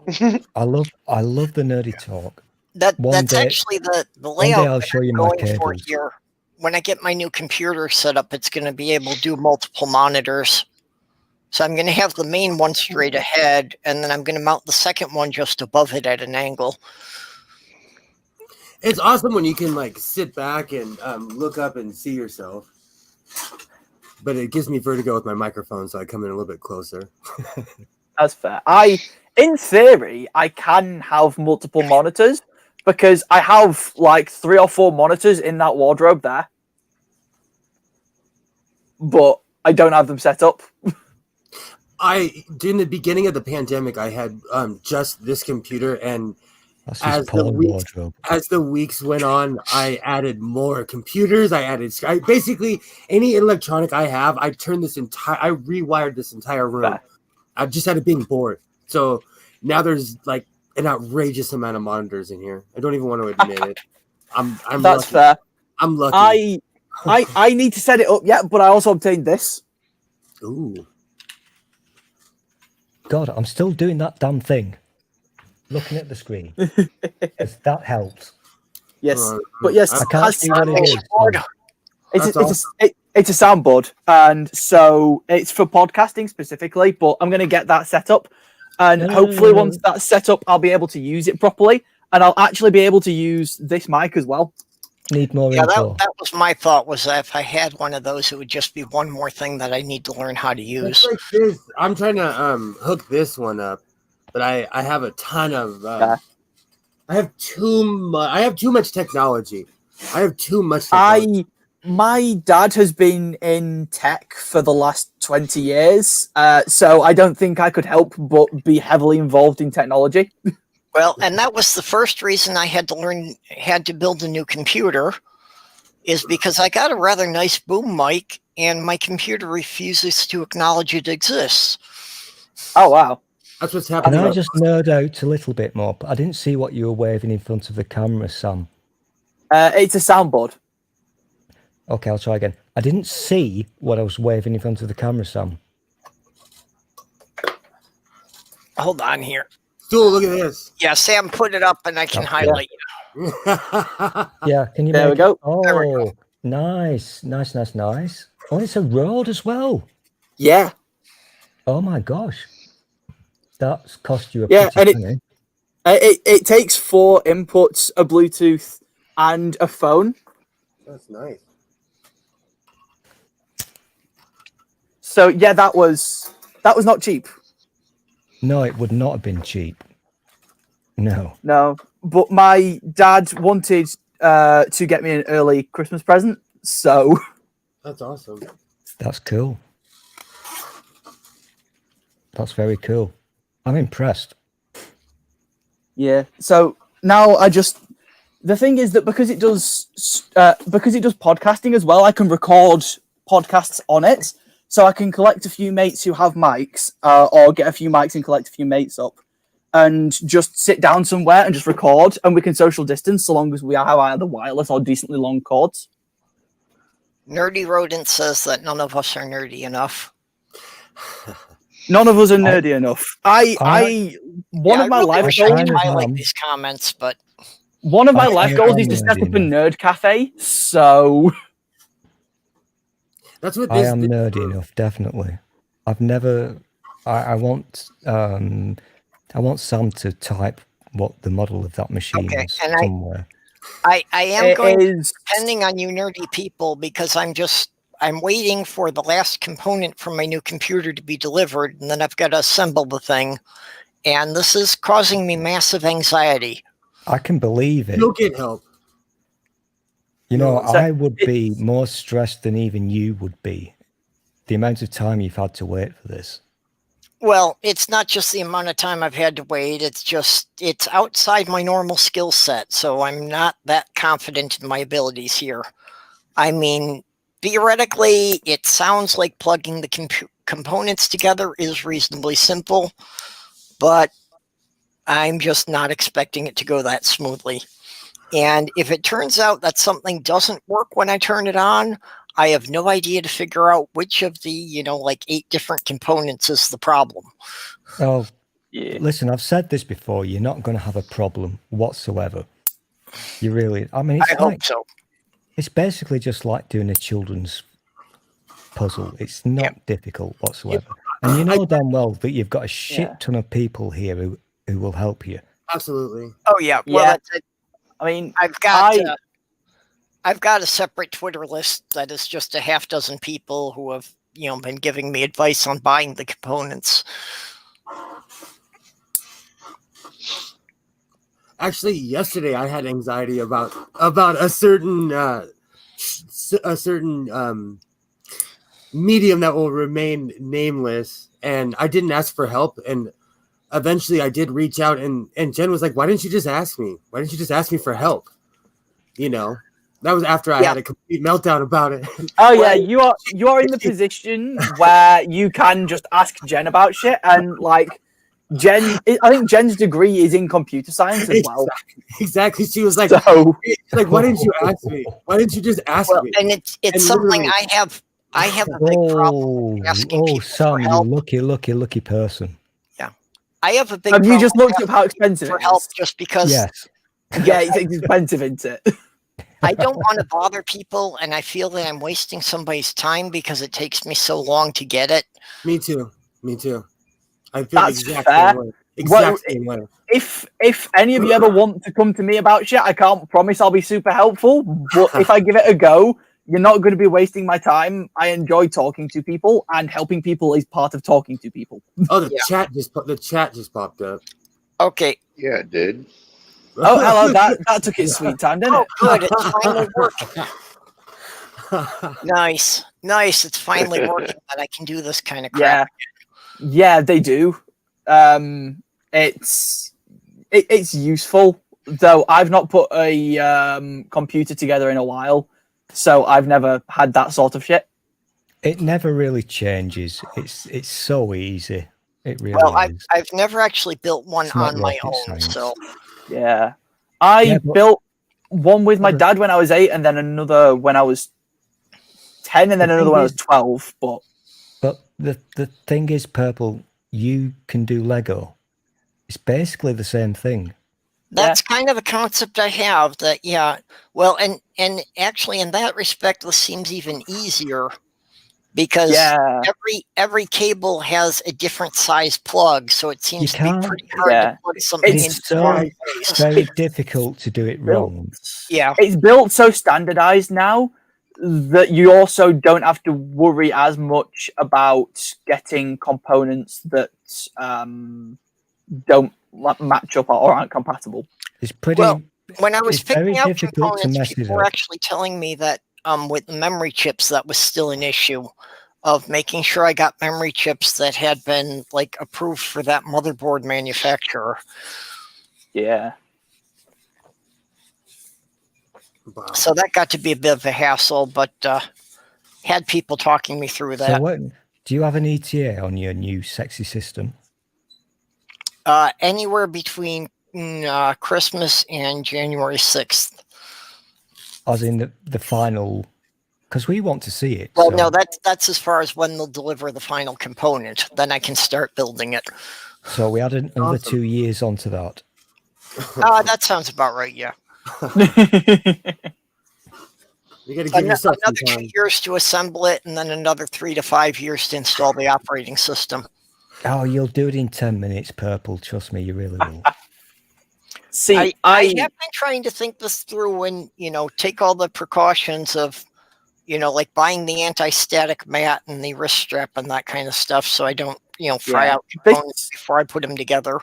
I love the nerdy talk. That's actually the layout I'll show you my going for cables. here. When I get my new computer set up, it's going to be able to do multiple monitors. So I'm going to have the main one straight ahead, and then I'm going to mount the second one just above it at an angle. It's awesome when you can like sit back and look up and see yourself. But it gives me vertigo with my microphone, so I come in a little bit closer. That's fair. In theory, I can have multiple monitors, because I have like 3 or 4 monitors in that wardrobe there, but I don't have them set up. During the beginning of the pandemic, I had just this computer, and That's his as porn wardrobe. the weeks went on, I added more computers. Basically any electronic I have. I rewired this entire room. Fair. I just had it being bored. So now there's like an outrageous amount of monitors in here. I don't even want to admit it. I'm That's lucky. fair. I'm lucky. I need to set it up yet, but I also obtained this. Ooh. God, I'm still doing that damn thing. Looking at the screen. 'Cause that helps. Yes, but yes, I I can't see what it is. it's a soundboard, and so it's for podcasting specifically. But I'm going to get that set up, and hopefully once that's set up, I'll be able to use it properly, and I'll actually be able to use this mic as well. Need more Yeah, info. that was my thought, was that if I had one of those, it would just be one more thing that I need to learn how to use. It's like this. I'm trying to hook this one up, but I have a ton of I have too much technology. I have too much technology. My dad has been in tech for the last 20 years, so I don't think I could help but be heavily involved in technology. Well, and that was the first reason I had to build a new computer, is because I got a rather nice boom mic and my computer refuses to acknowledge it exists. Oh, wow. That's what's Can happening. I just nerd out a little bit more? But I didn't see what you were waving in front of the camera, Sam. It's a soundboard. Okay, I'll try again. I didn't see what I was waving in front of the camera, Sam. Hold on here. Dude, look at this. Yeah, Sam, put it up and I can Okay. highlight you. Yeah, can you There we make go. it? Oh, nice. Oh, it's a road as well. Yeah. Oh my gosh. That's cost you a Yeah, pretty and penny. it takes 4 inputs, a Bluetooth, and a phone. That's nice. So yeah, that was not cheap. No, it would not have been cheap. No. No, but my dad wanted to get me an early Christmas present, so That's awesome. That's cool. That's very cool. I'm impressed. yeah. So now the thing is that because it does podcasting as well, I can record podcasts on it. So I can collect a few mates who have mics, or get a few mics and collect a few mates up, and just sit down somewhere and just record, and we can social distance so long as we have either wireless or decently long cords. Nerdy Rodent says that none of us are nerdy enough. None of us are nerdy enough. One of my I life wish I goals. could kind of highlight am. these comments, but One of my I life kind goals of is to am set up a nerdy nerd cafe. So That's what I this. am nerdy enough, definitely. I've never. I want Sam to type what the model of that machine Okay, is and somewhere. I am it going is. depending on you nerdy people, because I'm waiting for the last component from my new computer to be delivered, and then I've got to assemble the thing, and this is causing me massive anxiety. I can believe it. You'll get help. You know, So I would be more stressed than even you would be. The amount of time you've had to wait for this. Well, it's not just the amount of time I've had to wait, it's outside my normal skill set, so I'm not that confident in my abilities here. I mean, theoretically, it sounds like plugging the components together is reasonably simple, but I'm just not expecting it to go that smoothly. And if it turns out that something doesn't work when I turn it on, I have no idea to figure out which of the, like 8 different components is the problem. Oh, Yeah. listen, I've said this before. You're not going to have a problem whatsoever. You really. I mean, I hope so. It's basically just like doing a children's puzzle. It's not difficult whatsoever. And you know damn well that you've got a shit ton of people here who will help you. Absolutely. Oh yeah. Well, Yeah. I mean, I've got a separate Twitter list that is just a half dozen people who have, been giving me advice on buying the components. Actually, yesterday I had anxiety about a certain medium that will remain nameless, and I didn't ask for help. And eventually, I did reach out, and Jen was like, "Why didn't you just ask me? Why didn't you just ask me for help?" You know, that was after I had a complete meltdown about it. Oh yeah, you are in the position where you can just ask Jen about shit, and like Jen, I think Jen's degree is in computer science as well. Exactly. She was like, So "Why didn't you ask me? Why didn't you just ask me?" And it's And something literally- I have a big problem asking people Sam, for you help. lucky person. I have a big have you problem just looked up how asking expensive for it help is? just because Yes. Yeah, it's expensive, isn't it? I don't want to bother people, and I feel that I'm wasting somebody's time because it takes me so long to get it. Me too. I feel That's the exact fair. same way. Exact same way. If any of you ever want to come to me about shit, I can't promise I'll be super helpful, but if I give it a go, you're not going to be wasting my time. I enjoy talking to people, and helping people is part of talking to people. Oh, the Yeah. chat just popped up. Okay. Yeah, it did. Oh, hello. That took its sweet time, didn't Oh, it? good. It's finally working. Nice. It's finally working that I can do this kind of crap. Yeah, they do. It's useful, though. I've not put a computer together in a while, so I've never had that sort of shit. It never really changes. It's so easy. It really Well, is. I've never actually built one It's not on my rocket own, science. so Yeah, I but- built one with my dad when I was 8, and then another when I was 10, and then another when I was 12. But the thing is, Purple, you can do Lego. It's basically the same thing. that's kind of a concept I have. That well, and actually in that respect, this seems even easier because every cable has a different size plug, so it seems to be pretty hard to plug something into It's so one place. very difficult to do it wrong. Yeah, it's built so standardized now that you also don't have to worry as much about getting components that don't match up or aren't compatible. It's pretty. well, when I was it's very picking out difficult to components, mess it people were up. actually telling me that with memory chips, that was still an issue of making sure I got memory chips that had been like approved for that motherboard manufacturer. Yeah. Wow. So that got to be a bit of a hassle, but had people talking me through that. So do you have an ETA on your new sexy system? Anywhere between Christmas and January 6th. As in the final, because we want to see it. Well, so. no, that's as far as when they'll deliver the final component. Then I can start building it. So we added another 2 years onto that. That sounds about right, yeah. You got to give yourself some another 2 time. years to assemble it, and then another 3 to 5 years to install the operating system. Oh, you'll do it in 10 minutes, Purple. Trust me, you really will. See, I have been trying to think this through and, take all the precautions of, like buying the anti-static mat and the wrist strap and that kind of stuff so I don't, fry out components before I put them together.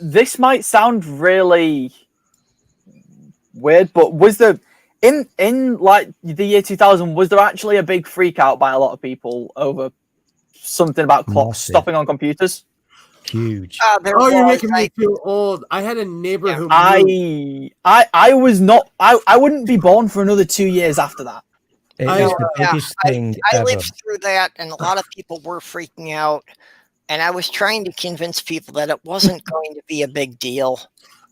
This might sound really weird, but was there in like the year 2000, was there actually a big freak out by a lot of people over something about clocks stopping on computers? Huge. You're making me feel old. I had a neighbor who moved. I was not. I wouldn't be born for another 2 years after that. It was the biggest thing I ever. lived through that, and a lot of people were freaking out. And I was trying to convince people that it wasn't going to be a big deal.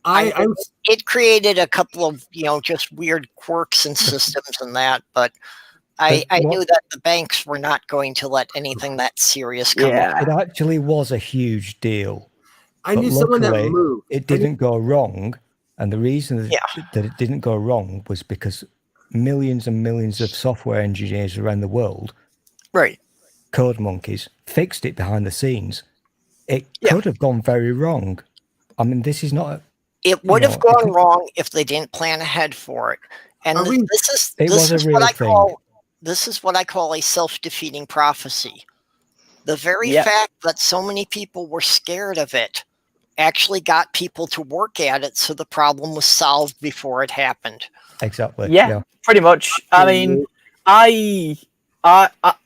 It created a couple of, just weird quirks and systems and that, but I knew that the banks were not going to let anything that serious come up. It actually was a huge deal. I knew someone that moved. It didn't go wrong. And the reason that it didn't go wrong was because millions and millions of software engineers around the world, code monkeys, fixed it behind the scenes. It could have gone very wrong. I mean, this is not... It would have gone wrong if they didn't plan ahead for it. And this is what I call a self-defeating prophecy. The very fact that so many people were scared of it actually got people to work at it, so the problem was solved before it happened. Exactly. Yeah, pretty much. I mean, I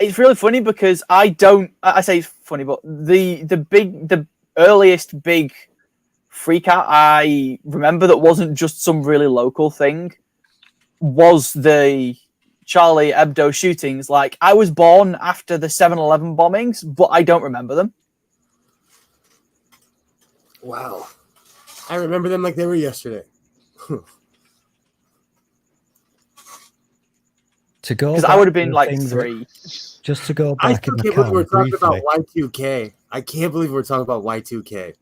it's really funny because I don't. I say it's funny, but the earliest big freak out I remember that wasn't just some really local thing was the Charlie Hebdo shootings. Like, I was born after the 7-Eleven bombings, but I don't remember them. Wow. I remember them like they were yesterday. To go Because I back would have to been the like thing that- 3. just to go I back still in the can't believe we're car talking about briefly. Y2K. I can't believe we're talking about Y2K.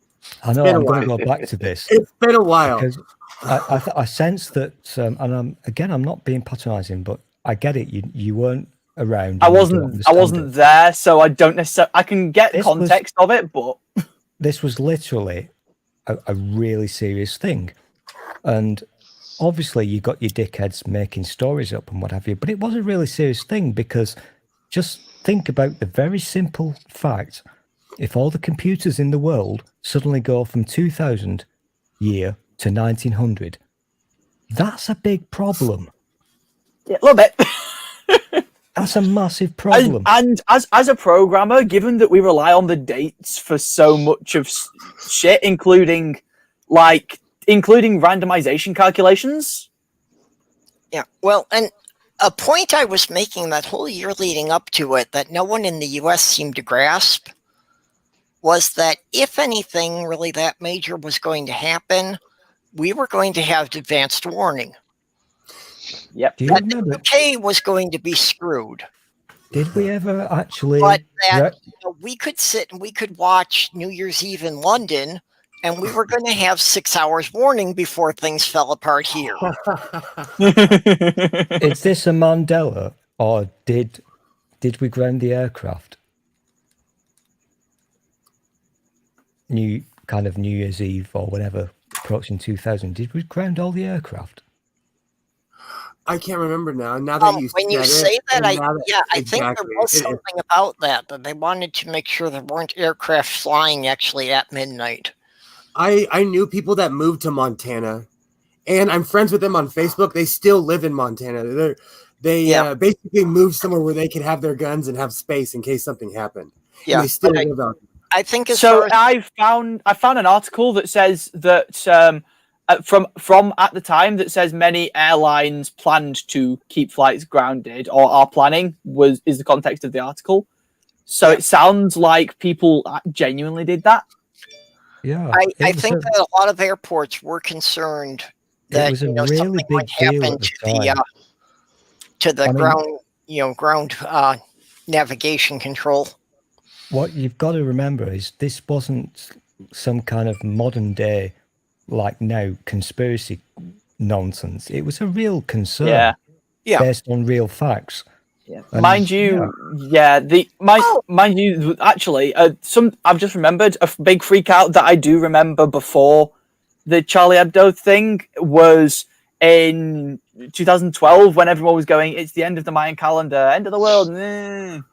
I know been a I'm going to while. go back to this It's been a while. because I sense that, and I'm not being patronising, but I get it. You weren't around. I and you don't wasn't understand it. there, so I don't necessarily. I can get This was- context of it, but This was literally a really serious thing, and obviously you got your dickheads making stories up and what have you, but it was a really serious thing because just think about the very simple fact: if all the computers in the world suddenly go from 2000 year to 1900, that's a big problem. yeah, a little bit. That's a massive problem. And as a programmer, given that we rely on the dates for so much of shit, including randomization calculations. Yeah, well, and a point I was making that whole year leading up to it that no one in the US seemed to grasp was that if anything really that major was going to happen, we were going to have advanced warning. Yep. Do you That remember? the UK was going to be screwed. Did we ever actually? But that we could sit and we could watch New Year's Eve in London, and we were going to have 6 hours warning before things fell apart here. Is this a Mandela, or did we ground the aircraft? New Year's Eve or whatever, approaching 2000. Did we ground all the aircraft? I can't remember now. Now that When you said say it, that, and now I think there exactly. was something about that they wanted to make sure there weren't aircraft flying actually at midnight. I knew people that moved to Montana, and I'm friends with them on Facebook. They still live in Montana. They basically moved somewhere where they could have their guns and have space in case something happened. Yeah, and they still live out there. I think as So far as I found an article that says that from at the time that says many airlines planned to keep flights grounded or are planning is the context of the article. So it sounds like people genuinely did that. Yeah, I think that a lot of airports were concerned that it was a really something big might deal happen at the time. to the I mean- ground navigation control. What you've got to remember is this wasn't some kind of modern day, like now, conspiracy nonsense. It was a real concern Yeah. based on real facts. Yeah. And- Mind you, mind you, actually, I've just remembered a big freak out that I do remember before the Charlie Hebdo thing was in 2012 when everyone was going, it's the end of the Mayan calendar, end of the world. And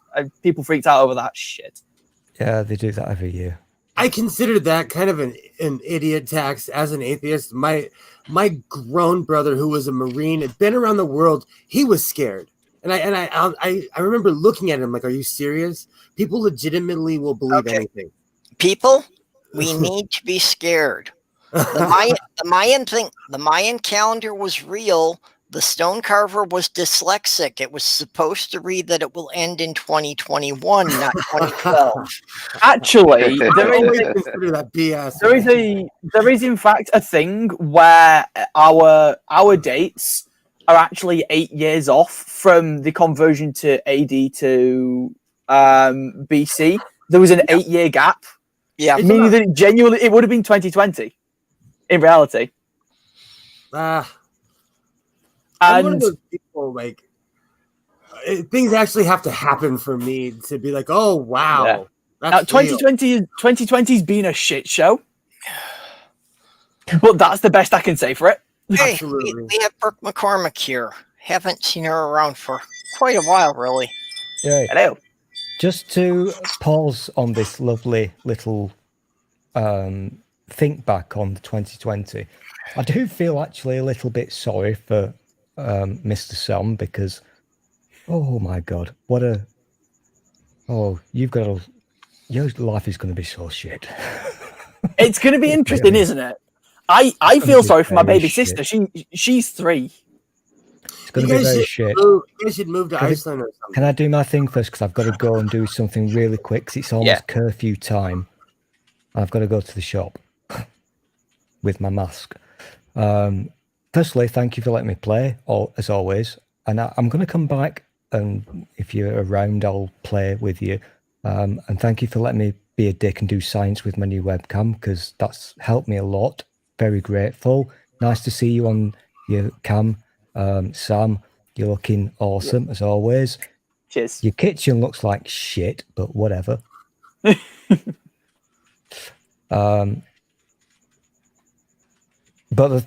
people freaked out over that shit. Yeah, they do that every year. I considered that kind of an idiot tax as an atheist. My grown brother, who was a Marine, had been around the world. He was scared, and I remember looking at him like, "Are you serious?" People legitimately will believe anything. People, we need to be scared. The Mayan calendar was real. The stone carver was dyslexic. It was supposed to read that it will end in 2021, not 2012. Actually, I always consider that BS. there is in fact a thing where our dates are actually 8 years off from the conversion to AD to BC. There was an 8-year gap. Yeah, Meaning that it would have been 2020 in reality. I'm one of those people, like, things actually have to happen for me to be like, oh wow. Yeah. That's Now, real. 2020's been a shit show, but that's the best I can say for it. hey, Absolutely. we have Brooke McCormick here. Haven't seen her around for quite a while, really. Yeah. Hello. Just to pause on this lovely little think back on 2020, I do feel actually a little bit sorry for Mr. Sam, because, oh my God, your life is going to be so shit. It's going to be interesting, isn't it? I gonna feel be sorry for my very baby shit. sister. She's 3. It's going to be very shit. You guys should move to Can I- Iceland or something. Can I do my thing first? Because I've got to go and do something really quick, because it's almost curfew time. I've got to go to the shop with my mask. Firstly, thank you for letting me play, as always. And I'm going to come back, and if you're around, I'll play with you. And thank you for letting me be a dick and do science with my new webcam, because that's helped me a lot. Very grateful. Nice to see you on your cam, Sam. You're looking awesome, as always. Cheers. Your kitchen looks like shit, but whatever. But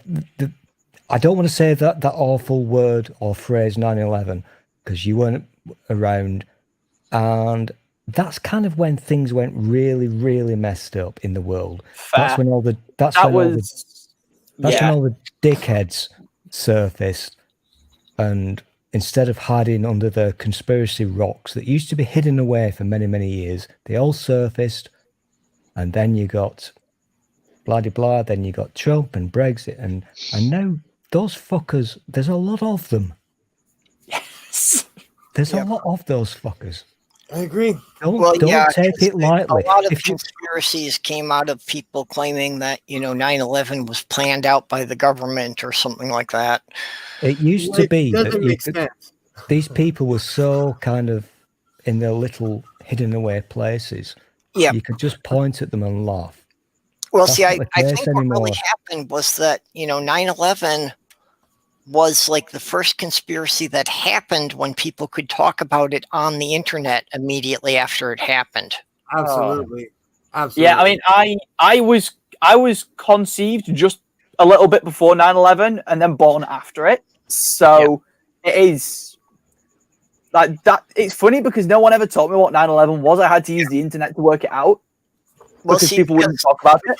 I don't want to say that awful word or phrase 9/11, because you weren't around, and that's kind of when things went really, really messed up in the world. That's when all the when all the dickheads surfaced, and instead of hiding under the conspiracy rocks that used to be hidden away for many, many years, they all surfaced, and then you got blah de blah, then you got Trump and Brexit, and now those fuckers, there's a lot of them. Yes. There's a lot of those fuckers. I agree. Don't take it lightly. A lot of conspiracies came out of people claiming that 9/11 was planned out by the government or something like that. It used to be doesn't make that sense. these people were so kind of in their little hidden away places. Yeah. You could just point at them and laugh. Well, That's see, not I the think case what anymore. really happened was that 9/11 was like the first conspiracy that happened when people could talk about it on the internet immediately after it happened. Absolutely. Yeah, I mean, I was conceived just a little bit before 9/11 and then born after it. So it is like that. It's funny because no one ever taught me what 9/11 was. I had to use the internet to work it out because people wouldn't talk about it.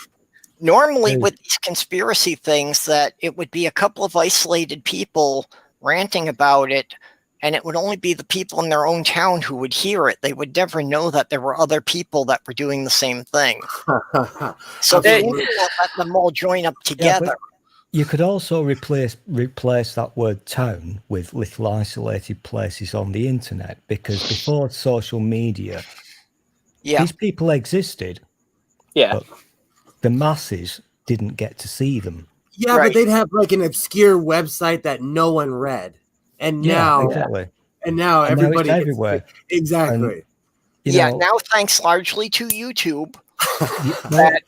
Normally with these conspiracy things, that it would be a couple of isolated people ranting about it, and it would only be the people in their own town who would hear it. They would never know that there were other people that were doing the same thing. So the internet let them all join up together. You could also replace that word town with little isolated places on the internet, because before social media, these people existed. Yeah. But the masses didn't get to see them. Yeah, but they'd have like an obscure website that no one read. And now exactly. And now everybody it's everywhere. Exactly. And, now thanks largely to YouTube, that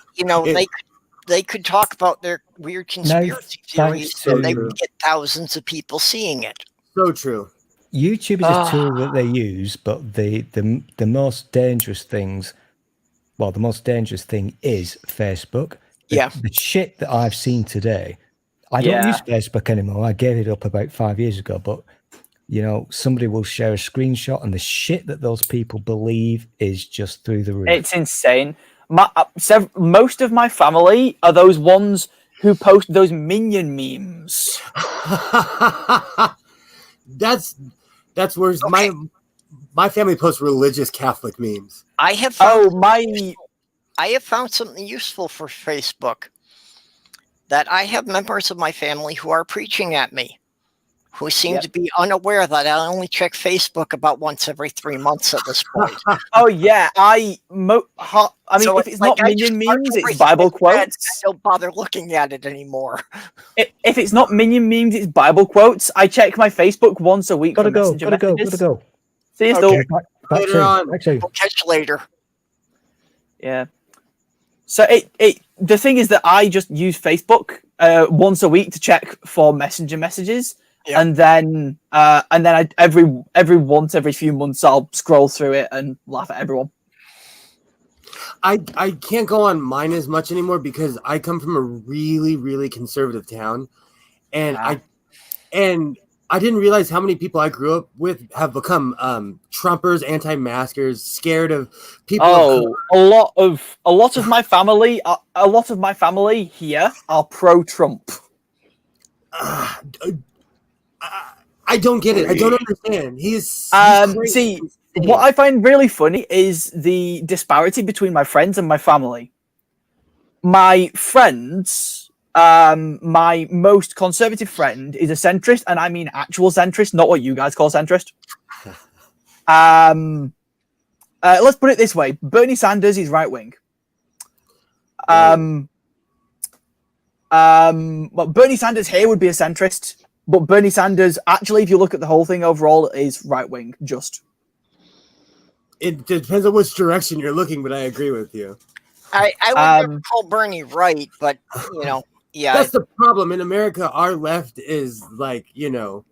they could talk about their weird conspiracy theories, and they would get thousands of people seeing it. So true. YouTube is a tool that they use, but the most dangerous things, well, the most dangerous thing is Facebook. The shit that I've seen today, I don't use Facebook anymore. I gave it up about 5 years ago, but somebody will share a screenshot, and the shit that those people believe is just through the roof. It's insane. Most of my family are those ones who post those minion memes. That's worse. Okay. My family posts religious Catholic memes. I have found something useful for Facebook. That I have members of my family who are preaching at me, who seem to be unaware that I only check Facebook about once every 3 months at this point. Oh yeah, I mean, if it's not minion memes, it's Bible quotes. I don't bother looking at it anymore. If it's not minion memes, it's Bible quotes. I check my Facebook once a week. Gotta go. See you still. Later on. We'll catch you later. Yeah. So the thing is that I just use Facebook once a week to check for messenger messages. Yep. And then I every few months I'll scroll through it and laugh at everyone. I can't go on mine as much anymore because I come from a really, really conservative town, and I didn't realize how many people I grew up with have become Trumpers, anti-maskers, scared of people. Oh, a lot of my family, here are pro-Trump. I don't get it. I don't understand. He's crazy. See, what I find really funny is the disparity between my friends and my family. My friends, my most conservative friend is a centrist, and I mean actual centrist, not what you guys call centrist. Let's put it this way: Bernie Sanders is right wing. Well, Bernie Sanders here would be a centrist, but Bernie Sanders, actually, if you look at the whole thing overall, is right wing. Just it depends on which direction you're looking, but I agree with you. I would never call Bernie right, but yeah, that's the problem in America. Our left is like, well,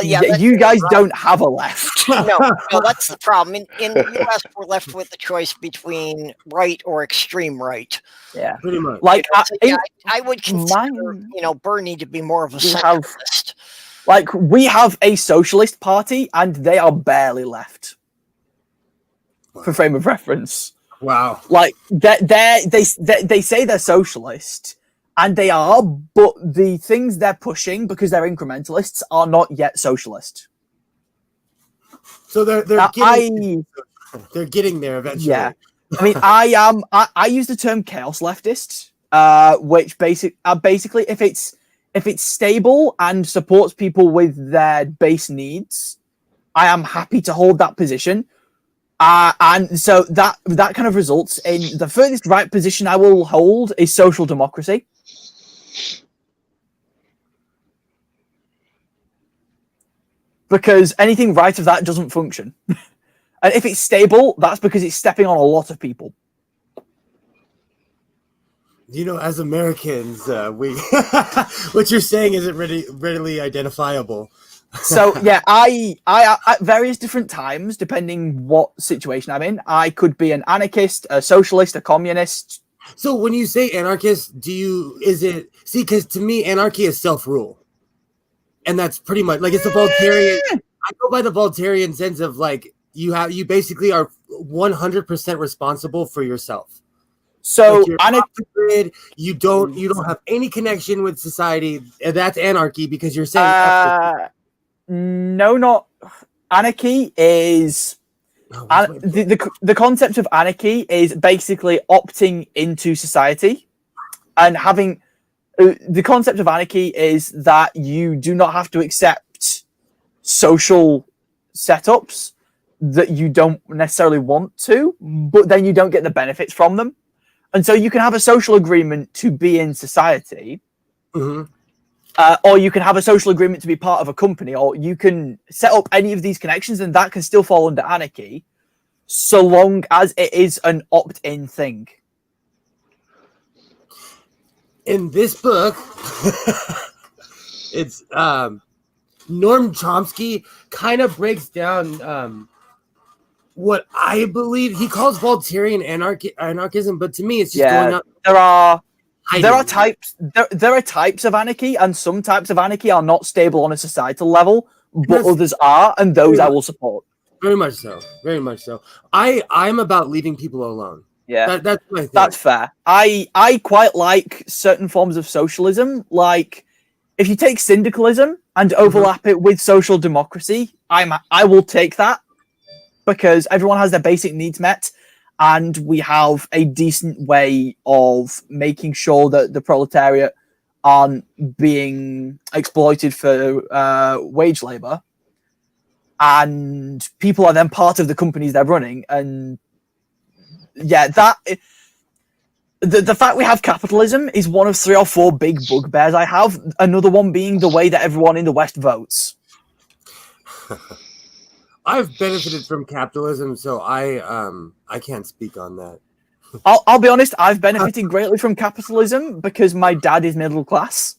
yeah, you guys don't have a left. no, that's the problem. In the U.S., we're left with the choice between right or extreme right. Yeah, pretty much. Like, I would consider, Bernie to be more of a centrist. Like, we have a socialist party, and they are barely left. For frame of reference. Wow. Like, they say they're socialist, and they are, but the things they're pushing, because they're incrementalists, are not yet socialist. So they're getting there eventually. Yeah. I mean, I use the term chaos leftist, which basically if it's stable and supports people with their base needs, I am happy to hold that position. And so that kind of results in the furthest right position I will hold is social democracy. Because anything right of that doesn't function. And if it's stable, that's because it's stepping on a lot of people. As Americans, we what you're saying isn't readily identifiable. So yeah, I at various different times, depending what situation I'm in, I could be an anarchist, a socialist, a communist. So when you say anarchist, because to me anarchy is self-rule, and that's pretty much like it's the Voltairean. I go by the Voltairean sense of like you basically are 100% responsible for yourself. So like you don't have any connection with society, and that's anarchy because you're saying. No, not anarchy is the concept of anarchy is basically opting into society and having the concept of anarchy is that you do not have to accept social setups that you don't necessarily want to, but then you don't get the benefits from them. And so you can have a social agreement to be in society. Mm-hmm. Or you can have a social agreement to be part of a company, or you can set up any of these connections, and that can still fall under anarchy, so long as it is an opt-in thing. In this book, it's Noam Chomsky kind of breaks down what I believe he calls Voltairean anarchism, but to me, it's just going up. There are types of anarchy, and some types of anarchy are not stable on a societal level, but others are, and those I will support. Very much so. Very much so. I'm about leaving people alone. Yeah, that's my thing. That's fair. I quite like certain forms of socialism. Like, if you take syndicalism and overlap it with social democracy, I will take that because everyone has their basic needs met. And we have a decent way of making sure that the proletariat aren't being exploited for wage labor. And people are then part of the companies they're running. And yeah, the fact we have capitalism is one of 3 or 4 big bugbears I have. Another one being the way that everyone in the West votes. I've benefited from capitalism, so I can't speak on that. I'll be honest, I've benefited greatly from capitalism because my dad is middle class.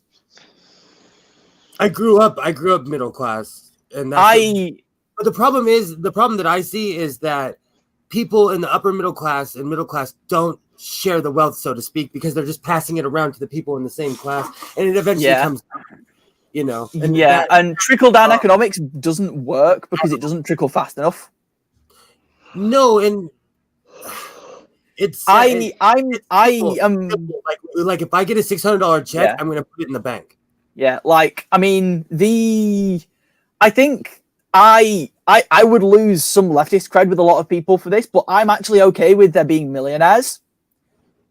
I grew up middle class, and but the problem that I see is that people in the upper middle class and middle class don't share the wealth, so to speak, because they're just passing it around to the people in the same class, and it eventually comes down. you know. Yeah, and trickle down economics doesn't work because it doesn't trickle fast enough. No, and it's I simple. am Like if I get a $600 check, Yeah. I'm gonna put it in the bank. Yeah, like I mean I think I would lose some leftist cred with a lot of people for this, but I'm actually okay with there being millionaires.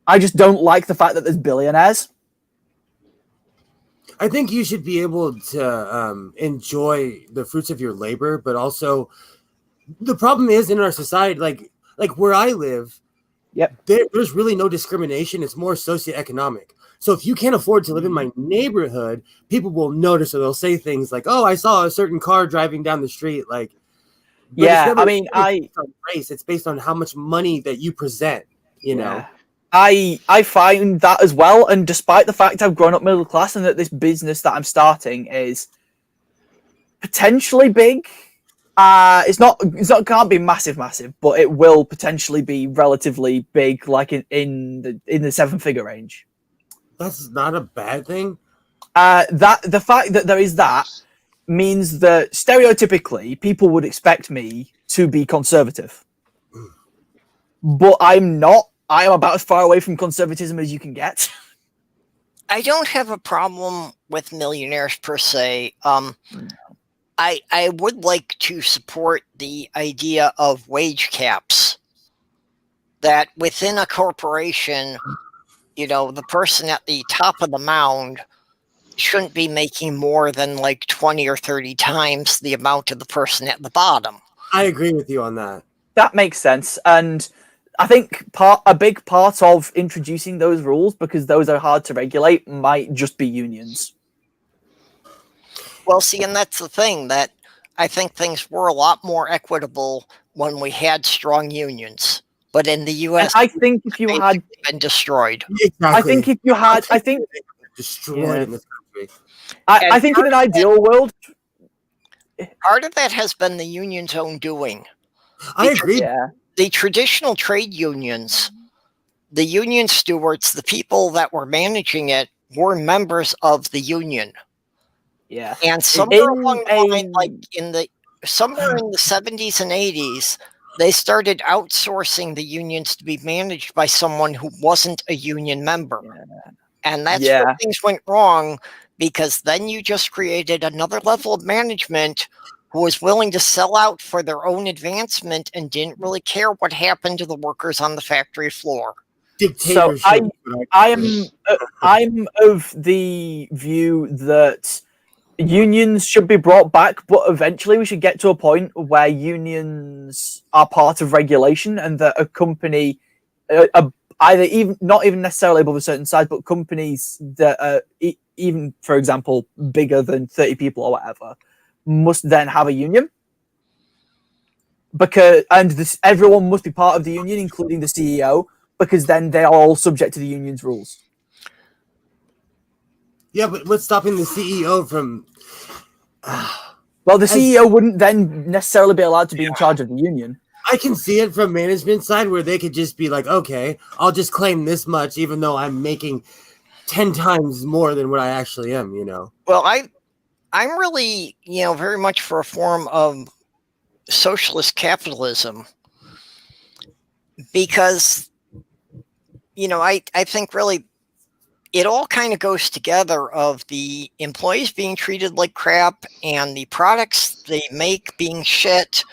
I just don't like the fact that there's billionaires. I think you should be able to enjoy the fruits of your labor, but also the problem is in our society, like where I live, Yep. there's really no discrimination. It's more socioeconomic. So if you can't afford to live in my neighborhood, people will notice, or they'll say things like, "Oh, I saw a certain car driving down the street." Like, but it's Yeah, never I mean, based on race. It's based on how much money that you present. You know. I find that as well, and despite the fact I've grown up middle class and that this business that I'm starting is potentially big, it's not can't be massive, but it will potentially be relatively big, like in the 7-figure range. That's not a bad thing. That the fact that there is that means that stereotypically people would expect me to be conservative, but I'm not. I am about as far away from conservatism as you can get. I don't have a problem with millionaires per se. I would like to support the idea of wage caps. That within a corporation, you know, the person at the top of the mound shouldn't be making more than like 20 or 30 times the amount of the person at the bottom. I agree with you on that. That makes sense, and I think a big part of introducing those rules, because those are hard to regulate, might just be unions. Well, see, and that's the thing, that I think things were a lot more equitable when we had strong unions. But in the U.S., I think if you had been destroyed. Exactly. I think if you had, I think destroyed in this country. I think in an ideal world, part of that has been the union's own doing. I agree. Yeah. The traditional trade unions, the union stewards, the people that were managing it, were members of the union. Yeah. And somewhere along the line, like somewhere in the 70s and 80s, they started outsourcing the unions to be managed by someone who wasn't a union member. Yeah. And that's where things went wrong, because then you just created another level of management who was willing to sell out for their own advancement and didn't really care what happened to the workers on the factory floor. So I'm of the view that unions should be brought back, but eventually we should get to a point where unions are part of regulation, and that a company, either even not even necessarily above a certain size, but companies that are even, for example, bigger than 30 people or whatever, must then have a union. Because everyone must be part of the union, including the CEO, because then they are all subject to the union's rules. Yeah, but what's stopping the CEO from? Well, the CEO wouldn't then necessarily be allowed to be in charge of the union. I can see it from management side, where they could just be like, okay, I'll just claim this much, even though I'm making 10 times more than what I actually am, you know? Well, I'm really, very much for a form of socialist capitalism, because, I think really it all kind of goes together, of the employees being treated like crap and the products they make being shit.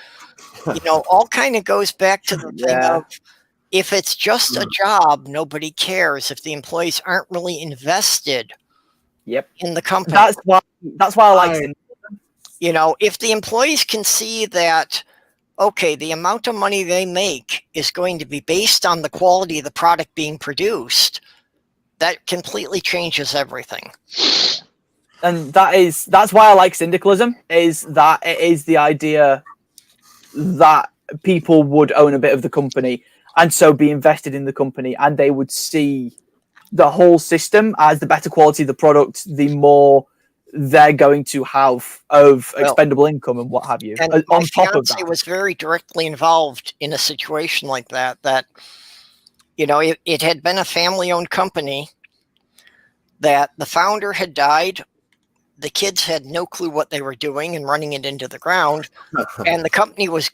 All kind of goes back to the thing of, if it's just a job, nobody cares. If the employees aren't really invested in the company. That's why I like it. If the employees can see that, okay, the amount of money they make is going to be based on the quality of the product being produced, that completely changes everything. And that's why I like syndicalism, is that it is the idea that people would own a bit of the company and so be invested in the company, and they would see the whole system as the better quality of the product, the more they're going to have of expendable income and what have you. And on my top of fiance that, was very directly involved in a situation like that, it had been a family-owned company, that the founder had died, the kids had no clue what they were doing and running it into the ground, and the company was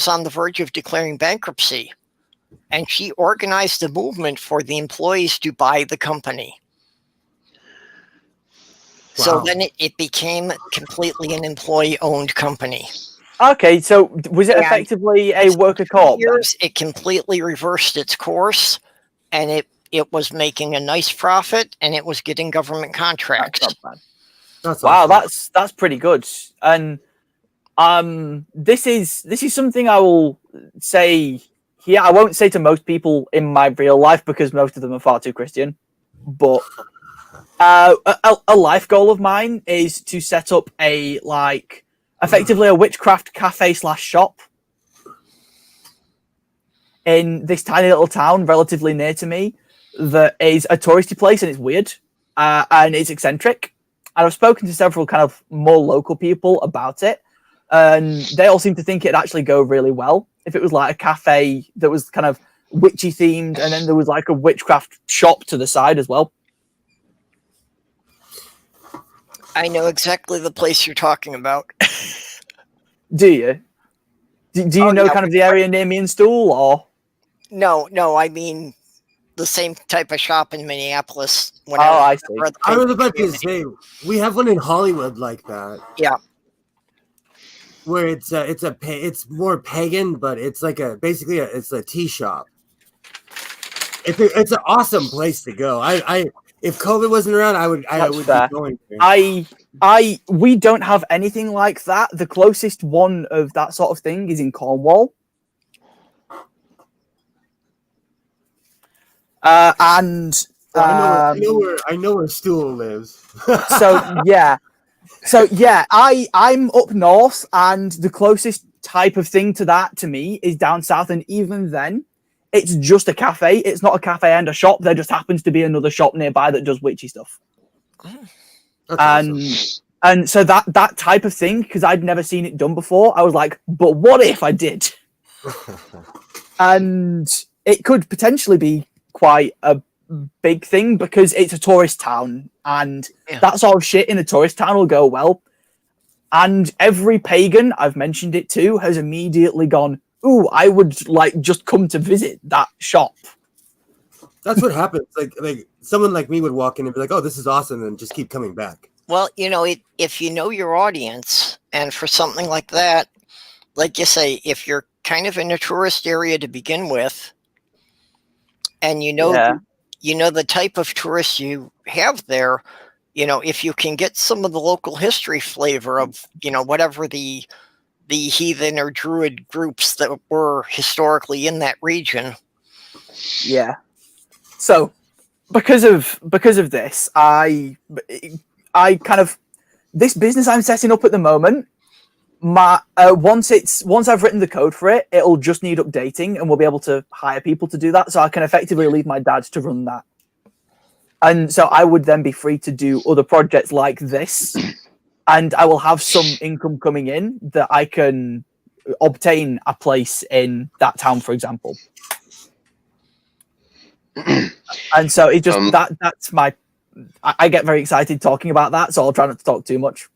on the verge of declaring bankruptcy, and she organized a movement for the employees to buy the company. So Wow. then it became completely an employee-owned company. Okay, so was it And effectively a worker co-op then? years, it completely reversed its course, and it was making a nice profit, and it was getting government contracts. That's not bad. That's Wow, awesome. that's pretty good. And this is something I will say here. I won't say to most people in my real life because most of them are far too Christian. But a life goal of mine is to set up effectively a witchcraft cafe / shop in this tiny little town relatively near to me that is a touristy place, and it's weird and it's eccentric. And I've spoken to several kind of more local people about it, and they all seem to think it'd actually go really well if it was like a cafe that was kind of witchy themed, and then there was like a witchcraft shop to the side as well. I know exactly the place you're talking about. Do you? Do you know kind of the area near me in Stool, or? No, I mean the same type of shop in Minneapolis. I see. I was about to say we have one in Hollywood like that. Yeah. Where it's more pagan, but it's like it's a tea shop. It's an awesome place to go. If COVID wasn't around, I would be going there. We don't have anything like that. The closest one of that sort of thing is in Cornwall. I know where Stool lives. I'm up north, and the closest type of thing to that to me is down south, and even then, it's just a cafe. It's not a cafe and a shop. There just happens to be another shop nearby that does witchy stuff. That's and so that type of thing, because I'd never seen it done before, I was like, but what if I did? And it could potentially be quite a big thing because it's a tourist town, and that sort of shit in a tourist town will go well. And every pagan I've mentioned it to has immediately gone, ooh, I would like just come to visit that shop. That's what happens. Like someone like me would walk in and be like, "Oh, this is awesome," and just keep coming back. Well, if you know your audience, and for something like that, like you say, if you're kind of in a tourist area to begin with, and you know the type of tourists you have there, if you can get some of the local history flavor of whatever the heathen or druid groups that were historically in that region. Yeah. So because of this, I kind of, this business I'm setting up at the moment, once I've written the code for it, it'll just need updating, and we'll be able to hire people to do that. So I can effectively leave my dad to run that. And so I would then be free to do other projects like this, and I will have some income coming in that I can obtain a place in that town, for example. And so it just that's my. I get very excited talking about that, so I'll try not to talk too much.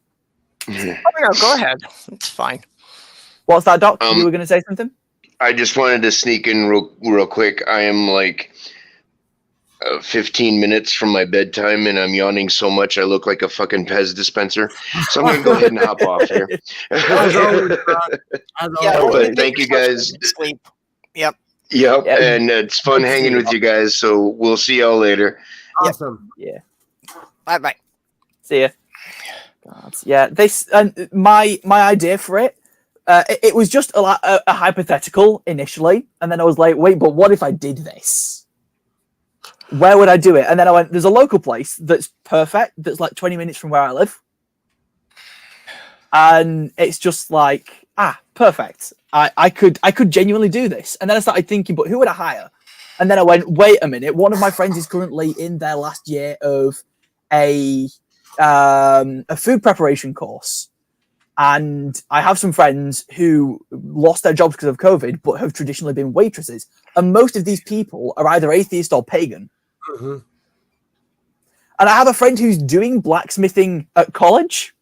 Oh no, go ahead. It's fine. What's that, Doc? You were going to say something? I just wanted to sneak in real quick. I am like 15 minutes from my bedtime, and I'm yawning so much I look like a fucking Pez dispenser. So I'm gonna go ahead and hop off here. But thank you guys. Sleep. Yep. And it's fun hanging with you guys. So we'll see y'all later. Awesome. Yeah. Bye. See ya. God. Yeah. This and my idea for it. It was just a hypothetical initially, and then I was like, wait, but what if I did this? Where would I do it? And then I went, there's a local place that's perfect, that's like 20 minutes from where I live. And it's just like, perfect. I could genuinely do this. And then I started thinking, but who would I hire? And then I went, wait a minute. One of my friends is currently in their last year of a food preparation course. And I have some friends who lost their jobs because of COVID, but have traditionally been waitresses. And most of these people are either atheist or pagan. Mm-hmm. And I have a friend who's doing blacksmithing at college.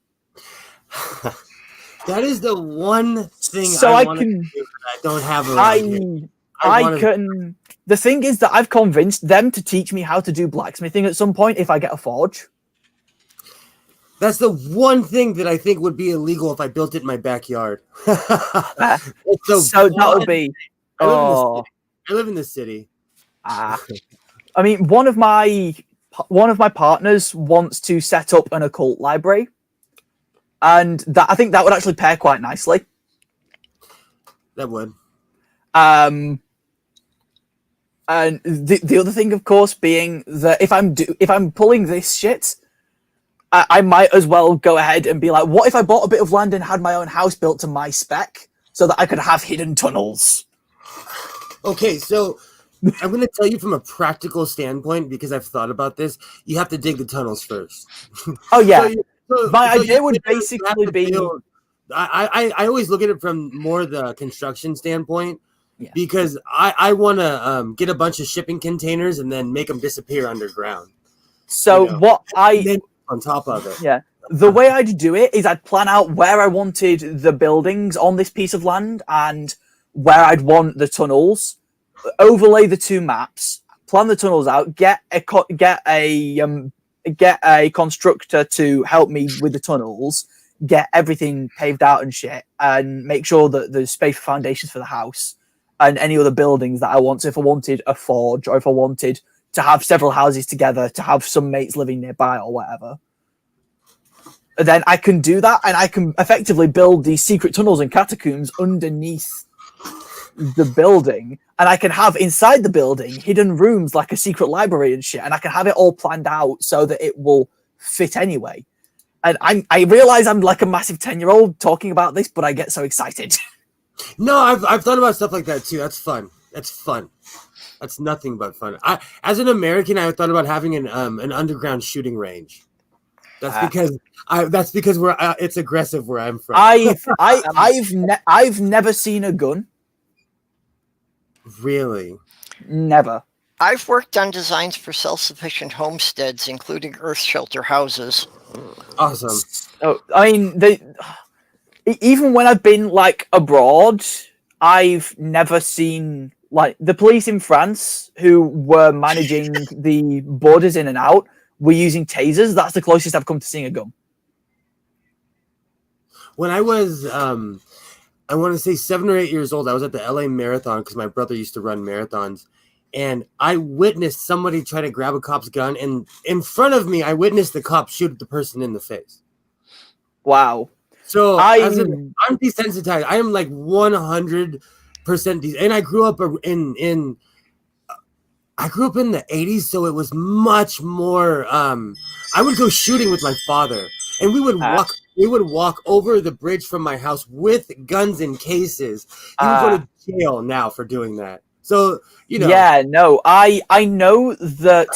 That is the one thing So I I want can- to do that I don't have around here. I wanna- can. The thing is that I've convinced them to teach me how to do blacksmithing at some point if I get a forge. That's the one thing that I think would be illegal if I built it in my backyard. It's the So that'll one- be. I live in the Oh, city. I live in the city. I mean, one of my partners wants to set up an occult library, and that I think that would actually pair quite nicely. That would. And the other thing, of course, being that if I'm pulling this shit, I might as well go ahead and be like, what if I bought a bit of land and had my own house built to my spec so that I could have hidden tunnels? Okay, so I'm going to tell you from a practical standpoint, because I've thought about this. You have to dig the tunnels first. Oh yeah, my so idea you would have to basically be. build- I always look at it from more the construction standpoint. Yeah. Because I want to get a bunch of shipping containers and then make them disappear underground. So you know, what And then on top of it. Yeah. The way I'd do it is I'd plan out where I wanted the buildings on this piece of land and where I'd want the tunnels, overlay the two maps, plan the tunnels out, get a constructor to help me with the tunnels, get everything paved out and shit, and make sure that there's space for foundations for the house and any other buildings that I want. So if I wanted a forge or if I wanted to have several houses together, to have some mates living nearby or whatever, then I can do that, and I can effectively build these secret tunnels and catacombs underneath the building, and I can have inside the building hidden rooms like a secret library and shit, and I can have it all planned out so that it will fit anyway. And I realize I'm like a massive 10-year-old talking about this, but I get so excited. No, I've thought about stuff like that too. That's fun. That's fun. That's nothing but fun. As an American, I thought about having an underground shooting range. That's because it's aggressive where I'm from. I've never seen a gun. Really? Never. I've worked on designs for self-sufficient homesteads, including earth shelter houses. Awesome. Oh, I mean, even when I've been like abroad, I've never seen like the police in France who were managing the borders in and out were using tasers. That's the closest I've come to seeing a gun. When I was, I want to say 7 or 8 years old, I was at the LA Marathon because my brother used to run marathons. And I witnessed somebody try to grab a cop's gun. And in front of me, I witnessed the cop shoot the person in the face. Wow. So I'm desensitized. I am like 100% and I grew up in the 80s, so it was much more I would go shooting with my father, and we would walk over the bridge from my house with guns in cases. You would go to jail now for doing that. So, you know. Yeah, no. I know that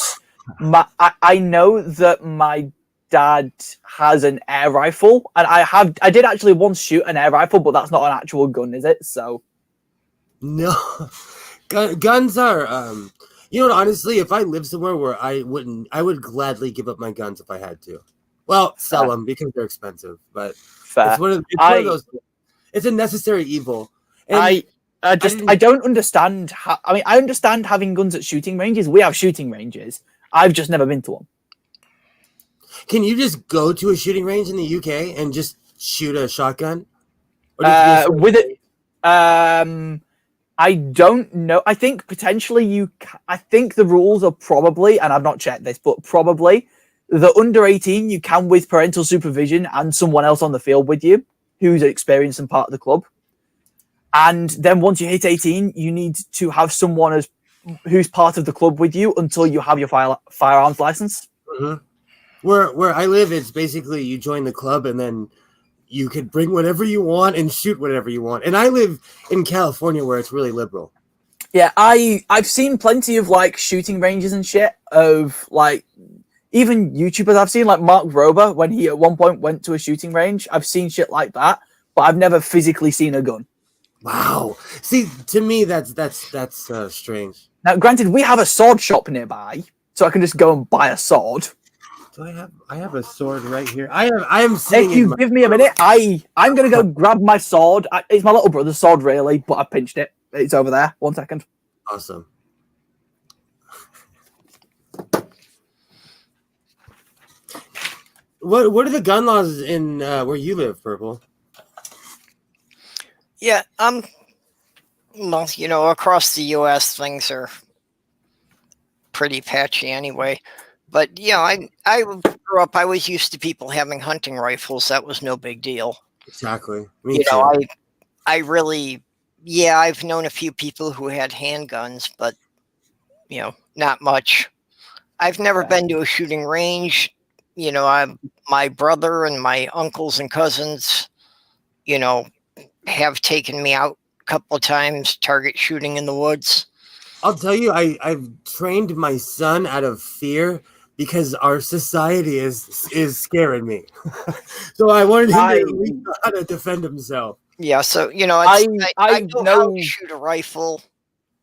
I know that my dad has an air rifle, and I did actually once shoot an air rifle, but that's not an actual gun, is it? So no. Guns are you know what, honestly, if I lived somewhere where I would gladly give up my guns if I had to. Well, sell them because they're expensive, but fair. it's one of those. It's a necessary evil. And I don't understand how. I mean, I understand having guns at shooting ranges. We have shooting ranges. I've just never been to one. Can you just go to a shooting range in the UK and just shoot a shotgun? Or with it, I don't know. I think potentially you. I think the rules are probably, and I've not checked this, but probably the under 18 you can with parental supervision and someone else on the field with you who's experienced and part of the club. And then once you hit 18, you need to have someone who's part of the club with you until you have your firearms license. Mm-hmm. Where I live, it's basically you join the club and then you could bring whatever you want and shoot whatever you want. And I live in California where it's really liberal. Yeah, I've seen plenty of like shooting ranges and shit of like even YouTubers I've seen, like Mark Rober, when he at one point went to a shooting range. I've seen shit like that, but I've never physically seen a gun. Wow. See, to me, that's strange. Now, granted, we have a sword shop nearby, so I can just go and buy a sword. Do I have a sword right here. I am sitting If you in my give me a minute, I'm gonna go grab my sword. It's my little brother's sword, really, but I pinched it. It's over there. 1 second. awesome. What are the gun laws in where you live, Purple? Yeah, well, you know, across the U.S. things are pretty patchy anyway. But yeah, I grew up. I was used to people having hunting rifles. That was no big deal. Exactly. Me You too. know, I really, yeah, I've known a few people who had handguns, but you know, not much. I've never been to a shooting range. You know, my brother and my uncles and cousins, you know, have taken me out a couple of times target shooting in the woods. I'll tell you, I've trained my son out of fear because our society is scaring me. So I wanted him to at least know how to defend himself. Yeah, so you know, I know how know. to shoot a rifle.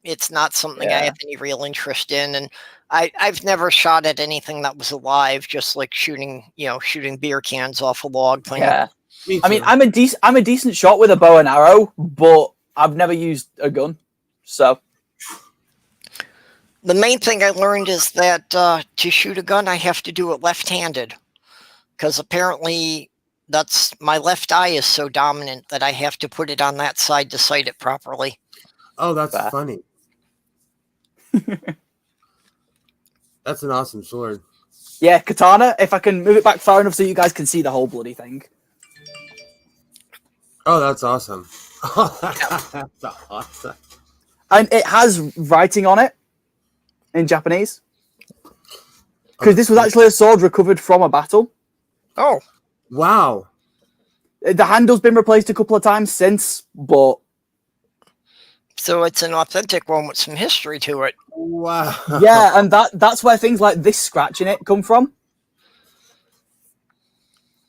It's not something I Yeah. have any real interest in, and I've never shot at anything that was alive, just like shooting, you know, shooting beer cans off a log thing. Yeah. Me I mean, too. I'm a decent shot with a bow and arrow, but I've never used a gun. So The main thing I learned is that to shoot a gun, I have to do it left-handed, because apparently that's my left eye is so dominant that I have to put it on that side to sight it properly. Oh, that's Fair. funny. That's an awesome sword. yeah, katana. If I can move it back far enough so you guys can see the whole bloody thing. Oh, that's awesome. That's awesome. And it has writing on it in Japanese. Because this was actually a sword recovered from a battle. Oh, Wow. The handle's been replaced a couple of times since, but so it's an authentic one with some history to it. Wow. yeah, and that's where things like this scratch in it come from.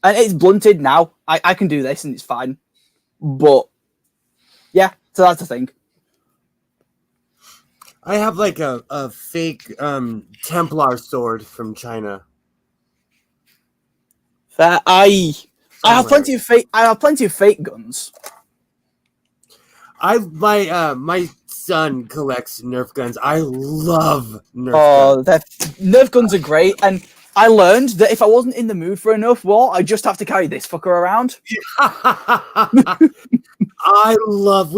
And it's blunted now. I can do this and it's fine. But yeah, so that's the thing. I have like a fake Templar sword from China. Fair. I have plenty of fake guns. My son collects Nerf guns. I love Nerf Oh, guns. Nerf guns are great, and I learned that if I wasn't in the mood for a Nerf war, I just have to carry this fucker around. I love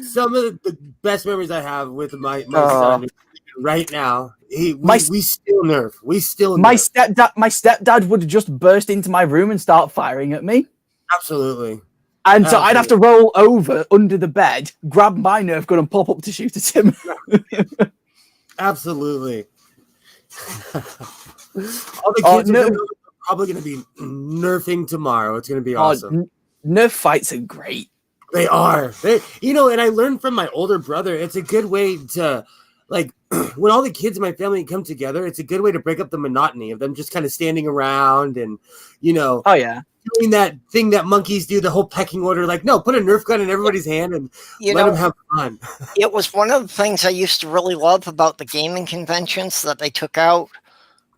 some of the best memories I have with my son right now. We still Nerf. We still my Nerf. my stepdad would just burst into my room and start firing at me. Absolutely. And so I'd have to roll over under the bed, grab my Nerf gun, and pop up to shoot at him. Absolutely. All the kids are probably going to be nerfing tomorrow. It's going to be awesome. Nerf fights are great. They are. And I learned from my older brother, it's a good way to, like, when all the kids in my family come together, it's a good way to break up the monotony of them just kind of standing around and, Oh, yeah. doing that thing that monkeys do, the whole pecking order. Like, no, put a Nerf gun in everybody's hand and let them have fun. It was one of the things I used to really love about the gaming conventions that they took out,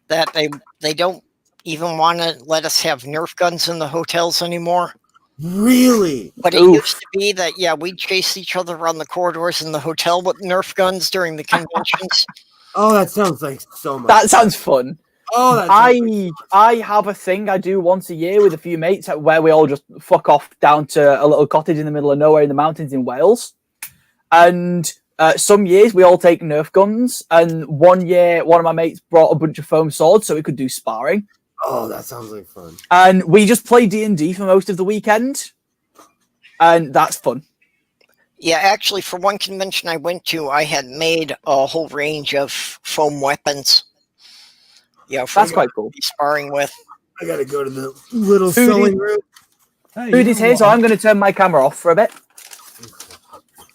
that they don't even want to let us have Nerf guns in the hotels anymore. Really? But it used to be that, yeah, we'd chase each other around the corridors in the hotel with Nerf guns during the conventions. Oh, that sounds like so much. That sounds fun. Oh, I have a thing I do once a year with a few mates where we all just fuck off down to a little cottage in the middle of nowhere in the mountains in Wales. And some years we all take Nerf guns. And one year, one of my mates brought a bunch of foam swords so we could do sparring. Oh, that sounds like fun. And we just play D&D for most of the weekend. And that's fun. Yeah, actually, for one convention I went to, I had made a whole range of foam weapons. Yeah, that's quite cool. Be sparring with. I gotta go to the little sewing room. Hey, Food is here, so I'm going to turn my camera off for a bit.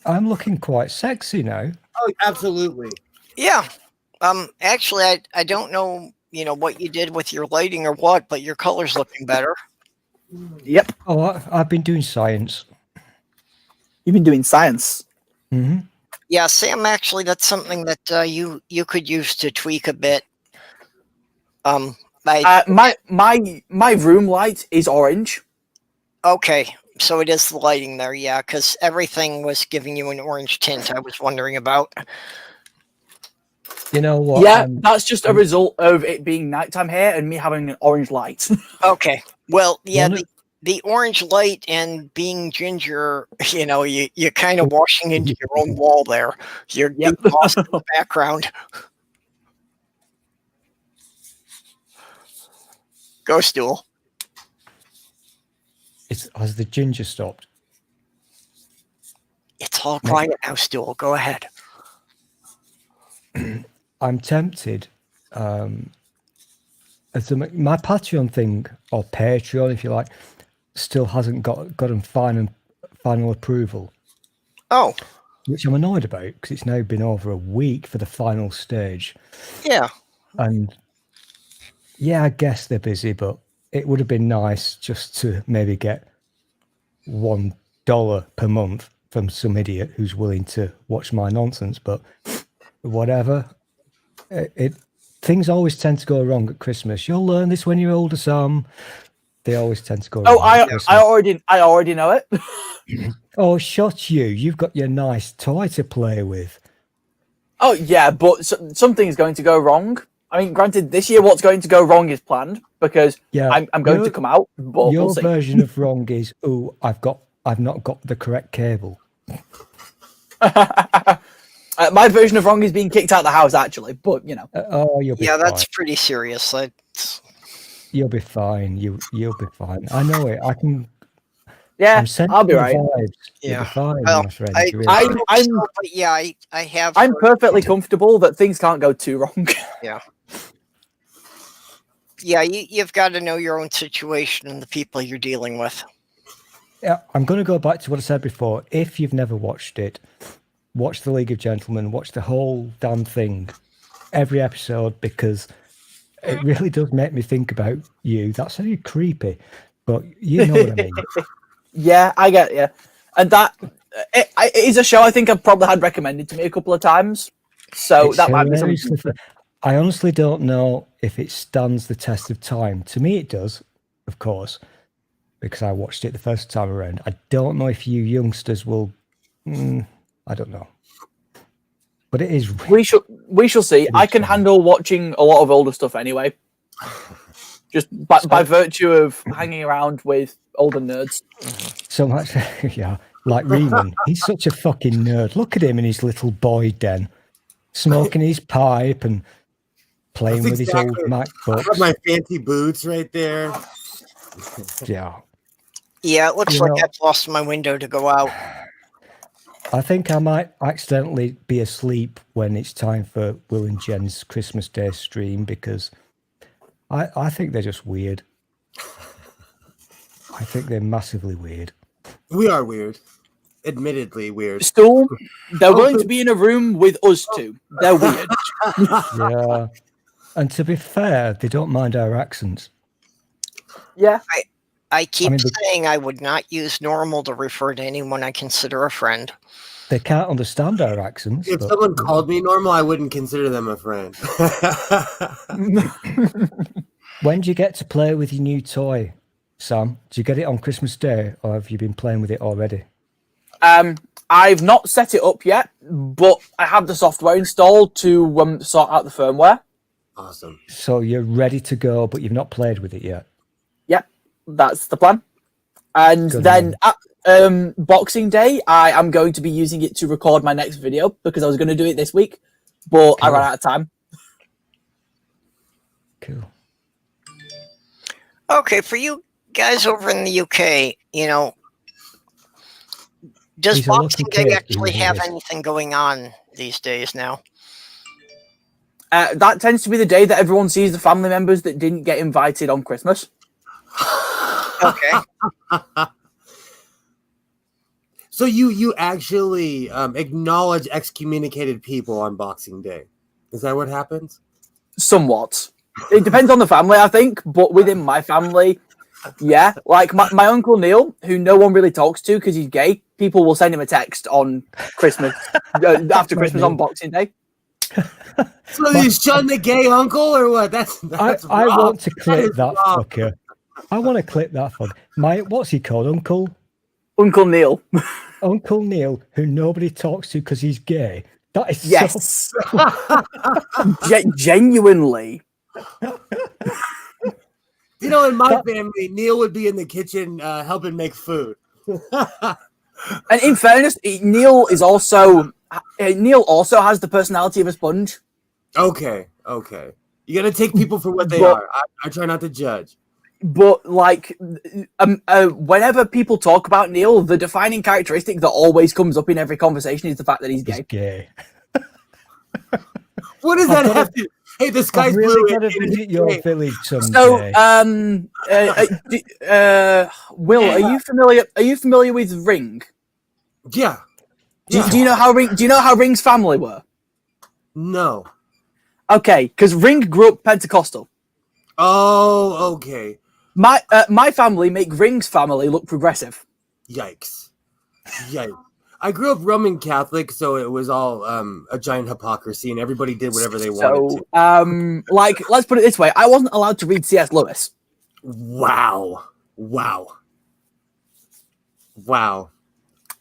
I'm looking quite sexy now. Oh, absolutely. Yeah. Actually, I don't know, what you did with your lighting or what, but your color's looking better. Yep. Oh, I've been doing science. You've been doing science. Mm-hmm. Yeah, Sam, actually, that's something that you could use to tweak a bit. My room light is orange. Okay, so it is the lighting there, yeah, because everything was giving you an orange tint. I was wondering about. You know what? Yeah, that's just a result of it being nighttime here and me having an orange light. Okay, well, yeah, One of- the orange light and being ginger, you're kind of washing into your own wall there. You're Yep. getting lost in the background. Go, Stool. Has the ginger stopped? It's all quiet now, Stool. Go ahead. I'm tempted. As my Patreon thing, or Patreon, if you like, still hasn't gotten final approval. Oh, Which I'm annoyed about because it's now been over a week for the final stage. yeah. And yeah, I guess they're busy, but it would have been nice just to maybe get $1 per month from some idiot who's willing to watch my nonsense. But whatever. Things always tend to go wrong at Christmas. You'll learn this when you're older, Sam. They always tend to go wrong. I already know it. Oh, shut you. You've got your nice toy to play with. Oh yeah, but something is going to go wrong. I mean, granted, this year what's going to go wrong is planned because I'm going to come out. But your we'll see. version of wrong is, I've not got the correct cable. My version of wrong is being kicked out of the house, actually. But you'll You'll be Yeah, fine. that's pretty serious. You'll be fine. You'll be fine. I know it. I can. Yeah, I'm sending I'll be the right. vibes. Yeah. You'll be fine, Well, my friend. I You really- but yeah, I have. I'm perfectly comfortable that things can't go too wrong. Yeah, you've got to know your own situation and the people you're dealing with. Yeah, I'm going to go back to what I said before. If you've never watched it, watch The League of Gentlemen. Watch the whole damn thing, every episode, because it really does make me think about you. That's very creepy, but you know what I mean. Yeah, I get you. And that it is a show I think I've probably had recommended to me a couple of times. So It's that might be hilariously something. I honestly don't know if it stands the test of time. To me, it does, of course, because I watched it the first time around. I don't know if you youngsters will. I don't know, but it is. We shall see. I can handle watching a lot of older stuff anyway. Just by virtue of hanging around with older nerds. So much, yeah. Like Riemann, he's such a fucking nerd. Look at him in his little boy den, smoking his pipe and playing with his old I have MacBooks. my fancy boots right there. Yeah. Yeah, it looks like I've lost my window to go out. I think I might accidentally be asleep when it's time for Will and Jen's Christmas Day stream because I think they're just weird. I think they're massively weird. We are weird. Admittedly weird. Still, they're willing to be in a room with us two. They're weird. Yeah. And to be fair, they don't mind our accents. Yeah. I keep saying I would not use normal to refer to anyone I consider a friend. They can't understand our accents. If someone called me normal, I wouldn't consider them a friend. When do you get to play with your new toy, Sam? Do you get it on Christmas Day, or have you been playing with it already? I've not set it up yet, but I have the software installed to sort out the firmware. Awesome. So you're ready to go, but you've not played with it yet. Yep, that's the plan. And Good then at Boxing Day, I am going to be using it to record my next video because I was going to do it this week, but I ran out of time. Cool. Okay, for you guys over in the UK, does He's a lucky Boxing Day kid, actually he have is. anything going on these days now? That tends to be the day that everyone sees the family members that didn't get invited on Christmas. Okay. So you actually acknowledge excommunicated people on Boxing Day. Is that what happens? Somewhat. It depends on the family, I think, but within my family, yeah. Like my Uncle Neil, who no one really talks to because he's gay, people will send him a text on Christmas, after Christmas on Boxing Day. So you shun the gay uncle or what? That's I wrong. want to clip is that wrong. fucker. I want to clip that fucker. What's he called? Uncle Neil. Uncle Neil, who nobody talks to because he's gay. That is Yes. so. Genuinely. You know, in my family, Neil would be in the kitchen helping make food. And in fairness, Neil also has the personality of a sponge. Okay. You gotta take people for what they But- are. I try not to judge. But like, whenever people talk about Neil, the defining characteristic that always comes up in every conversation is the fact that he's He's gay. gay. What does that have to? Hey, the I've sky's really blue. got to and visit your gay. village So, someday. Will, are you familiar? Are you familiar with Ring? Yeah. Do you know how Ring? Do you know how Ring's family were? No. Okay, because Ring grew up Pentecostal. Oh, okay. My family make Ring's family look progressive. Yikes. I grew up Roman Catholic, so it was all a giant hypocrisy, and everybody did whatever they wanted to. Like, let's put it this way: I wasn't allowed to read C.S. Lewis. Wow.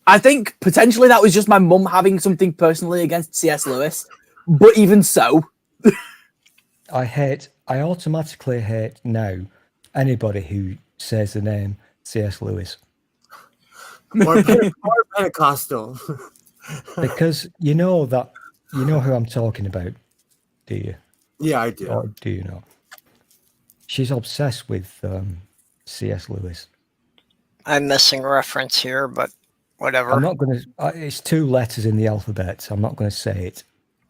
I think potentially that was just my mum having something personally against C.S. Lewis, but even so, I automatically hate now anybody who says the name C.S. Lewis. Or Pentecostal. Because you know who I'm talking about, do you? Yeah, I do. Or do you not? She's obsessed with C.S. Lewis. I'm missing a reference here, but whatever. I'm not going to. It's 2 letters in the alphabet, so I'm not going to say it.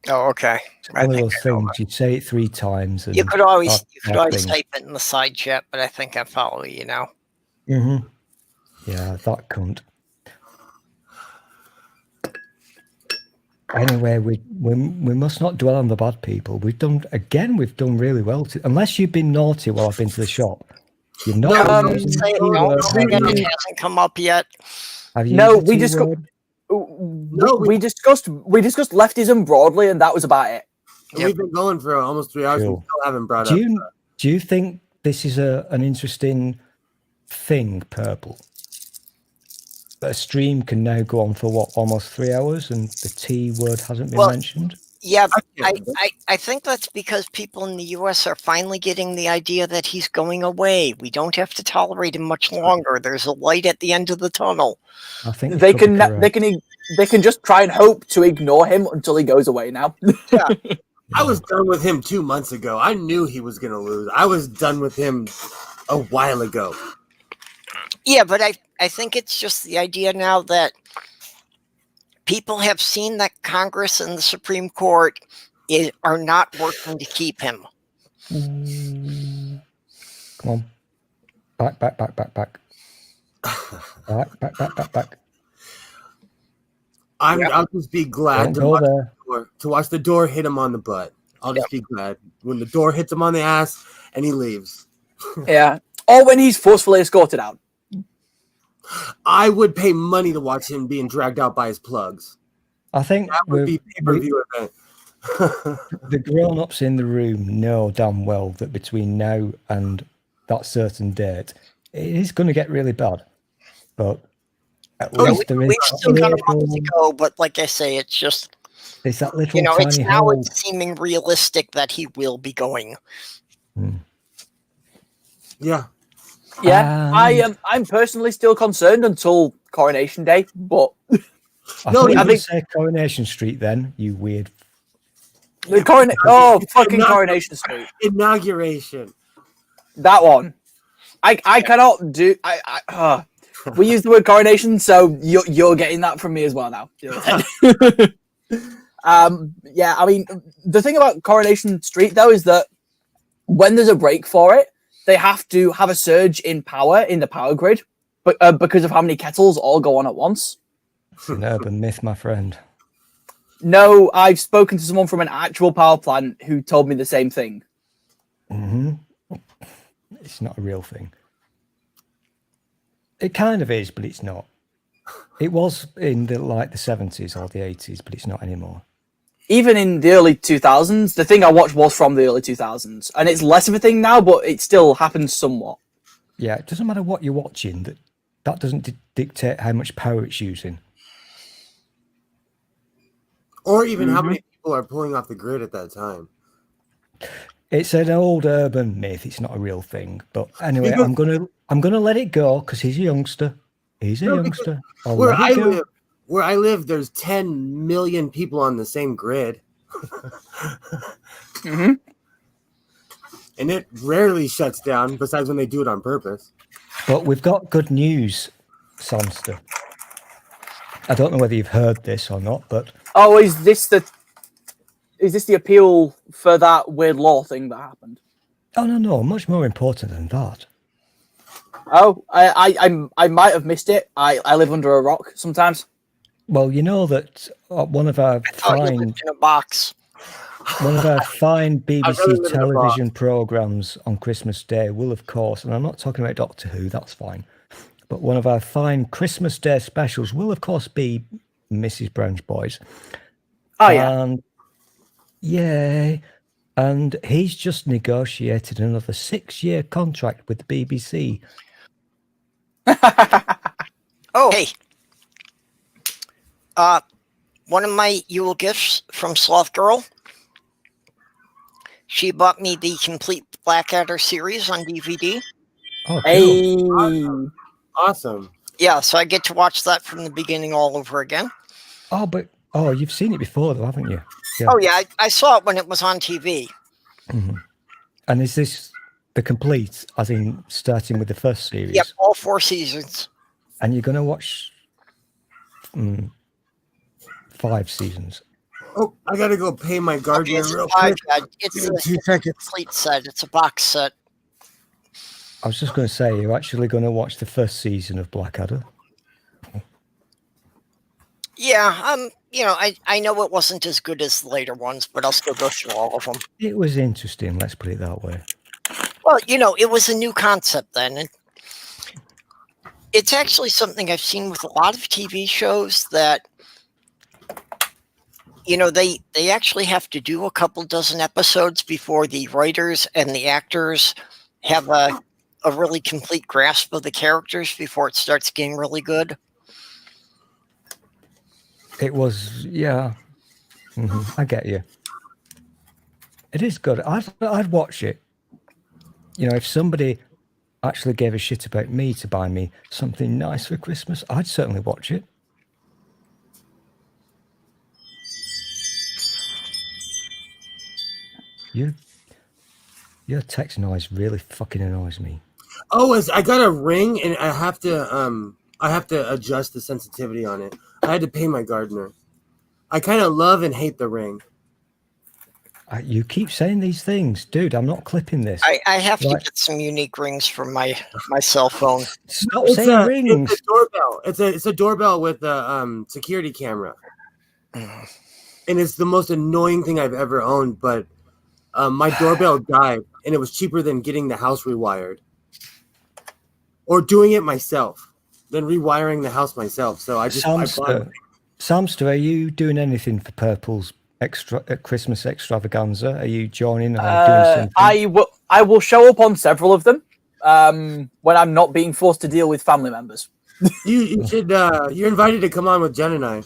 Oh, okay. It's one of those things. You'd say it 3 times. And You could always things. type it in the side chat, but I think I follow you now. Mm-hmm. Yeah, that cunt. Anyway, we must not dwell on the bad people. We've done really well. Unless you've been naughty while I've been to the shop. You've not. Don't say that it hasn't come up yet. Have you? no, we discussed leftism broadly, and that was about it. Yep. We've been going for almost 3 hours. Cool. We still haven't brought Do up. you think this is an interesting thing, Purple? That a stream can now go on for almost 3 hours, and the T word hasn't been mentioned. Yeah, I think that's because people in the U.S. are finally getting the idea that he's going away. We don't have to tolerate him much longer. There's a light at the end of the tunnel. I think They can just try and hope to ignore him until he goes away now. Yeah. I was done with him 2 months ago. I knew he was going to lose. I was done with him a while ago. Yeah, but I think it's just the idea now that people have seen that Congress and the Supreme Court are not working to keep him. Come on. Back. Back. I'll just be glad Don't to watch the door hit him on the butt. I'll just be glad when the door hits him on the ass and he leaves. Yeah. Or when he's forcefully escorted out. I would pay money to watch him being dragged out by his plugs. I think That would be pay-per-view event. the grown-ups in the room know damn well that between now and that certain date, it is going to get really bad. But at least there is. We've still got a month to go, but like I say, it's just There's that little it's tiny now hole. it's seeming realistic that he will be going. Yeah. Yeah, I'm personally still concerned until Coronation Day, but I thought you were going to say Coronation Street then, you weird. fucking Coronation Street. Inauguration. That one. I cannot do. We use the word coronation, so you're getting that from me as well now. Yeah, I mean, the thing about Coronation Street though is that when there's a break for it, they have to have a surge in power in the power grid, but because of how many kettles all go on at once. It's an urban myth, my friend. No, I've spoken to someone from an actual power plant who told me the same thing. It's not a real thing. It kind of is, but it's not. It was in the 70s or the 80s, but it's not anymore. even in the early 2000s, the thing I watched was from the early 2000s, and it's less of a thing now, but it still happens somewhat. Yeah, it doesn't matter what you're watching. That doesn't dictate how much power it's using. Or even how many people are pulling off the grid at that time. It's an old urban myth. It's not a real thing. But anyway, I'm gonna let it go because he's a youngster. He's a youngster. I'll Where let I it go. live, there's 10 million people on the same grid. Mm-hmm. And it rarely shuts down, besides when they do it on purpose. But we've got good news, Samster. I don't know whether you've heard this or not, but Oh, is this the appeal for that weird law thing that happened? oh no, much more important than that. Oh, I might have missed it. I live under a rock sometimes. Well, you know that one of our I thought you fine lived in a box. One of our fine rather live BBC in a television programmes on Christmas Day will, of course, and I'm not talking about Doctor Who, that's fine, but one of our fine Christmas Day specials will, of course, be Mrs. Brown's Boys. Oh, yeah. And, yay. And he's just negotiated another 6-year contract with the BBC. Oh, hey. One of my Yule gifts from Sloth Girl. She bought me the complete Blackadder series on DVD. Oh, cool. Hey. Awesome. Yeah, so I get to watch that from the beginning all over again. Oh, you've seen it before, though, haven't you? Yeah. Oh, yeah, I saw it when it was on TV. Mm-hmm. And is this the complete, as in starting with the first series? Yep, all 4 seasons. And you're going to watch 5 seasons? Oh, I gotta go pay my guardian It's real 5, quick. yeah, it's Give me a 2 seconds. complete set. It's a box set. I was just going to say, you're actually going to watch the first season of Blackadder? Yeah, I know it wasn't as good as the later ones, but I'll still go through all of them. It was interesting, let's put it that way. Well, it was a new concept then. And it's actually something I've seen with a lot of TV shows that, they actually have to do a couple dozen episodes before the writers and the actors have a really complete grasp of the characters before it starts getting really good. It was, yeah. I get you. It is good. I'd watch it. If somebody actually gave a shit about me to buy me something nice for Christmas, I'd certainly watch it. Your text noise really fucking annoys me. Oh, I got a ring and I have to adjust the sensitivity on it. I had to pay my gardener. I kind of love and hate the ring. You keep saying these things, dude. I'm not clipping this. I have to get some unique rings for my cell phone. Stop saying rings. It's a doorbell. It's a doorbell with a security camera, and it's the most annoying thing I've ever owned. But my doorbell died, and it was cheaper than getting the house rewired or doing it myself than rewiring the house myself. So I bought it. Samster, are you doing anything for Purple's Christmas extravaganza? Are you joining? Or doing something? I will show up on several of them when I'm not being forced to deal with family members. You should. You're invited to come on with Jen and I.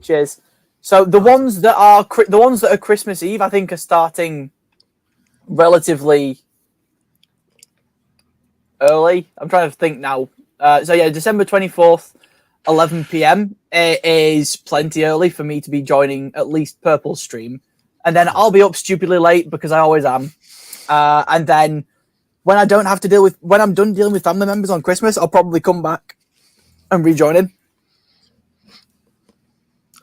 Cheers. So the ones that are Christmas Eve, I think, are starting relatively early. I'm trying to think now. December 24th. 11 p.m. is plenty early for me to be joining at least Purple's stream. And then I'll be up stupidly late because I always am. And then when I'm done dealing with family members on Christmas, I'll probably come back and rejoin him.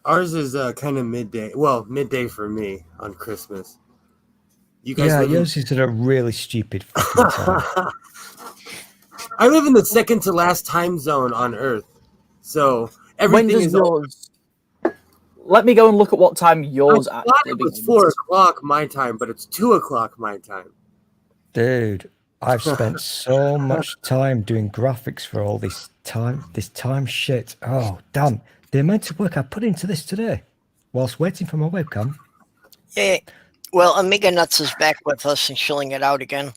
Ours is kind of midday. Well, midday for me on Christmas. You guys yours is at a really stupid fucking time. I live in the second to last time zone on Earth. So everything is yours. Let me go and look at what time yours I actually thought it was begins. 4 o'clock my time, but it's 2 o'clock my time. Dude, I've spent so much time doing graphics for all this time shit. Oh, damn. The amount of work I put into this today. whilst waiting for my webcam. Yeah. Well, Amiga Nuts is back with us and chilling it out again.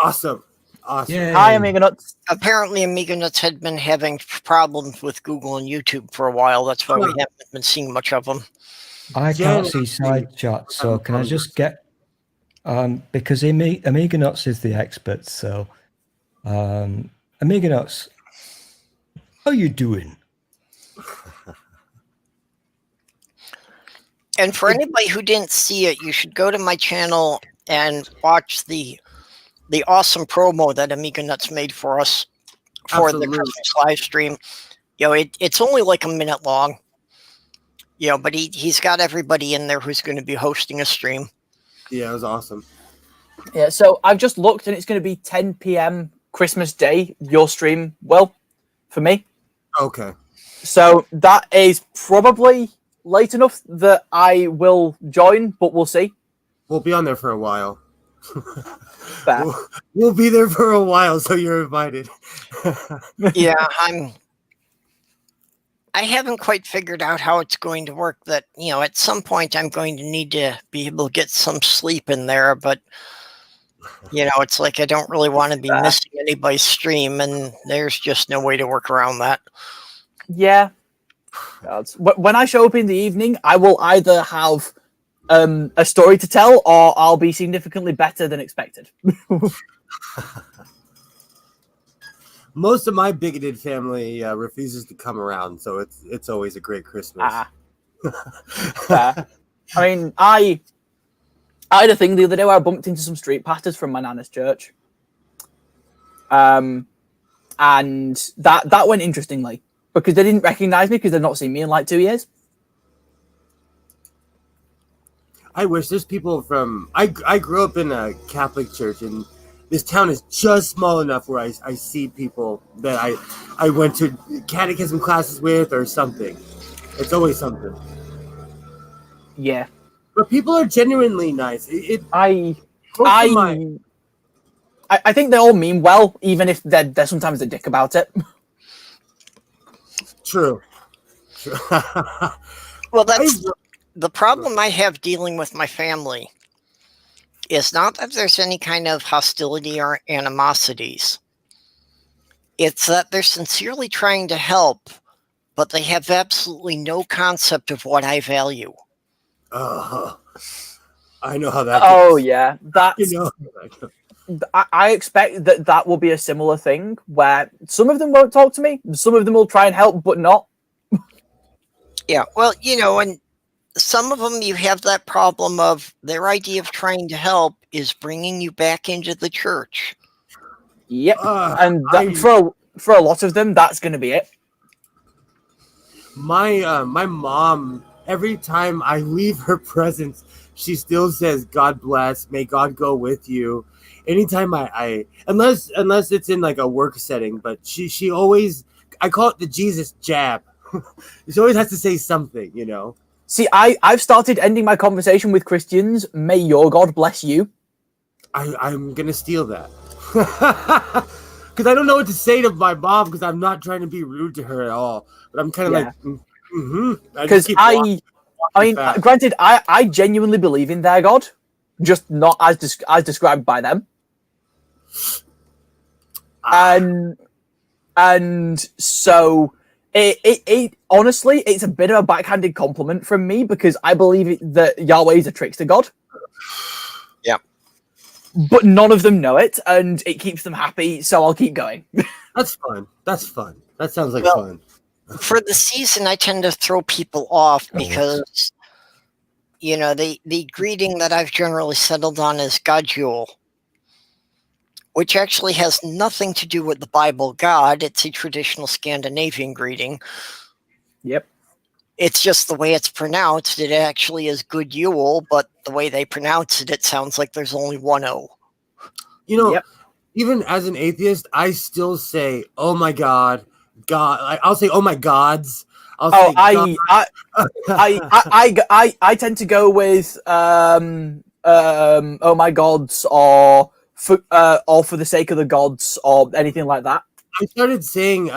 Awesome. Awesome. Yay. Hi, Amiga Nuts. Apparently, Amiga Nuts had been having problems with Google and YouTube for a while. That's why we haven't been seeing much of them. I can't see side chat, so can I just get because Amiga Nuts is the expert, so Amiga Nuts, how you doing? And for anybody who didn't see it, you should go to my channel and watch the awesome promo that Amiga Nuts made for us for the Christmas live stream. You know, it's only like a minute long. You know, but he's got everybody in there who's going to be hosting a stream. Yeah, it was awesome. Yeah, so I've just looked and it's going to be 10 p.m. Christmas Day, your stream, well, for me. Okay. So that is probably late enough that I will join, but we'll see. We'll be on there for a while. Fair. We'll be there for a while, so you're invited. Yeah, I haven't quite figured out how it's going to work. That, you know, at some point I'm going to need to be able to get some sleep in there, but you know, it's like I don't really want to be missing anybody's stream, and there's just no way to work around that. Yeah. When I show up in the evening, I will either have a story to tell, or I'll be significantly better than expected. Most of my bigoted family refuses to come around, so it's always a great Christmas. I mean, I had a thing the other day where I bumped into some street pastors from my nana's church, and that went interestingly because they didn't recognize me because they've not seen me in like 2 years. I wish there's people from. I grew up in a Catholic church, and this town is just small enough where I see people that I went to catechism classes with or something. It's always something. Yeah. But people are genuinely nice. I think they all mean well, even if they're sometimes a dick about it. True. Well, that's the problem I have dealing with my family. Is not that there's any kind of hostility or animosities. It's that they're sincerely trying to help, but they have absolutely no concept of what I value. I know how that Oh, goes. yeah. That's, You know. I expect that will be a similar thing where some of them won't talk to me, some of them will try and help, but not. Yeah, well, you know, and some of them you have that problem of their idea of trying to help is bringing you back into the church. Yep. And for a lot of them, that's going to be it. My mom, every time I leave her presence, she still says, "God bless, may God go with you." Anytime I unless it's in like a work setting, but she always, I call it the Jesus jab. She always has to say something, you know. See, I've started ending my conversation with Christians. May your God bless you. I'm gonna steal that because I don't know what to say to my mom because I'm not trying to be rude to her at all. But I'm kind of like, because I mean, granted, I genuinely believe in their God, just not as described by them. And so it honestly, it's a bit of a backhanded compliment from me because I believe that Yahweh is a trickster God. Yeah. But none of them know it, and it keeps them happy, so I'll keep going. That's fun. That's fun. That sounds like fun. For the season, I tend to throw people off because, you know, the greeting that I've generally settled on is Godjul, which actually has nothing to do with the Bible God. It's a traditional Scandinavian greeting. Yep. It's just the way it's pronounced. It actually is Good Yule, but the way they pronounce it, it sounds like there's only one O. You know, even as an atheist, I still say, "Oh my God, God." I'll say, "Oh my gods." I tend to go with oh my gods, or for the sake of the gods, or anything like that. I started saying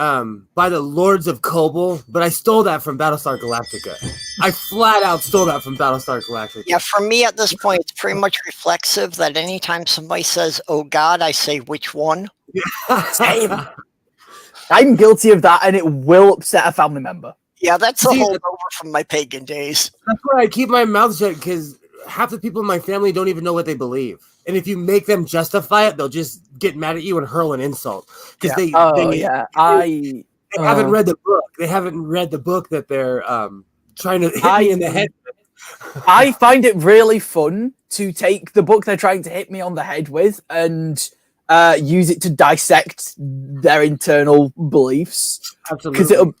by the Lords of Kobol, but I stole that from Battlestar Galactica. I flat out stole that from Battlestar Galactica. Yeah, for me at this point, it's pretty much reflexive that anytime somebody says, "Oh God," I say, "Which one?" Same. I'm guilty of that, and it will upset a family member. Yeah, that's a See, holdover from my pagan days. That's why I keep my mouth shut, because half the people in my family don't even know what they believe. And if you make them justify it, they'll just get mad at you and hurl an insult. Because they haven't read the book. They haven't read the book that they're trying to hit me in the head with. I find it really fun to take the book they're trying to hit me on the head with and use it to dissect their internal beliefs. Absolutely.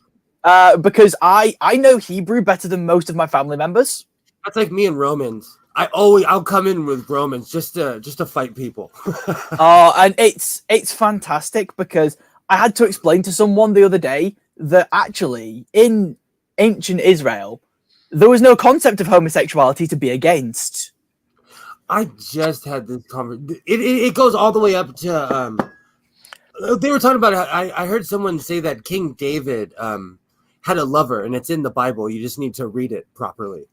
Because I know Hebrew better than most of my family members. That's like me and Romans. I'll come in with Romans just to fight people. And it's fantastic because I had to explain to someone the other day that actually in ancient Israel there was no concept of homosexuality to be against. I just had this conversation. It goes all the way up to they were talking about I heard someone say that King David had a lover, and it's in the Bible. You just need to read it properly.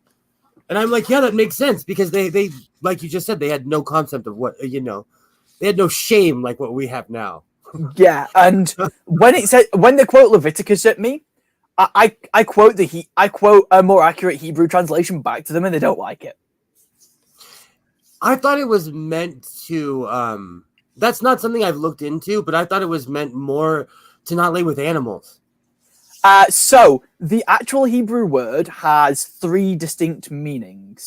And I'm like, yeah, that makes sense, because they like you just said, they had no concept of what, they had no shame like what we have now. Yeah, and when they quote Leviticus at me, I quote a more accurate Hebrew translation back to them, and they don't like it. I thought it was meant to that's not something I've looked into, but I thought it was meant more to not lay with animals. So the actual Hebrew word has 3 distinct meanings.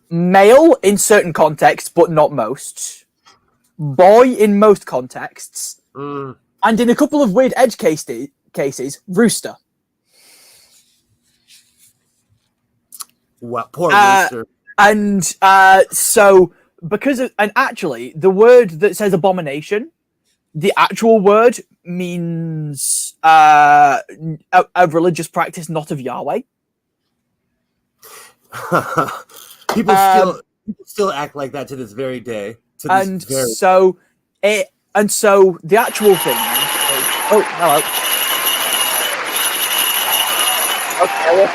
Male in certain contexts, but not most. Boy in most contexts. And in a couple of weird edge cases, rooster. What, poor rooster. And so and actually the word that says abomination, the actual word means a religious practice not of Yahweh. People still act like that to this very day. So the actual thing is, oh, hello. Okay,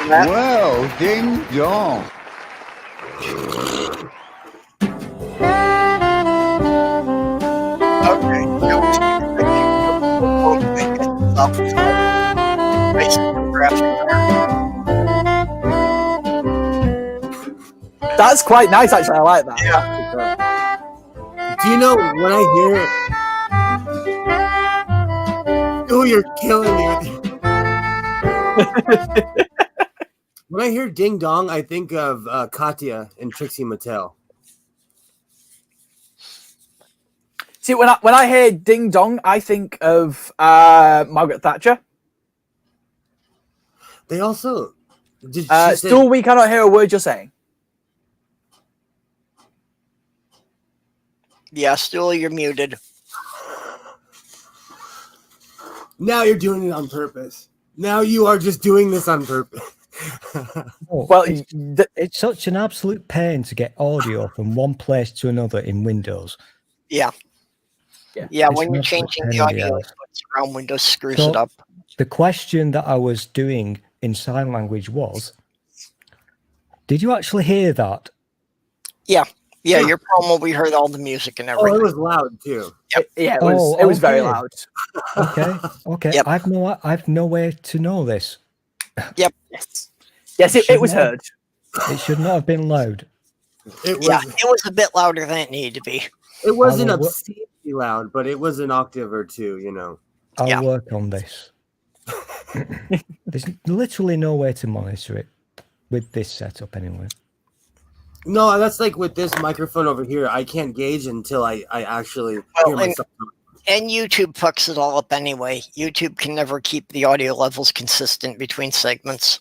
Well, ding dong. That's quite nice, actually. I like that. Yeah. Do you know when I hear? Oh, you're killing me. When I hear ding dong, I think of Katya and Trixie Mattel. See, when I hear ding dong, I think of Margaret Thatcher. They also still, we cannot hear a word you're saying. Yeah, still you're muted. Now you're doing it on purpose. Now you are just doing this on purpose. Well, it's such an absolute pain to get audio from one place to another in Windows. Yeah. Yeah, when you're changing the audio, around Windows screws it up. The question that I was doing in sign language was, did you actually hear that? Yeah. Yeah, your promo, we heard all the music and everything. Oh, it was loud too. Yep. Yeah, it was very loud. Okay. Yep. I've no way to know this. Yep. Yes, it was heard. It should not have been loud. It was a bit louder than it needed to be. It wasn't obscenely loud, but it was an octave or two, I'll work on this. There's literally no way to monitor it with this setup anyway. No, that's like with this microphone over here. I can't gauge until I actually hear myself. And YouTube fucks it all up anyway. YouTube can never keep the audio levels consistent between segments.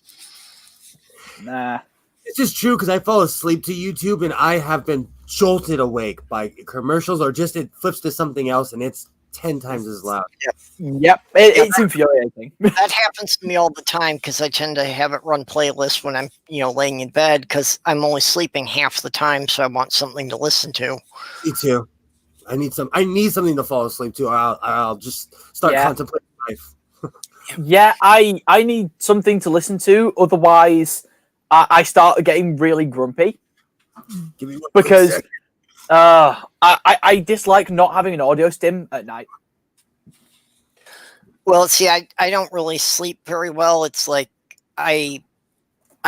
Nah. This is true because I fall asleep to YouTube and I have been jolted awake by commercials, or just it flips to something else and it's 10 times as loud. Yep. It's infuriating. That happens to me all the time because I tend to have it run playlists when I'm, laying in bed because I'm only sleeping half the time, so I want something to listen to. Me too. I need something to fall asleep to. Or I'll just start contemplating life. Yeah, I need something to listen to. Otherwise, I start getting really grumpy Give me 1 quick because second. I dislike not having an audio stim at night. Well, see, I don't really sleep very well. It's like I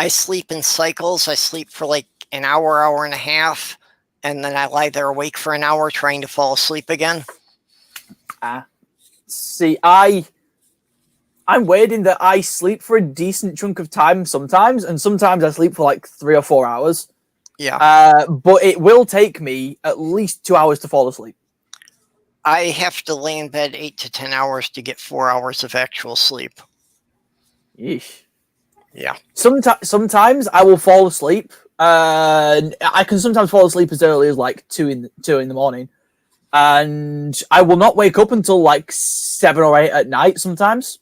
sleep in cycles. I sleep for like an hour, hour and a half, and then I lie there awake for an hour trying to fall asleep again. See, I'm weird in that I sleep for a decent chunk of time sometimes, and sometimes I sleep for like 3 or 4 hours. Yeah. But it will take me at least 2 hours to fall asleep. I have to lay in bed 8 to 10 hours to get 4 hours of actual sleep. Yeesh. Yeah. Sometimes I will fall asleep. I can sometimes fall asleep as early as like 2 in the morning, and I will not wake up until like 7 or 8 at night sometimes.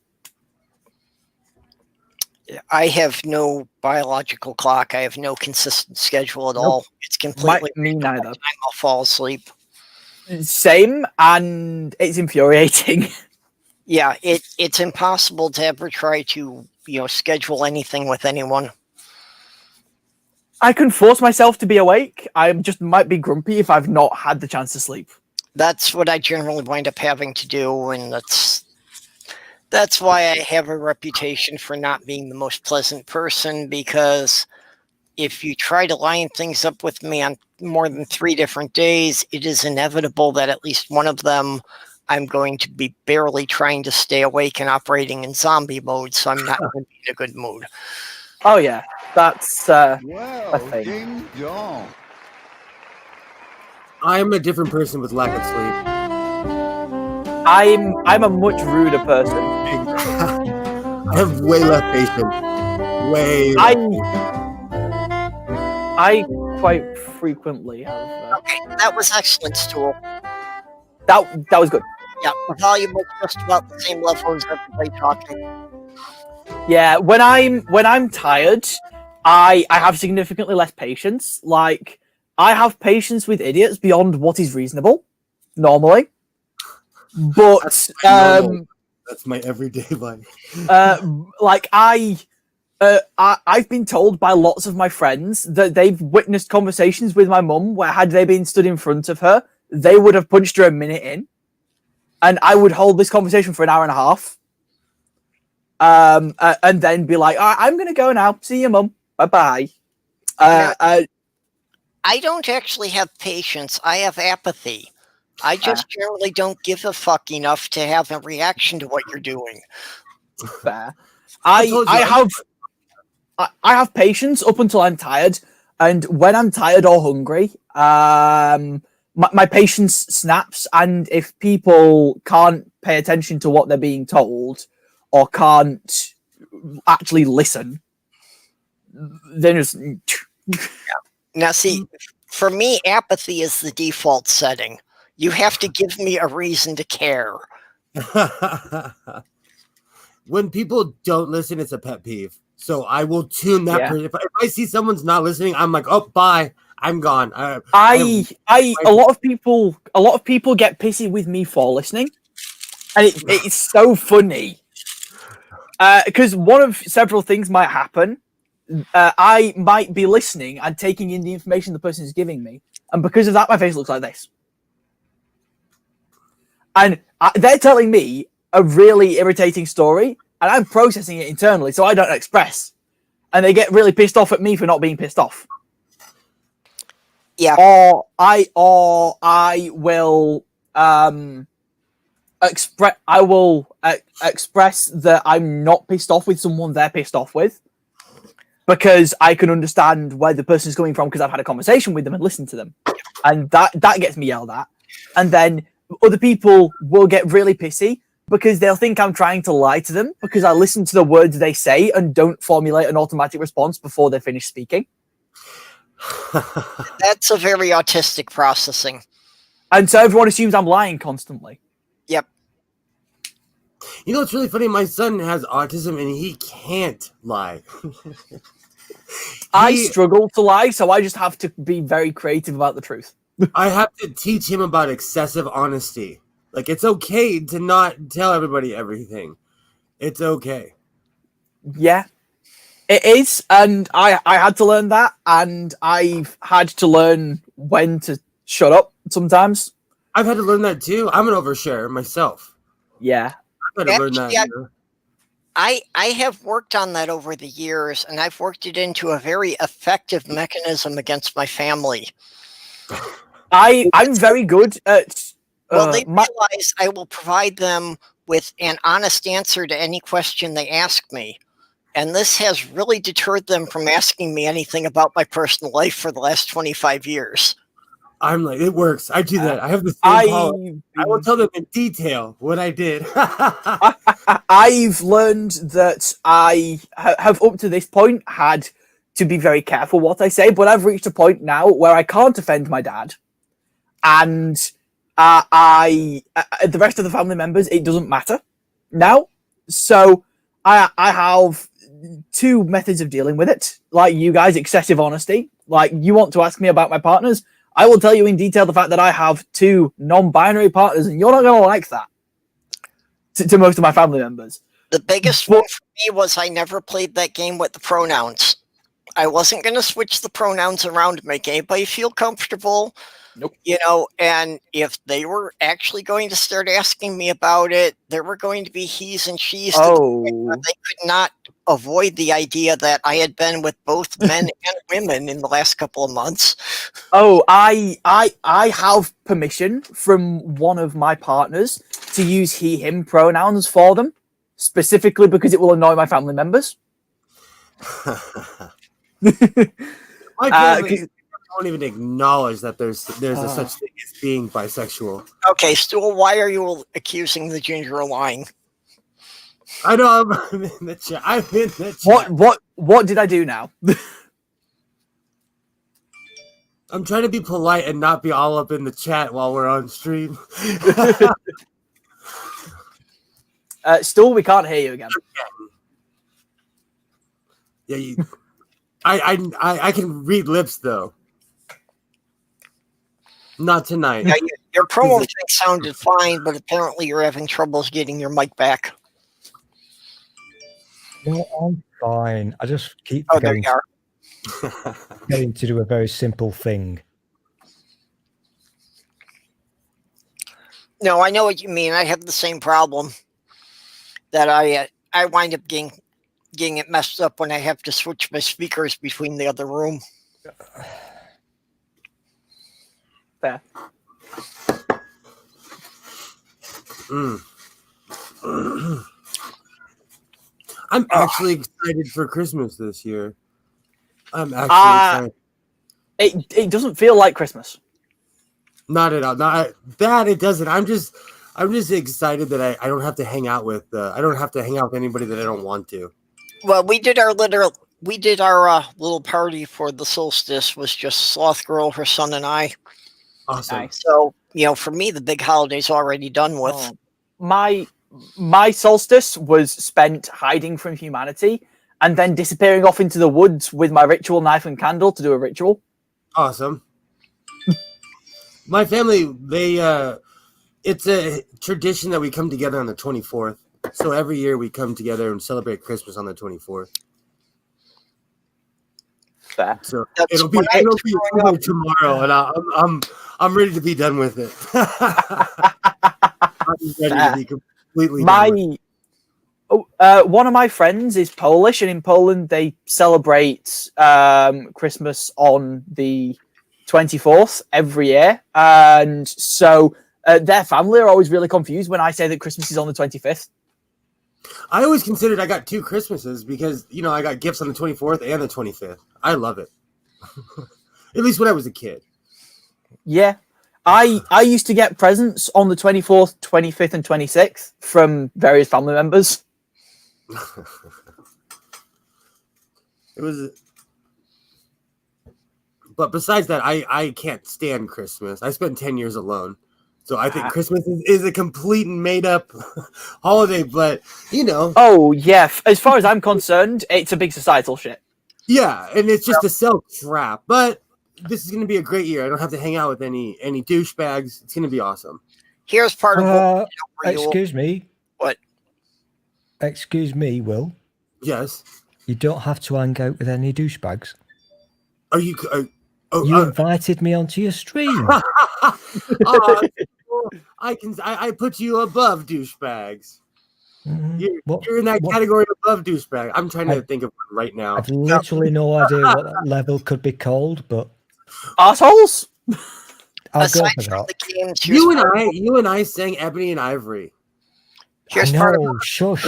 I have no biological clock. I have no consistent schedule at all. It's completely Me random what neither. time I'll fall asleep. Same, and it's infuriating. Yeah, it's impossible to ever try to, schedule anything with anyone. I can force myself to be awake. I just might be grumpy if I've not had the chance to sleep. That's what I generally wind up having to do, and that's why I have a reputation for not being the most pleasant person, because if you try to line things up with me on more than 3 different days, it is inevitable that at least one of them I'm going to be barely trying to stay awake and operating in zombie mode, so I'm not going to be in a good mood. Oh yeah, that's Well, thing. ding dong. I'm a different person with lack of sleep. I'm a much ruder person. I have way less patience. Way less. I quite frequently have. Okay, that was excellent, Stool. That was good. Yeah, the volume was just about the same level as everybody talking. Yeah, when I'm tired, I have significantly less patience. Like, I have patience with idiots beyond what is reasonable normally. But That's my everyday life. like I've been told by lots of my friends that they've witnessed conversations with my mum where, had they been stood in front of her, they would have punched her a minute in, and I would hold this conversation for an hour and a half. And then be like, I'm going to go now. See you, Mum. Bye-bye. I don't actually have patience. I have apathy. I just generally don't give a fuck enough to have a reaction to what you're doing. Fair. I have patience up until I'm tired, and when I'm tired or hungry, my patience snaps, and if people can't pay attention to what they're being told or can't actually listen, then it's... Now, see, for me, apathy is the default setting. You have to give me a reason to care. When people don't listen, it's a pet peeve. So I will tune that person. If I see someone's not listening, I'm like, oh, bye. I'm gone. A lot of people get pissy with me for listening, and it's so funny. Because one of several things might happen. I might be listening and taking in the information the person is giving me, and because of that, my face looks like this. And they're telling me a really irritating story, and I'm processing it internally, so I don't express. And they get really pissed off at me for not being pissed off. Yeah. Or I will express that I'm not pissed off with someone they're pissed off with, because I can understand where the person's coming from because I've had a conversation with them and listened to them, and that gets me yelled at. And then other people will get really pissy because they'll think I'm trying to lie to them because I listen to the words they say and don't formulate an automatic response before they finish speaking. That's a very autistic processing. And so everyone assumes I'm lying constantly. Yep. You know, it's really funny. My son has autism and he can't lie. I struggle to lie, so I just have to be very creative about the truth. I have to teach him about excessive honesty. Like, it's okay to not tell everybody everything. It's okay. Yeah, it is, and I had to learn that, and I've had to learn when to shut up sometimes. I've had to learn that too. I'm an overshare myself. Yeah. I've had to learn that. Actually, I have worked on that over the years, and I've worked it into a very effective mechanism against my family. I'm very good at. Well, they realize I will provide them with an honest answer to any question they ask me. And this has really deterred them from asking me anything about my personal life for the last 25 years. I'm like, it works. I do that. I have the same policy. I will tell them in detail what I did. I've learned that I have up to this point had to be very careful what I say, but I've reached a point now where I can't offend my dad, and the rest of the family members, it doesn't matter now. So I have two methods of dealing with it. Like you guys, excessive honesty. Like you want to ask me about my partners, I will tell you in detail the fact that I have two non-binary partners, and you're not going to like that. To most of my family members. The biggest one for me was I never played that game with the pronouns. I wasn't going to switch the pronouns around to make anybody feel comfortable. Nope. You know, and if they were actually going to start asking me about it, there were going to be he's and she's. Oh. They could not avoid the idea that I had been with both men and women in the last couple of months. Oh, I have permission from one of my partners to use he, him pronouns for them, specifically because it will annoy my family members. My family don't even acknowledge that there's a such thing as being bisexual. Okay, Stool, why are you accusing the ginger of lying? I know I'm in the chat. I'm in the chat. What did I do now? I'm trying to be polite and not be all up in the chat while we're on stream. Still, we can't hear you again. Yeah, I can read lips though. Not tonight. Yeah, your promo thing sounded fine, but apparently you're having troubles getting your mic back. No, I'm fine. I just keep there you are. getting to do a very simple thing. No, I know what you mean. I have the same problem that I wind up getting it messed up when I have to switch my speakers between the other room. Fair. I'm actually excited for Christmas this year. I'm actually excited. It doesn't feel like Christmas. Not at all. Not that it doesn't. I'm just excited that I don't have to hang out with anybody that I don't want to. Well, we did our little party for the solstice. Was just Sloth Girl, her son, and I. Awesome. Nice. So for me, the big holiday's already done with. My solstice was spent hiding from humanity and then disappearing off into the woods with my ritual knife and candle to do a ritual. Awesome. My family, it's a tradition that we come together on the 24th. So every year we come together and celebrate Christmas on the 24th. Fair. So it'll be over tomorrow, and I'm ready to be done with it. I'm ready to be completely done with it. One of my friends is Polish, and in Poland they celebrate Christmas on the 24th every year, and so their family are always really confused when I say that Christmas is on the 25th. I always considered I got two Christmases because I got gifts on the 24th and the 25th. I love it. At least when I was a kid. Yeah. I used to get presents on the 24th, 25th, and 26th from various family members. It was, but besides that, I can't stand Christmas. I spent 10 years alone. So I think Christmas is a complete and made up holiday, but Oh yeah, as far as I'm concerned, it's a big societal shit. Yeah, and it's just a sell crap. But this is going to be a great year. I don't have to hang out with any douchebags. It's going to be awesome. Here's part of Excuse me. What? Excuse me, Will. Yes. You don't have to hang out with any douchebags. Are you? You invited me onto your stream. I put you above douchebags. You're in that What? category above douchebag. I'm trying to think of one right now. I've literally no idea what that level could be called, but Assholes. I'll go Aside for from that. the games, You and I sang Ebony and Ivory. I here's part of know, shush.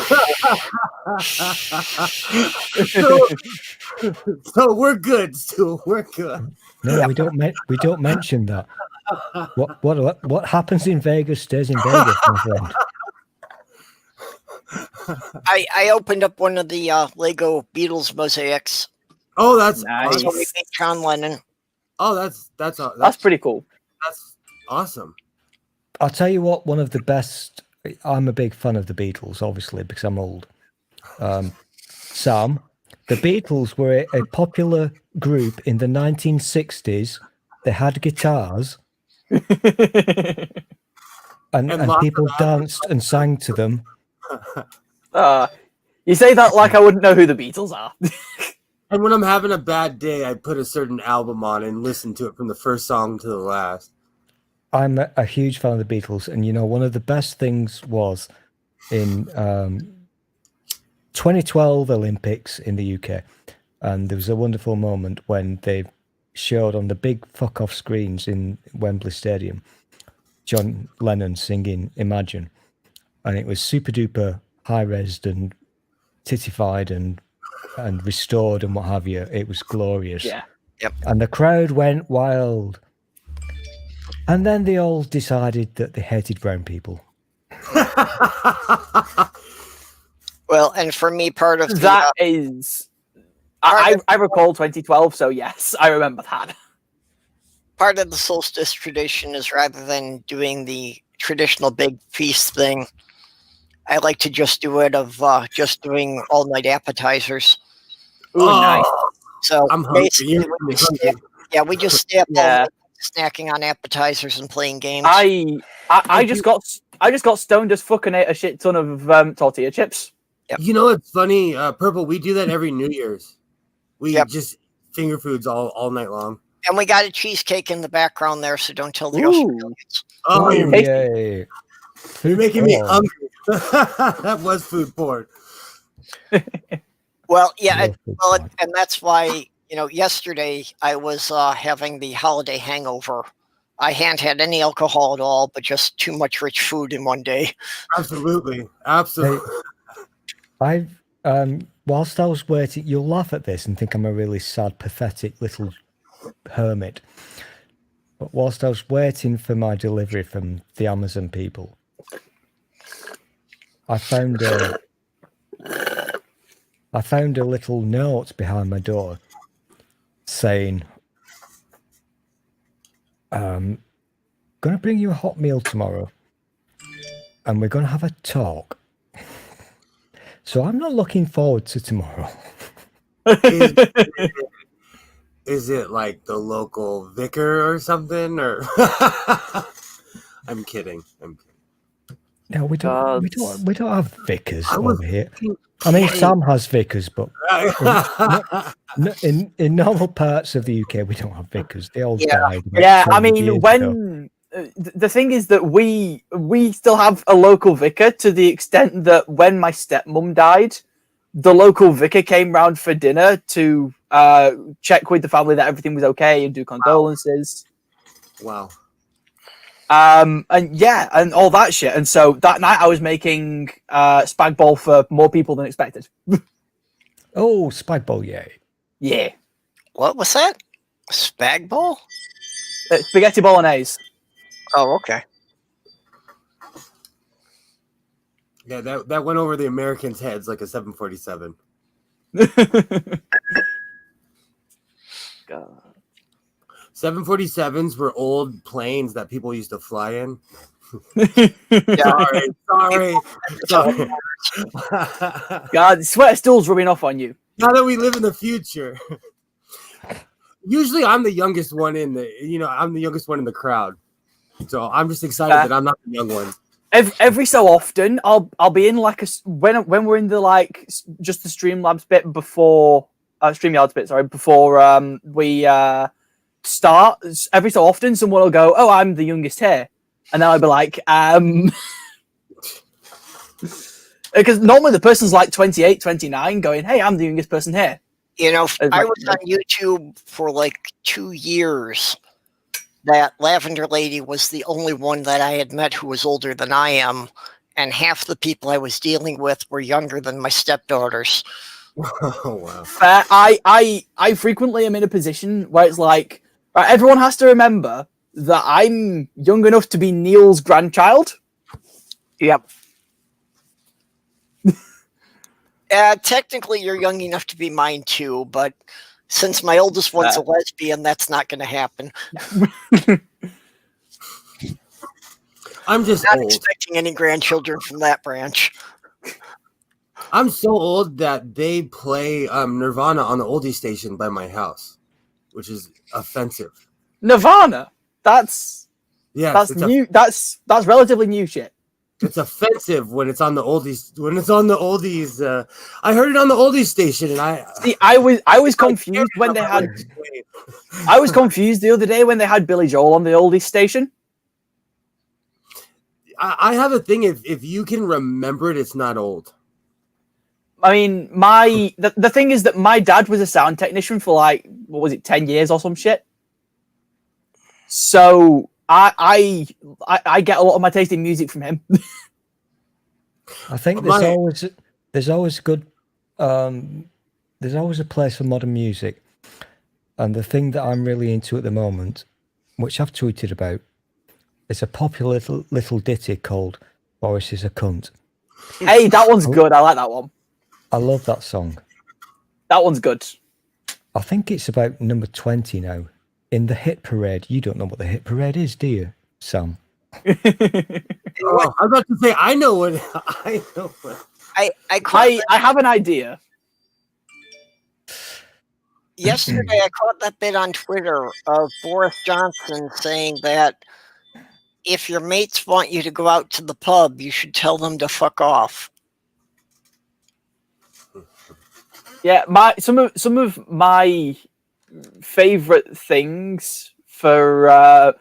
So we're good, Stu. We're good. No, we don't mention that. What happens in Vegas stays in Vegas, my friend. I opened up one of the Lego Beatles mosaics. Oh, that's Nice. So we made John Lennon. Oh, that's pretty cool. That's awesome. I'll tell you what, one of the best. I'm a big fan of the Beatles, obviously, because I'm old. Sam, the Beatles were a popular group in the 1960s. They had guitars, and people danced and sang to them. You say that like I wouldn't know who the Beatles are. And when I'm having a bad day, I put a certain album on and listen to it from the first song to the last. I'm a huge fan of the Beatles, and one of the best things was in 2012 Olympics in the UK, and there was a wonderful moment when they showed on the big fuck-off screens in Wembley Stadium John Lennon singing Imagine, and it was super duper high-resed and titified and restored and what have you. It was glorious. Yeah. Yep. And the crowd went wild. And then they all decided that they hated brown people. Well, and for me, part of That is... I recall 2012, so yes, I remember that. part of the solstice tradition is rather than doing the traditional big feast thing, I like to just do it of just doing all-night appetizers. Ooh, nice. So I'm hungry. basically, we just stay up all night snacking on appetizers and playing games. I just got stoned as fuck and ate a shit ton of tortilla chips. Yep. You know, it's funny, Purple. We do that every New Year's. We just finger foods all night long. And we got a cheesecake in the background there, so don't tell the Ooh. Australians. Oh, you're Yay. making me hungry. That was food porn. Well, yeah, and that's why, yesterday I was having the holiday hangover. I hadn't had any alcohol at all, but just too much rich food in one day. Absolutely. I've whilst I was waiting, you'll laugh at this and think I'm a really sad, pathetic little hermit. But whilst I was waiting for my delivery from the Amazon people, I found a little note behind my door saying, "Going to bring you a hot meal tomorrow, and we're going to have a talk. So I'm not looking forward to tomorrow." Is it like the local vicar or something? Or I'm kidding. No, we don't have vicars over here. I mean, Sam has vicars, but in normal parts of the UK, we don't have vicars. They all died. Yeah, I mean, when the thing is that we still have a local vicar to the extent that when my stepmom died, the local vicar came round for dinner to check with the family that everything was okay and do condolences. Wow. And all that shit. And so that night I was making spag bol for more people than expected. Oh, spag bol, yay. Yeah. What was that? Spag bowl? Spaghetti bolognese. Oh, okay. Yeah, that went over the Americans' heads like a 747. God. 747s were old planes that people used to fly in. Sorry. God, sweat still's rubbing off on you. Now that we live in the future. Usually I'm the youngest one in the crowd. So I'm just excited that I'm not the young one. every so often, I'll be in like when we're in the like just the Streamlabs bit before Streamyards bit, sorry, before we start. Every so often, someone will go, "Oh, I'm the youngest here," and then I'll be like, because normally the person's like 28, 29, going, "Hey, I'm the youngest person here." You know, It's I like, was on YouTube for like 2 years. That Lavender Lady was the only one that I had met who was older than I am, and half the people I was dealing with were younger than my stepdaughters. Oh wow. fair. I frequently am in a position where it's like, right, everyone has to remember that I'm young enough to be Neil's grandchild. Yep. Technically, you're young enough to be mine too, but since my oldest one's a lesbian, that's not going to happen. I'm just Not old. expecting any grandchildren from that branch. I'm so old that they play Nirvana on the oldie station by my house, which is offensive. Nirvana. That's Yes, new. That's relatively new shit. It's offensive when it's on the oldies. When it's on the oldies, I heard it on the oldies station, and I See, I was confused when they had. I was confused the other day when they had Billy Joel on the oldies station. I have a thing. If you can remember it, it's not old. I mean, the thing is that my dad was a sound technician for like, what was it, 10 years or some shit. So I get a lot of my taste in music from him. I think there's always good there's always a place for modern music, and the thing that I'm really into at the moment, which I've tweeted about, is a popular little ditty called "Boris is a Cunt." Hey, that one's good. I like that one. I love that song. That one's good. I think it's about number 20 now in the hit parade. You don't know what the hit parade is, do you, Sam? Oh, I was about to say I know what I know. I have an idea. Yesterday, I caught that bit on Twitter of Boris Johnson saying that if your mates want you to go out to the pub, you should tell them to fuck off. Yeah, some of my favorite things for are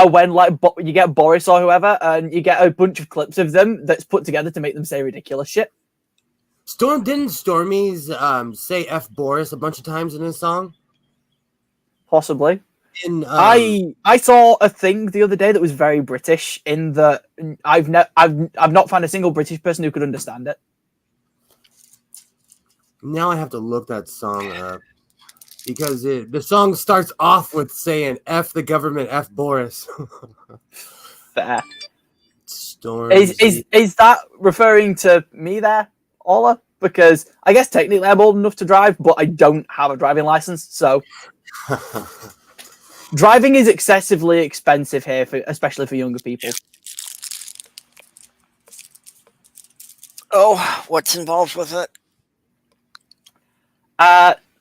when like you get Boris or whoever, and you get a bunch of clips of them that's put together to make them say ridiculous shit. Didn't Stormy's say F Boris a bunch of times in his song? Possibly. In I saw a thing the other day that was very British in that I've not found a single British person who could understand it. Now I have to look that song up because the song starts off with saying "F the government, F Boris." Fair. Stormy. Is that referring to me there, Ola? Because I guess technically I'm old enough to drive, but I don't have a driving license, so driving is excessively expensive here, especially for younger people. Oh, what's involved with it?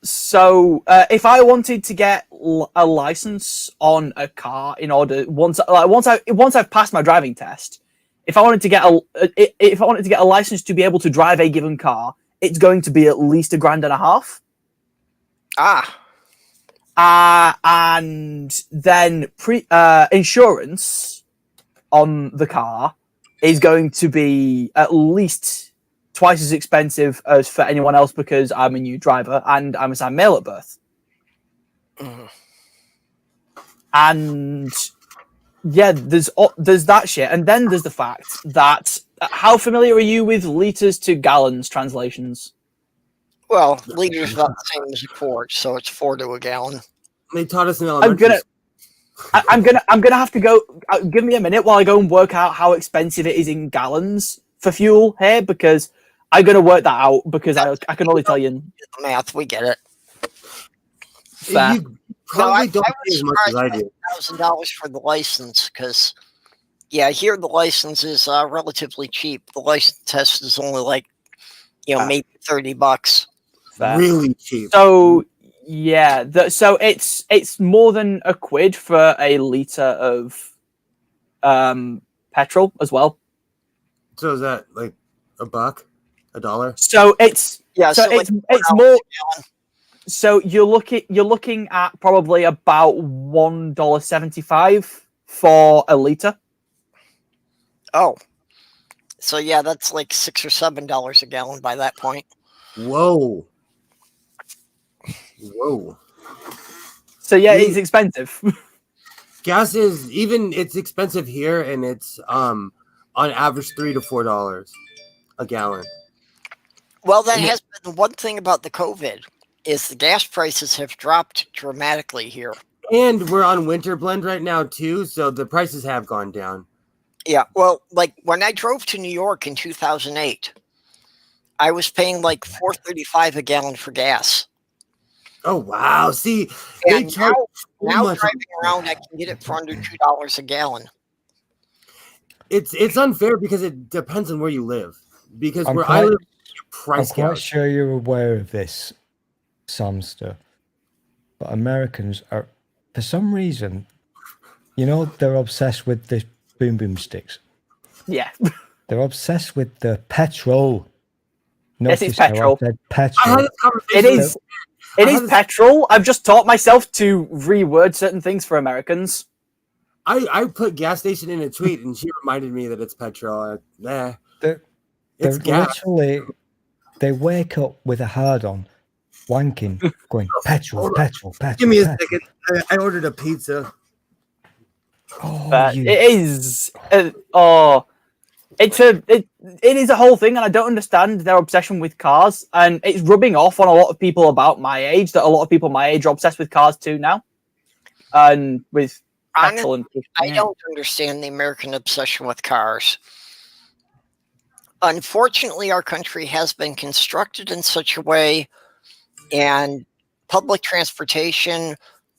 So if I wanted to get a license on a car, in order once I've passed my driving test, if I wanted to get a license to be able to drive a given car, it's going to be at least $1,500. And then insurance on the car is going to be at least twice as expensive as for anyone else because I'm a new driver and I'm assigned male at birth. And yeah, there's that shit, and then there's the fact that how familiar are you with liters to gallons translations? Well, liters about the same as a quart, so it's 4 to a gallon. They taught us in elementary. I'm gonna have to go. Give me a minute while I go and work out how expensive it is in gallons for fuel here, because I'm gonna work that out because I can only tell you math. We get it. Fair. You probably don't I pay was as much as I do. $1,000 for the license because, yeah, here the license is relatively cheap. The license test is only like, maybe $30. Fair. Really cheap. So yeah, so it's more than £1 for a liter of petrol as well. So is that like a buck, $1? So it's Yeah, so so, like it's $4 more. a gallon. So you're looking at probably about $1.75 for a liter. Oh, so yeah, that's like $6 or $7 a gallon by that point. Whoa. Whoa. So yeah, We- it's expensive. Gas is it's expensive here, and it's on average $3 to $4 a gallon. Well, that And has been the one thing about the COVID is the gas prices have dropped dramatically here. And we're on winter blend right now too, so the prices have gone down. Yeah, well, like when I drove to New York in 2008, I was paying like $4.35 a gallon for gas. Oh wow! See, they And charge now so much. driving around, I can get it for under $2 a gallon. It's unfair because it depends on where you live. Because I'm where I quite- live, I'm price quite gouge. sure you're aware of this, Samster. But Americans are, for some reason, they're obsessed with the boom boom sticks. Yeah. They're obsessed with the petrol. Yes, it's Notice how I petrol. said I had petrol. this conversation. It is. It I is had this- petrol. I've just taught myself to reword certain things for Americans. I put gas station in a tweet, and she reminded me that it's petrol. They're, It's they're gas. literally, they wake up with a hard on, wanking, going petrol, Hold on. petrol, petrol. Give me a petrol. second. I ordered a pizza. Oh, But you. it is. It is a whole thing, and I don't understand their obsession with cars. And it's rubbing off on a lot of people about my age. That a lot of people my age are obsessed with cars too now, and with petrol and I don't understand the American obsession with cars. Unfortunately, our country has been constructed in such a way, and public transportation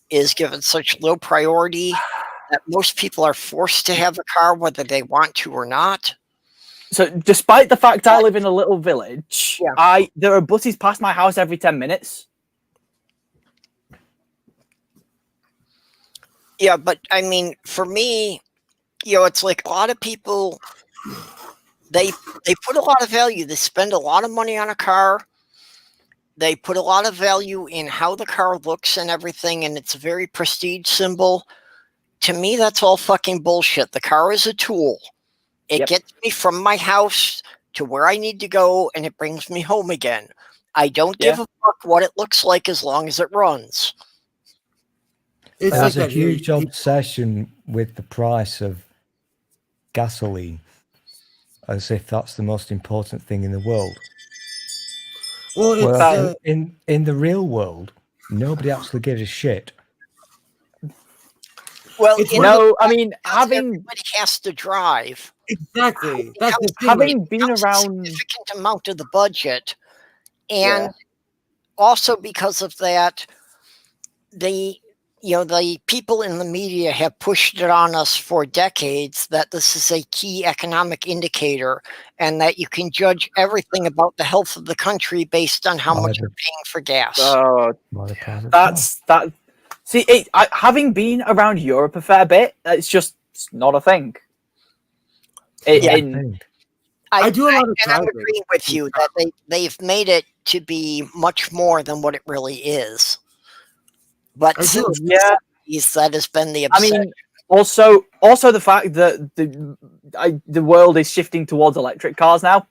is given such low priority that most people are forced to have a car whether they want to or not. So, despite the fact I live in a little village, Yeah. there are buses past my house every 10 minutes. Yeah, but I mean, for me, it's like a lot of people, they put a lot of value. They spend a lot of money on a car. They put a lot of value in how the car looks and everything, and it's a very prestige symbol. To me, that's all fucking bullshit. The car is a tool. It Yep. gets me from my house to where I need to go, and it brings me home again. I don't give a fuck what it looks like as long as it runs. It's like There's a that here. huge obsession with the price of gasoline, as if that's the most important thing in the world. Well, it's Well, in the real world, nobody actually gives a shit. Well, It's in one of No, I mean, everybody has to drive. exactly. That's the thing. having been Becomes a around, significant amount of the budget, and also because of that, the people in the media have pushed it on us for decades that this is a key economic indicator, and that you can judge everything about the health of the country based on how much you're paying for gas. By the price of that's that. See, having been around Europe a fair bit, it's not a thing. thing. I do a lot of and I'm driving. agreeing with you that they've made it to be much more than what it really is. But I do. since Yeah. the 70s, that has been the I obsession. mean, also the fact that the world is shifting towards electric cars now.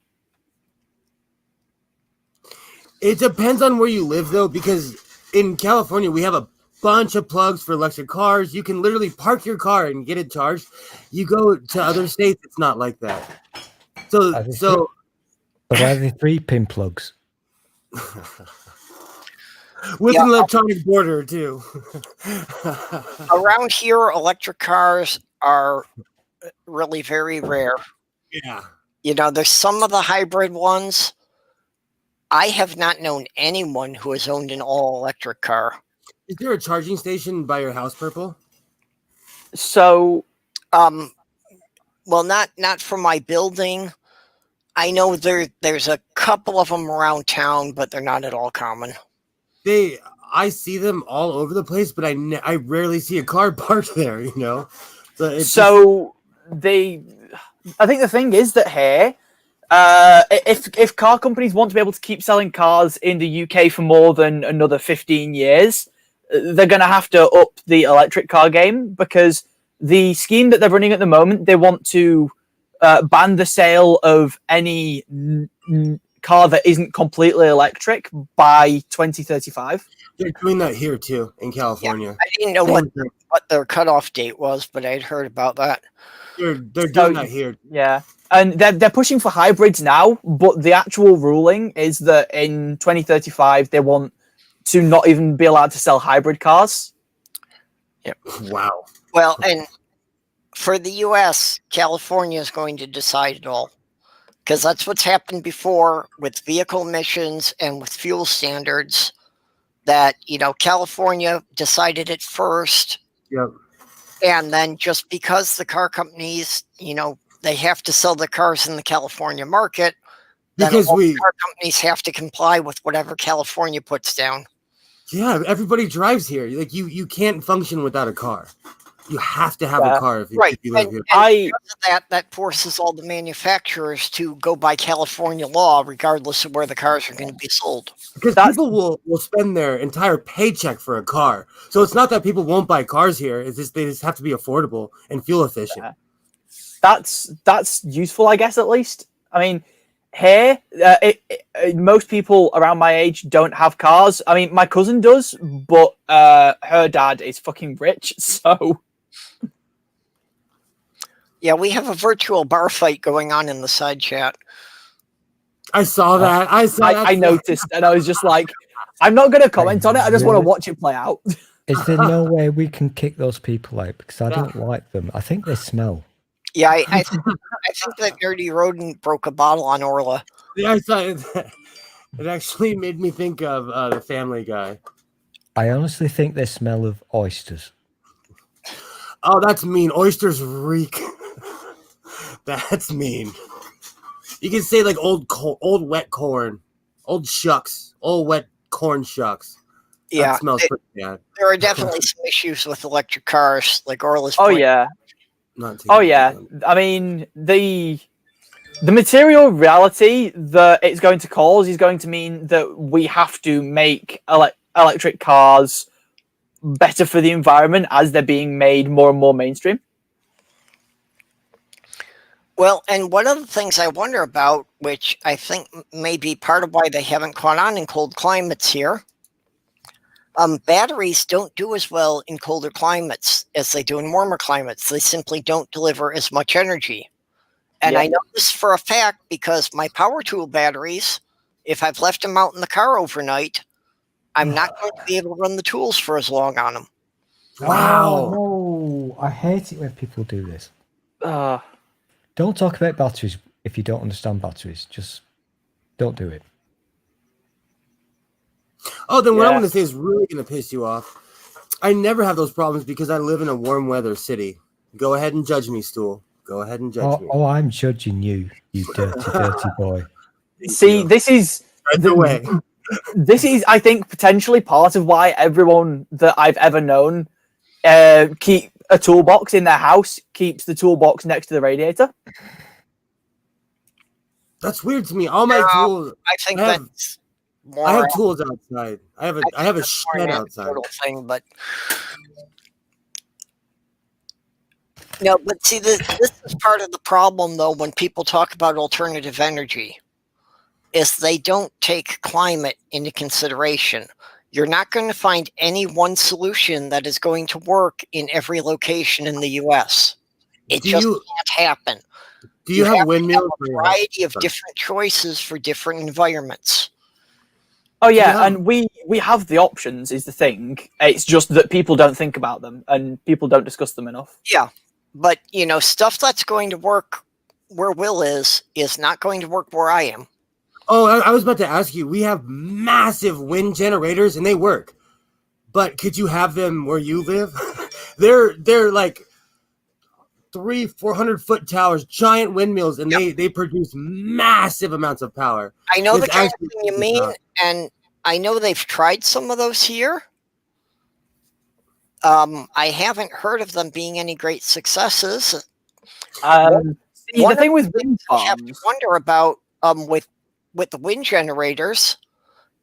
It depends on where you live, though, because in California we have a bunch of plugs for electric cars. You can literally park your car and get it charged. You go to other states, it's not like that. So But are they 3-pin plugs? with Yeah. an electronic border too. Around here, electric cars are really very rare. Yeah. There's some of the hybrid ones. I have not known anyone who has owned an all-electric car. Is there a charging station by your house, Purple? So, Well, not for my building. I know there's a couple of them around town, but they're not at all common. I see them all over the place, but I rarely see a car parked there. So it's I think the thing is that here If car companies want to be able to keep selling cars in the UK for more than another 15 years, they're going to have to up the electric car game, because the scheme that they're running at the moment, they want to ban the sale of any car that isn't completely electric by 2035. They're doing that here too in California. I didn't know what their cutoff date was, but I'd heard about that. They're doing that here. Yeah. And they're pushing for hybrids now, but the actual ruling is that in 2035 they want to not even be allowed to sell hybrid cars. Yep. Wow. Well, and for the US, California is going to decide it all, because that's what's happened before with vehicle emissions and with fuel standards, that, California decided it first. Yep. And then just because the car companies, they have to sell the cars in the California market, Because then all car companies have to comply with whatever California puts down. Yeah, everybody drives here. Like you can't function without a car. You have to have a car if you live here. And because of that forces all the manufacturers to go by California law, regardless of where the cars are going to be sold. Because people will spend their entire paycheck for a car. So it's not that people won't buy cars here. It's just they just have to be affordable and fuel efficient. That's useful, I guess, at least. I mean, here, most people around my age don't have cars. I mean, my cousin does, but her dad is fucking rich, so... Yeah, we have a virtual bar fight going on in the side chat. I saw that. I noticed, and I was just like, I'm not going to comment on it. I just want to watch it play out. Is there no way we can kick those people out? Because I don't like them. I think they smell. Yeah, I think that Nerdy Rodent broke a bottle on Orla. Yeah, I saw it. It actually made me think of the Family Guy. I honestly think they smell of oysters. Oh, that's mean. Oysters reek. That's mean. You can say like old wet corn, old shucks, old wet corn shucks. Yeah, that smells pretty bad. There are definitely some issues with electric cars, like Orla's. Oh yeah. I mean, the material reality that it's going to cause is going to mean that we have to make electric cars better for the environment as they're being made more and more mainstream. Well, and one of the things I wonder about, which I think may be part of why they haven't caught on in cold climates here, batteries don't do as well in colder climates as they do in warmer climates. They simply don't deliver as much energy. And I know this for a fact because my power tool batteries, if I've left them out in the car overnight, I'm not going to be able to run the tools for as long on them. Wow. No, I hate it when people do this. Don't talk about batteries if you don't understand batteries. Just don't do it. Oh, then what I'm going to say is really going to piss you off. I never have those problems because I live in a warm weather city. Go ahead and judge me, Stool. Go ahead and judge me. Oh, I'm judging you, you dirty, dirty boy. See, this is the way. This is, I think, potentially part of why everyone that I've ever known keep a toolbox in their house, keeps the toolbox next to the radiator. That's weird to me. All my tools. I think that's more. I have tools outside. I have a shed outside. Thing, but no, but see, this is part of the problem, though. When people talk about alternative energy, is they don't take climate into consideration. You're not going to find any one solution that is going to work in every location in the U.S. It just can't happen. Do you have windmills? A variety of different choices for different environments. Oh yeah, and we have the options is the thing. It's just that people don't think about them and people don't discuss them enough. Yeah, but stuff that's going to work where Will is not going to work where I am. Oh, I was about to ask you. We have massive wind generators and they work, but could you have them where you live? they're like 300-400 foot towers, giant windmills, and they produce massive amounts of power. I know the kind of thing you mean, and I know they've tried some of those here. I haven't heard of them being any great successes. The thing with wind farms, you have to wonder about with the wind generators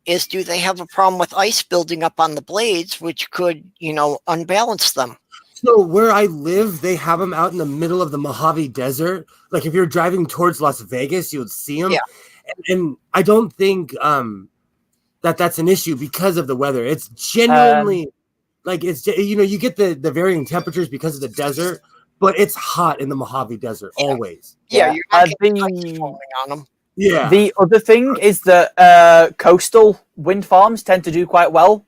is, do they have a problem with ice building up on the blades, which could, unbalance them? So where I live, they have them out in the middle of the Mojave Desert. Like if you're driving towards Las Vegas, you would see them. Yeah. And I don't think that's an issue because of the weather. It's genuinely like you get the varying temperatures because of the desert, but it's hot in the Mojave Desert always. Yeah, you're not getting ice the falling on them. Yeah. the other thing is that coastal wind farms tend to do quite well.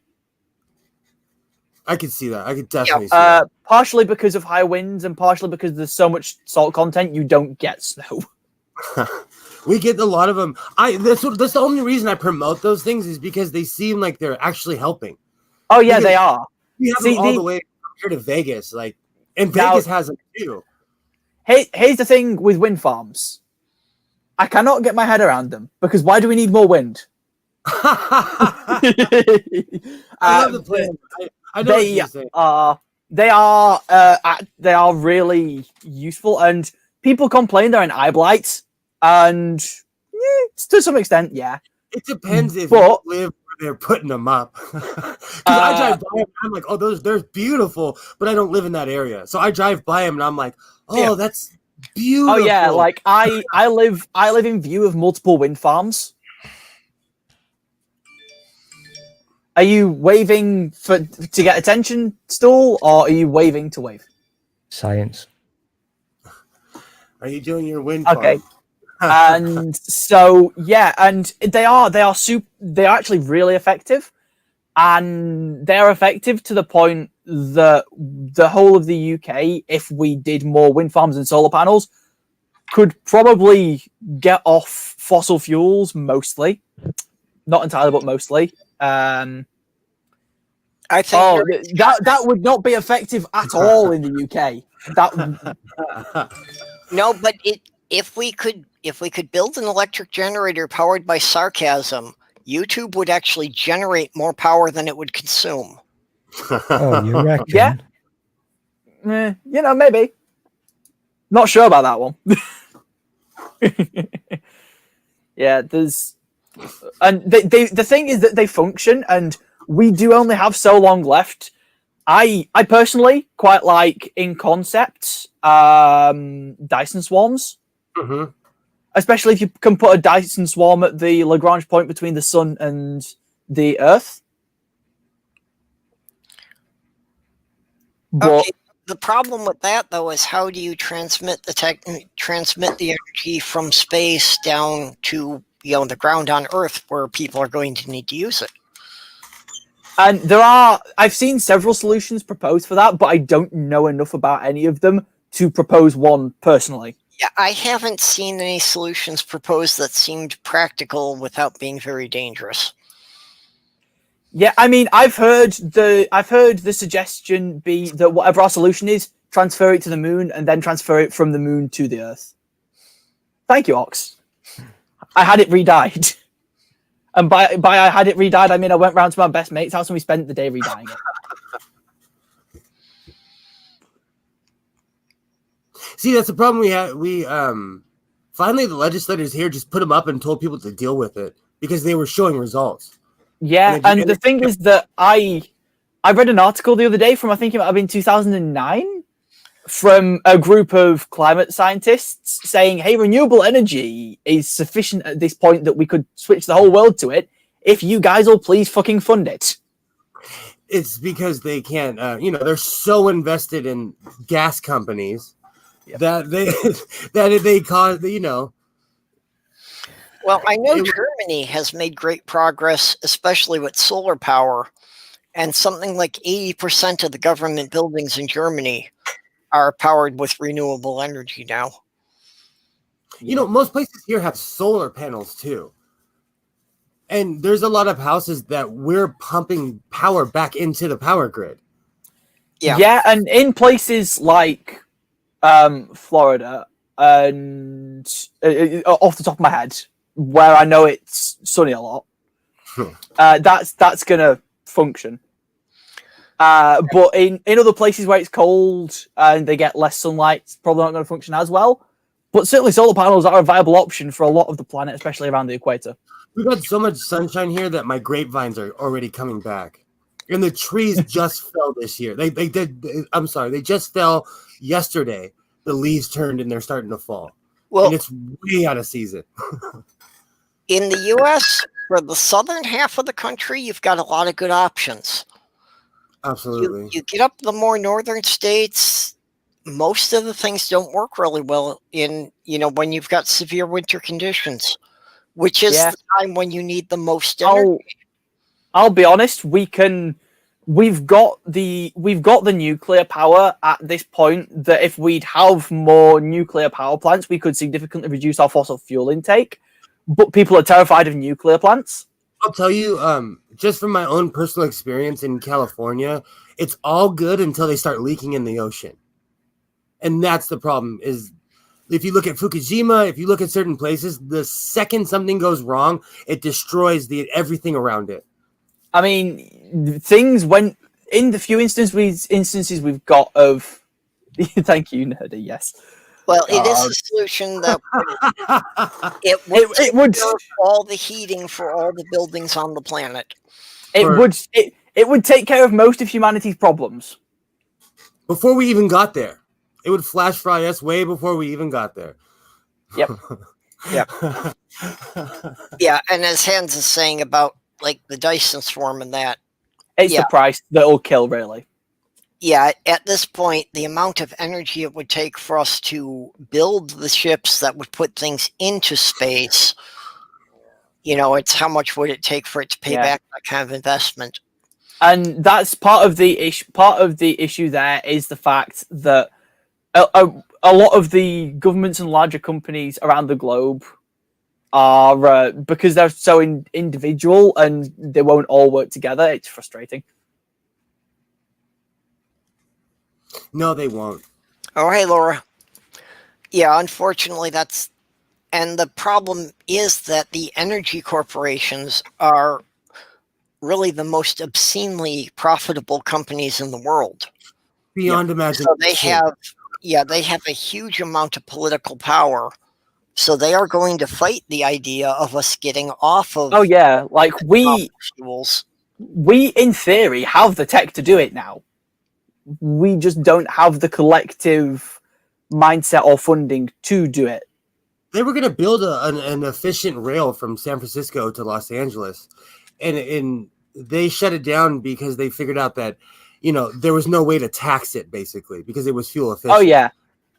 I could see that. I could definitely see that. Partially because of high winds and partially because there's so much salt content, you don't get snow. We get a lot of them. That's the only reason I promote those things is because they seem like they're actually helping. Oh yeah, Because they are. We have them all the way here to Vegas, and Vegas has them too. Here's the thing with wind farms. I cannot get my head around them because why do we need more wind? I love the plan. I know what you're saying. They are really useful, and people complain they're an eye blight, and to some extent, yeah. It depends if you live where they're putting them up. Because I drive by them, I'm like, oh, they're beautiful, but I don't live in that area, so I drive by them and I'm like, oh, that's beautiful. Oh yeah, like I live in view of multiple wind farms. Are you waving to get attention, Stool, or are you waving to wave? Science. Are you doing your wind Okay. farm? And so yeah, and they are actually really effective, and they're effective to the point that the whole of the UK, if we did more wind farms and solar panels, could probably get off fossil fuels mostly, not entirely, but mostly. I think that would not be effective at all in the UK. No, but if we could build an electric generator powered by sarcasm, YouTube would actually generate more power than it would consume. Oh, you reckon? Yeah. Maybe. Not sure about that one. Yeah, and the thing is that they function, and we do only have so long left. I personally quite like, in concept, Dyson swarms. Mm-hmm. Especially if you can put a Dyson swarm at the Lagrange point between the sun and the Earth. But Okay. The problem with that, though, is how do you transmit the energy from space down to the ground on Earth, where people are going to need to use it? And I've seen several solutions proposed for that, but I don't know enough about any of them to propose one personally. Yeah, I haven't seen any solutions proposed that seemed practical without being very dangerous. Yeah, I mean, I've heard the suggestion be that whatever our solution is, transfer it to the moon and then transfer it from the moon to the Earth. Thank you, Ox. I had it re-dyed. And by I had it re-dyed, I mean I went round to my best mate's house and we spent the day re-dyeing it. See, that's the problem we had. We finally the legislators here just put them up and told people to deal with it because they were showing results. Yeah, and the thing is that I read an article the other day from, I think it might have been 2009, from a group of climate scientists saying, hey, renewable energy is sufficient at this point that we could switch the whole world to it if you guys will please fucking fund it. It's because they can't, they're so invested in gas companies that they cause, Well, I know Germany has made great progress, especially with solar power, and something like 80% of the government buildings in Germany are powered with renewable energy now. Most places here have solar panels too. And there's a lot of houses that we're pumping power back into the power grid. Yeah, and in places like Florida, and off the top of my head, where I know it's sunny a lot, that's gonna function. But in other places where it's cold and they get less sunlight, it's probably not going to function as well. But certainly solar panels are a viable option for a lot of the planet, especially around the equator. We've got so much sunshine here that my grapevines are already coming back. And the trees just fell this year. They did. I'm sorry. They just fell yesterday. The leaves turned and they're starting to fall. Well, And it's way out of season. in the U.S., for the southern half of the country, you've got a lot of good options. Absolutely. You get up the more northern states, most of the things don't work really well in, when you've got severe winter conditions, which is Yeah. the time when you need the most energy. I'll be honest. We've got the nuclear power at this point that if we'd have more nuclear power plants, we could significantly reduce our fossil fuel intake. But people are terrified of nuclear plants. I'll tell you, just from my own personal experience in California, it's all good until they start leaking in the ocean. And that's the problem is if you look at Fukushima, if you look at certain places, the second something goes wrong, it destroys everything around it. I mean, things went in the few instances we've got of. Thank you, Nerdy. Yes. Well, it is a solution that it would all the heating for all the buildings on the planet. It would take care of most of humanity's problems before we even got there. It would flash fry us way before we even got there. Yep. Yep. Yeah, and as Hans is saying about like the Dyson swarm and that, it's the price that'll kill, really. Yeah, at this point, the amount of energy it would take for us to build the ships that would put things into space, it's how much would it take for it to pay back that kind of investment. And that's part of the issue. Part of the issue there is the fact that a lot of the governments and larger companies around the globe are, because they're so individual and they won't all work together, it's frustrating. No, they won't. Oh, hey, Laura. Yeah, unfortunately, and the problem is that the energy corporations are really the most obscenely profitable companies in the world. Beyond imagination. So they have a huge amount of political power. So they are going to fight the idea of us getting off of. Oh yeah, like we in theory have the tech to do it now. We just don't have the collective mindset or funding to do it. They were going to build an efficient rail from San Francisco to Los Angeles, and they shut it down because they figured out that there was no way to tax it basically because it was fuel efficient. Oh yeah,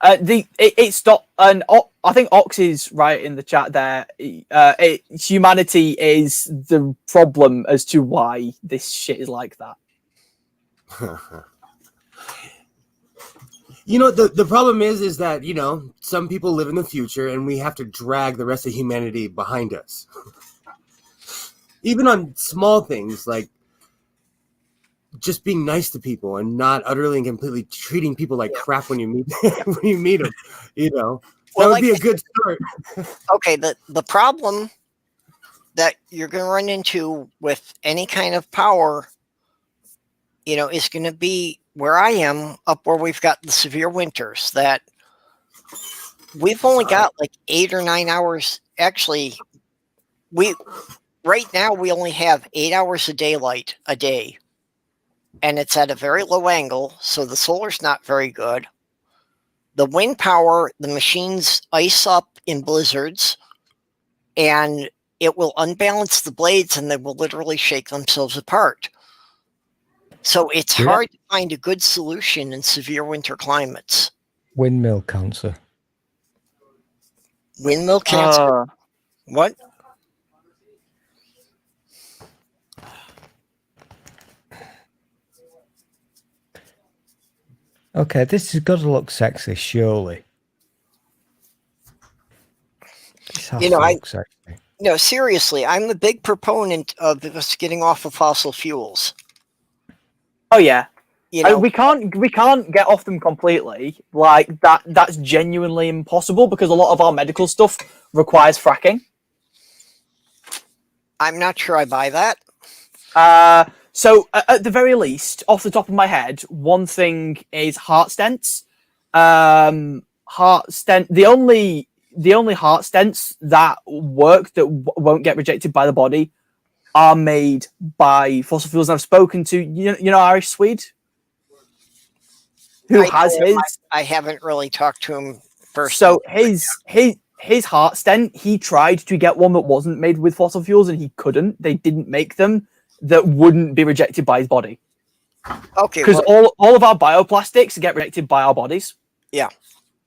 it stopped. And I think Ox is right in the chat there. Humanity is the problem as to why this shit is like that. The problem is that, some people live in the future and we have to drag the rest of humanity behind us. Even on small things like just being nice to people and not utterly and completely treating people like crap when you meet them, That would be a good start. Okay, the problem that you're going to run into with any kind of power, is going to be where I am, up where we've got the severe winters, that we've only got like 8 or 9 hours. Actually, right now we only have 8 hours of daylight a day, and it's at a very low angle, so the solar's not very good. The wind power, the machines ice up in blizzards, and it will unbalance the blades, and they will literally shake themselves apart. So it's hard to find a good solution in severe winter climates. Windmill cancer. Windmill cancer? What? Okay, this has got to look sexy, surely. This has to look sexy. No, seriously, I'm a big proponent of us getting off of fossil fuels. Oh yeah, we can't get off them completely. Like that's genuinely impossible because a lot of our medical stuff requires fracking. I'm not sure I buy that. So at the very least, off the top of my head, one thing is heart stents. Heart heart stent. The only heart stents that work that won't get rejected by the body are made by fossil fuels. I've spoken to Irish Swede who I has know him. his. I haven't really talked to him personally. So his heart stent, he tried to get one that wasn't made with fossil fuels and he couldn't. They didn't make them that wouldn't be rejected by his body. Okay, Because all of our bioplastics get rejected by our bodies.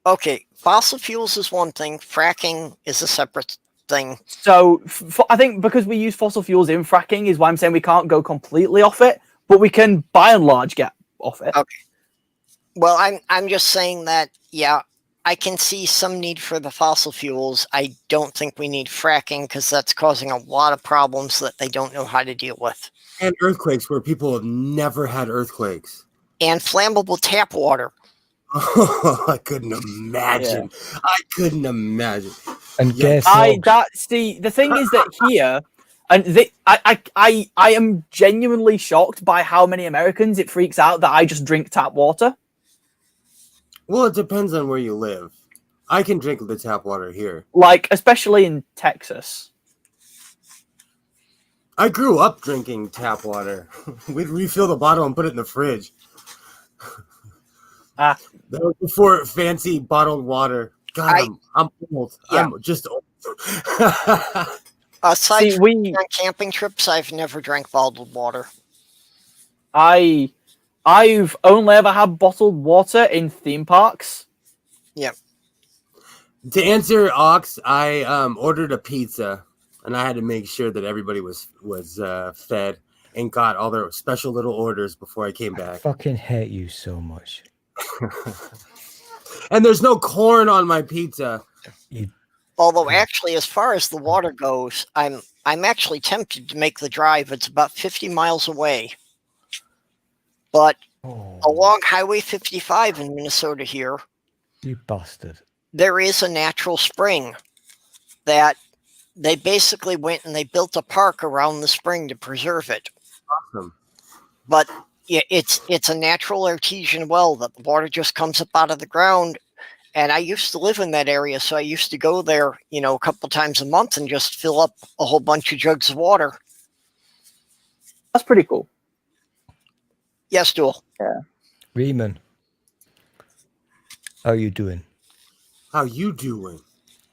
okay, fossil fuels is one thing. Fracking is a separate thing. So I think because we use fossil fuels in fracking is why I'm saying we can't go completely off it, but we can by and large get off it. Okay. Well, I'm just saying that, yeah, I can see some need for the fossil fuels. I don't think we need fracking because that's causing a lot of problems that they don't know how to deal with. And earthquakes where people have never had earthquakes. And flammable tap water. Oh, I couldn't imagine. Yeah. I couldn't imagine. And Yeah. The thing is that here, and I am genuinely shocked by how many Americans it freaks out that I just drink tap water. Well, it depends on where you live. I can drink the tap water here. Like, especially in Texas. I grew up drinking tap water. We'd refill the bottle and put it in the fridge. That was before fancy bottled water. God, I'm old. Yeah. I'm just old. Aside from on camping trips, I've never drank bottled water. I've only ever had bottled water in theme parks. Yep. To answer Ox, I ordered a pizza, and I had to make sure that everybody was fed and got all their special little orders before I came back. I fucking hate you so much. And there's no corn on my pizza. Although, actually, as far as the water goes, I'm actually tempted to make the drive. It's about 50 miles away. But along Highway 55 in Minnesota here, you bastard, there is a natural spring that they basically went and they built a park around the spring to preserve it. Awesome. But yeah, it's a natural artesian well that the water just comes up out of the ground. And I used to live in that area, so I used to go there, a couple times a month and just fill up a whole bunch of jugs of water. That's pretty cool. Yes, Duel. Yeah. Riemann, how you doing? How you doing?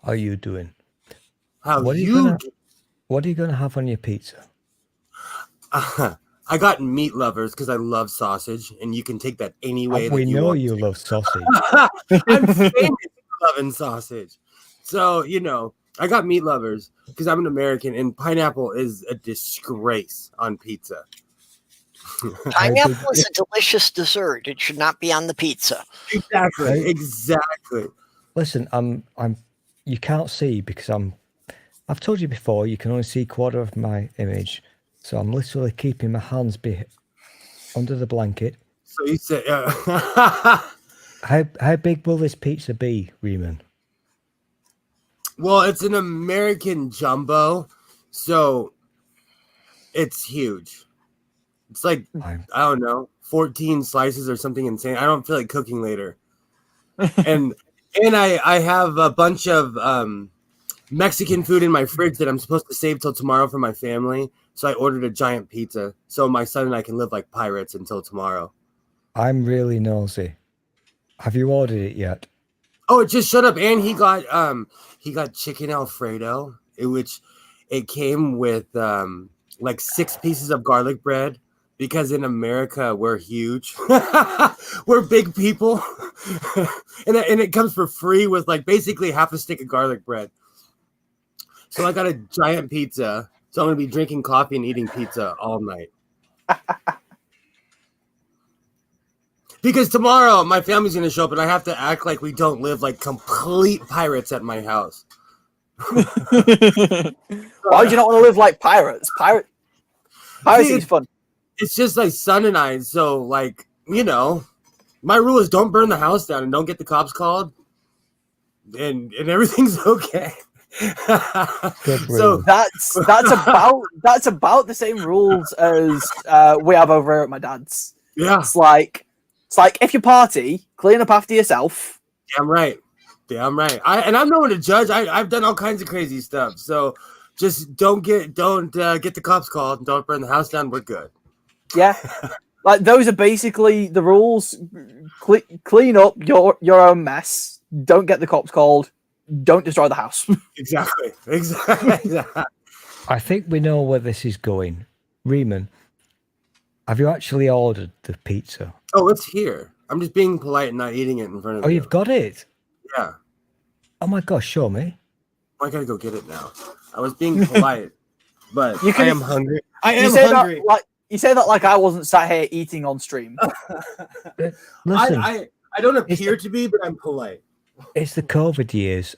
How you doing? What are you gonna have on your pizza? I got meat lovers because I love sausage, and you can take that any way that we you know want. You love sausage. I'm famous for loving sausage. So, I got meat lovers because I'm an American, and pineapple is a disgrace on pizza. Pineapple is a delicious dessert. It should not be on the pizza. Exactly. Listen, you can't see because I've told you before, you can only see a quarter of my image. So I'm literally keeping my hands under the blanket. So you say, how big will this pizza be, Riemann? Well, it's an American jumbo, so it's huge. It's like, I don't know, 14 slices or something insane. I don't feel like cooking later. and I have a bunch of Mexican food in my fridge that I'm supposed to save till tomorrow for my family. So I ordered a giant pizza so my son and I can live like pirates until tomorrow. I'm really nosy. Have you ordered it yet? Oh, it just showed up, and he got chicken Alfredo, which it came with like 6 pieces of garlic bread because in America we're huge, we're big people, and it comes for free with like basically half a stick of garlic bread. So I got a giant pizza. So I'm going to be drinking coffee and eating pizza all night. Because tomorrow my family's going to show up and I have to act like we don't live like complete pirates at my house. Why would you not want to live like pirates? Piracy is fun. It's just like son and I. So like, my rule is don't burn the house down and don't get the cops called. And everything's okay. So that's about the same rules as we have over at my dad's. Yeah, it's like if you party, clean up after yourself. Damn right. Damn right. I'm no one to judge. I've done all kinds of crazy stuff. So just don't get the cops called. Don't burn the house down. We're good. Yeah, like those are basically the rules. Clean up your own mess. Don't get the cops called. Don't destroy the house. Exactly. I think we know where this is going. Riemann, have you actually ordered the pizza? Oh, it's here. I'm just being polite and not eating it in front of you. Oh, you've got it? Yeah. Oh my gosh, show me. I gotta go get it now. I was being polite, but I am hungry. You say that like I wasn't sat here eating on stream. Listen, I don't appear to be, but I'm polite. it's the COVID years.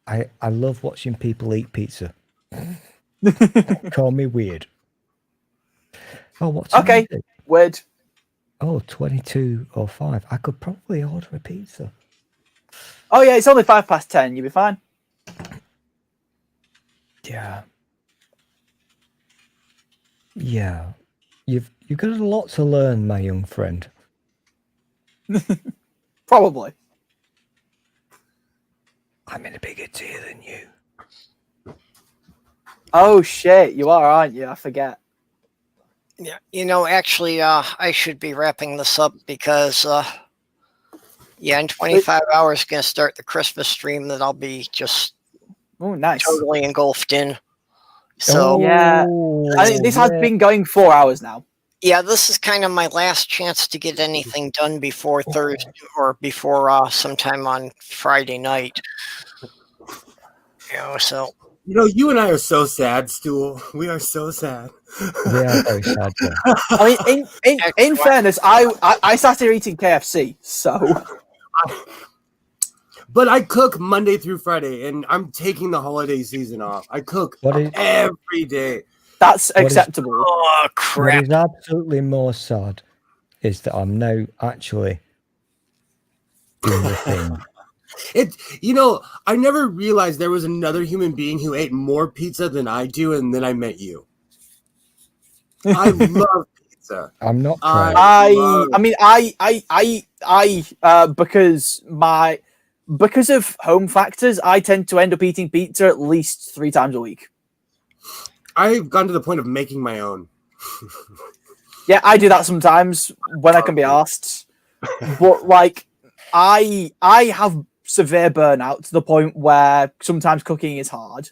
I love watching people eat pizza. Call me weird. Oh, what's okay? Weird. Oh, 22:05. I could probably order a pizza. Oh yeah, it's only 10:05. You'll be fine. Yeah. Yeah. You've got a lot to learn, my young friend. Probably. I'm in a bigger tier than you. Oh shit, you are, aren't you? I forget. Yeah, actually, I should be wrapping this up because, in 25 hours, going to start the Christmas stream that I'll be just nice. Totally engulfed in. So yeah, I think this has been going 4 hours now. Yeah, this is kind of my last chance to get anything done before Thursday or before sometime on Friday night. So. You and I are so sad, Stool. We are so sad. We are very sad. I mean, in fairness, I sat here eating KFC, so. But I cook Monday through Friday, and I'm taking the holiday season off. I cook every day. That's acceptable. Oh crap! What is absolutely more sad is that I'm now actually doing the thing. I never realized there was another human being who ate more pizza than I do, and then I met you. I love pizza. I'm not proud. Because of home factors, I tend to end up eating pizza at least 3 times a week. I've gone to the point of making my own. Yeah, I do that sometimes when I can be asked. But like, I have severe burnout to the point where sometimes cooking is hard.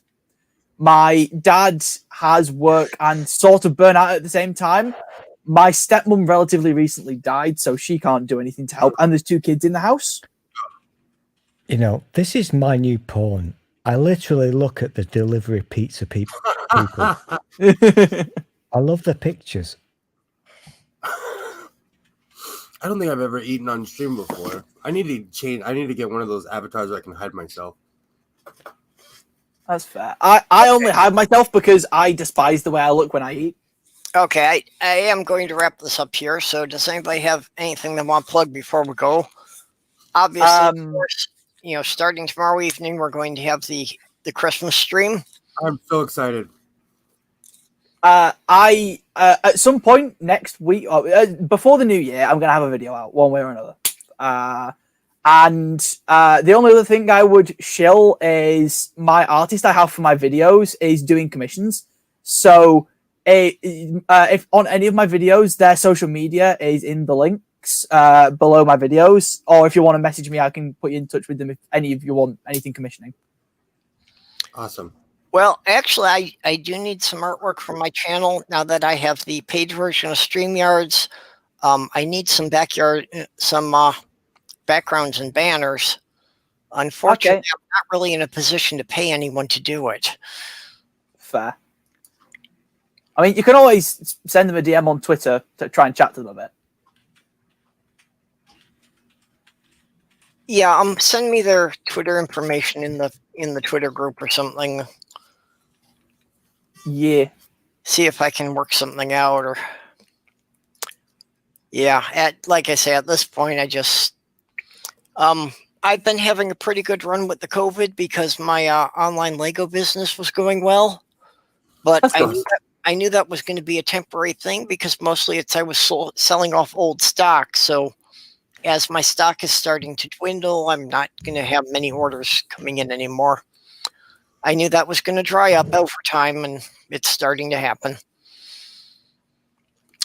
My dad has work and sort of burnout at the same time. My stepmom relatively recently died, so she can't do anything to help. And there's 2 kids in the house. This is my new porn. I literally look at the delivery pizza people. I love the pictures. I don't think I've ever eaten on stream before. I need to change. I need to get one of those avatars where I can hide myself. That's fair. I only hide myself because I despise the way I look when I eat. Okay, I am going to wrap this up here. So does anybody have anything they want to plug before we go? Obviously, of course, starting tomorrow evening, we're going to have the Christmas stream. I'm so excited. I at some point next week, before the new year, I'm gonna have a video out one way or another. And the only other thing I would shill is my artist I have for my videos is doing commissions. So if on any of my videos, their social media is in the links below my videos, or if you want to message me, I can put you in touch with them if any of you want anything commissioning. Awesome. Well, actually, I do need some artwork for my channel now that I have the paid version of StreamYards. I need some backgrounds and banners. Unfortunately, I'm not really in a position to pay anyone to do it. Fair. I mean, you can always send them a DM on Twitter to try and chat to them a bit. Yeah, send me their Twitter information in the Twitter group or something. Yeah. See if I can work something out, or like I say, at this point, I just I've been having a pretty good run with the COVID because my online Lego business was going well, but I knew that was going to be a temporary thing because mostly I was selling off old stock. So as my stock is starting to dwindle, I'm not going to have many orders coming in anymore. I knew that was going to dry up over time, and it's starting to happen.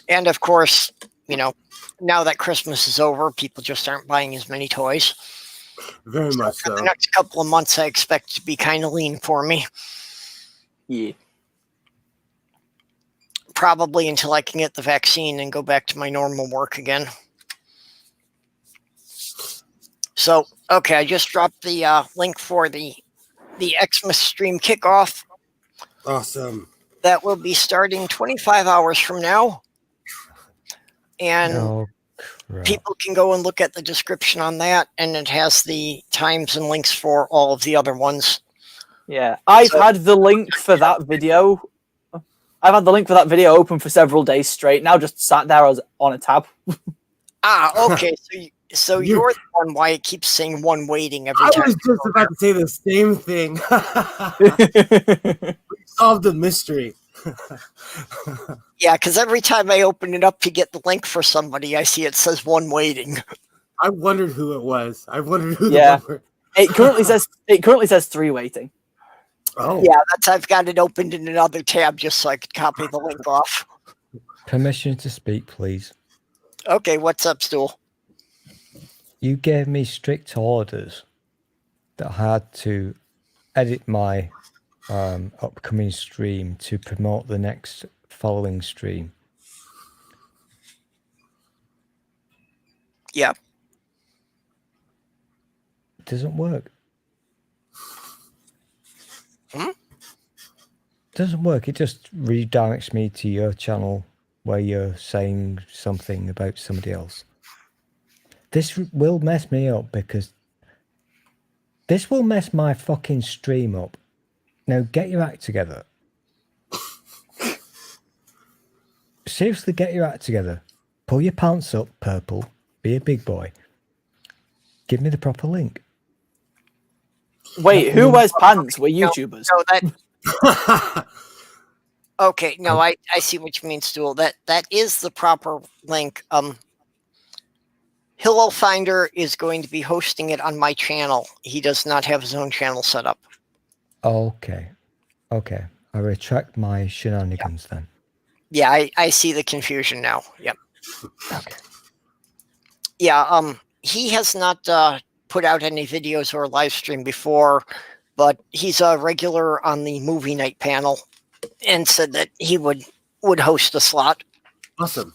And of course, now that Christmas is over, people just aren't buying as many toys. Very much For so. the next couple of months, I expect to be kind of lean for me. Yeah. Probably until I can get the vaccine and go back to my normal work again. So, okay, I just dropped the link for the Xmas stream kickoff. Awesome. That will be starting 25 hours from now. And Oh, crap. people can go and look at the description on that, and it has the times and links for all of the other ones. Yeah, I've had the link for that video. I've had the link for that video open for several days straight. Now just sat there on a tab. Okay. So you're the one why it keeps saying one waiting every I time. was just about to say the same thing. We solved the mystery. Yeah, because every time I open it up to get the link for somebody, I see it says one waiting. I wondered who it was. I wondered who Yeah. the one were. It currently says 3 waiting. Oh, Yeah, I've got it opened in another tab just so I could copy the link off. Permission to speak, please. Okay, what's up, Stool? You gave me strict orders that I had to edit my upcoming stream to promote the next following stream. Yeah. It doesn't work. Doesn't work. It just redirects me to your channel where you're saying something about somebody else. This will mess me up because this will mess my fucking stream up. Now get your act together. Seriously, get your act together. Pull your pants up, Purple. Be a big boy. Give me the proper link. Wait, who wears pants? We're YouTubers. No, that. Okay, no, I see what you mean, Stool. That is the proper link. Hillel Finder is going to be hosting it on my channel. He does not have his own channel set up. Okay. Okay. I retract my shenanigans then. Yeah, I see the confusion now. Yep. Okay. Yeah, he has not put out any videos or live stream before, but he's a regular on the movie night panel and said that he would host a slot. awesome.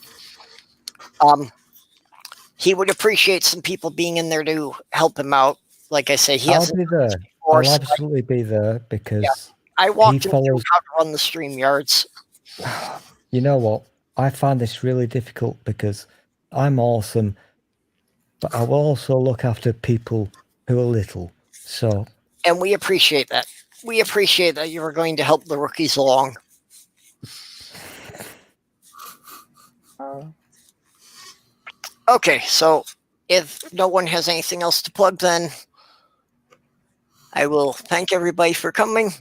He would appreciate some people being in there to help him out. Like I say, he I'll hasn't be there. before, I'll so absolutely be there because I walked him through follows- how to run the StreamYards. you know what? I find this really difficult because I'm awesome, but I will also look after people who are little. So, And we appreciate that. We appreciate that you are going to help the rookies along. Okay, so if no one has anything else to plug, then I will thank everybody for coming.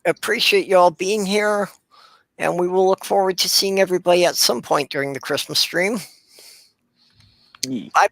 Appreciate you all being here, and we will look forward to seeing everybody at some point during the Christmas stream. Yeah. Bye.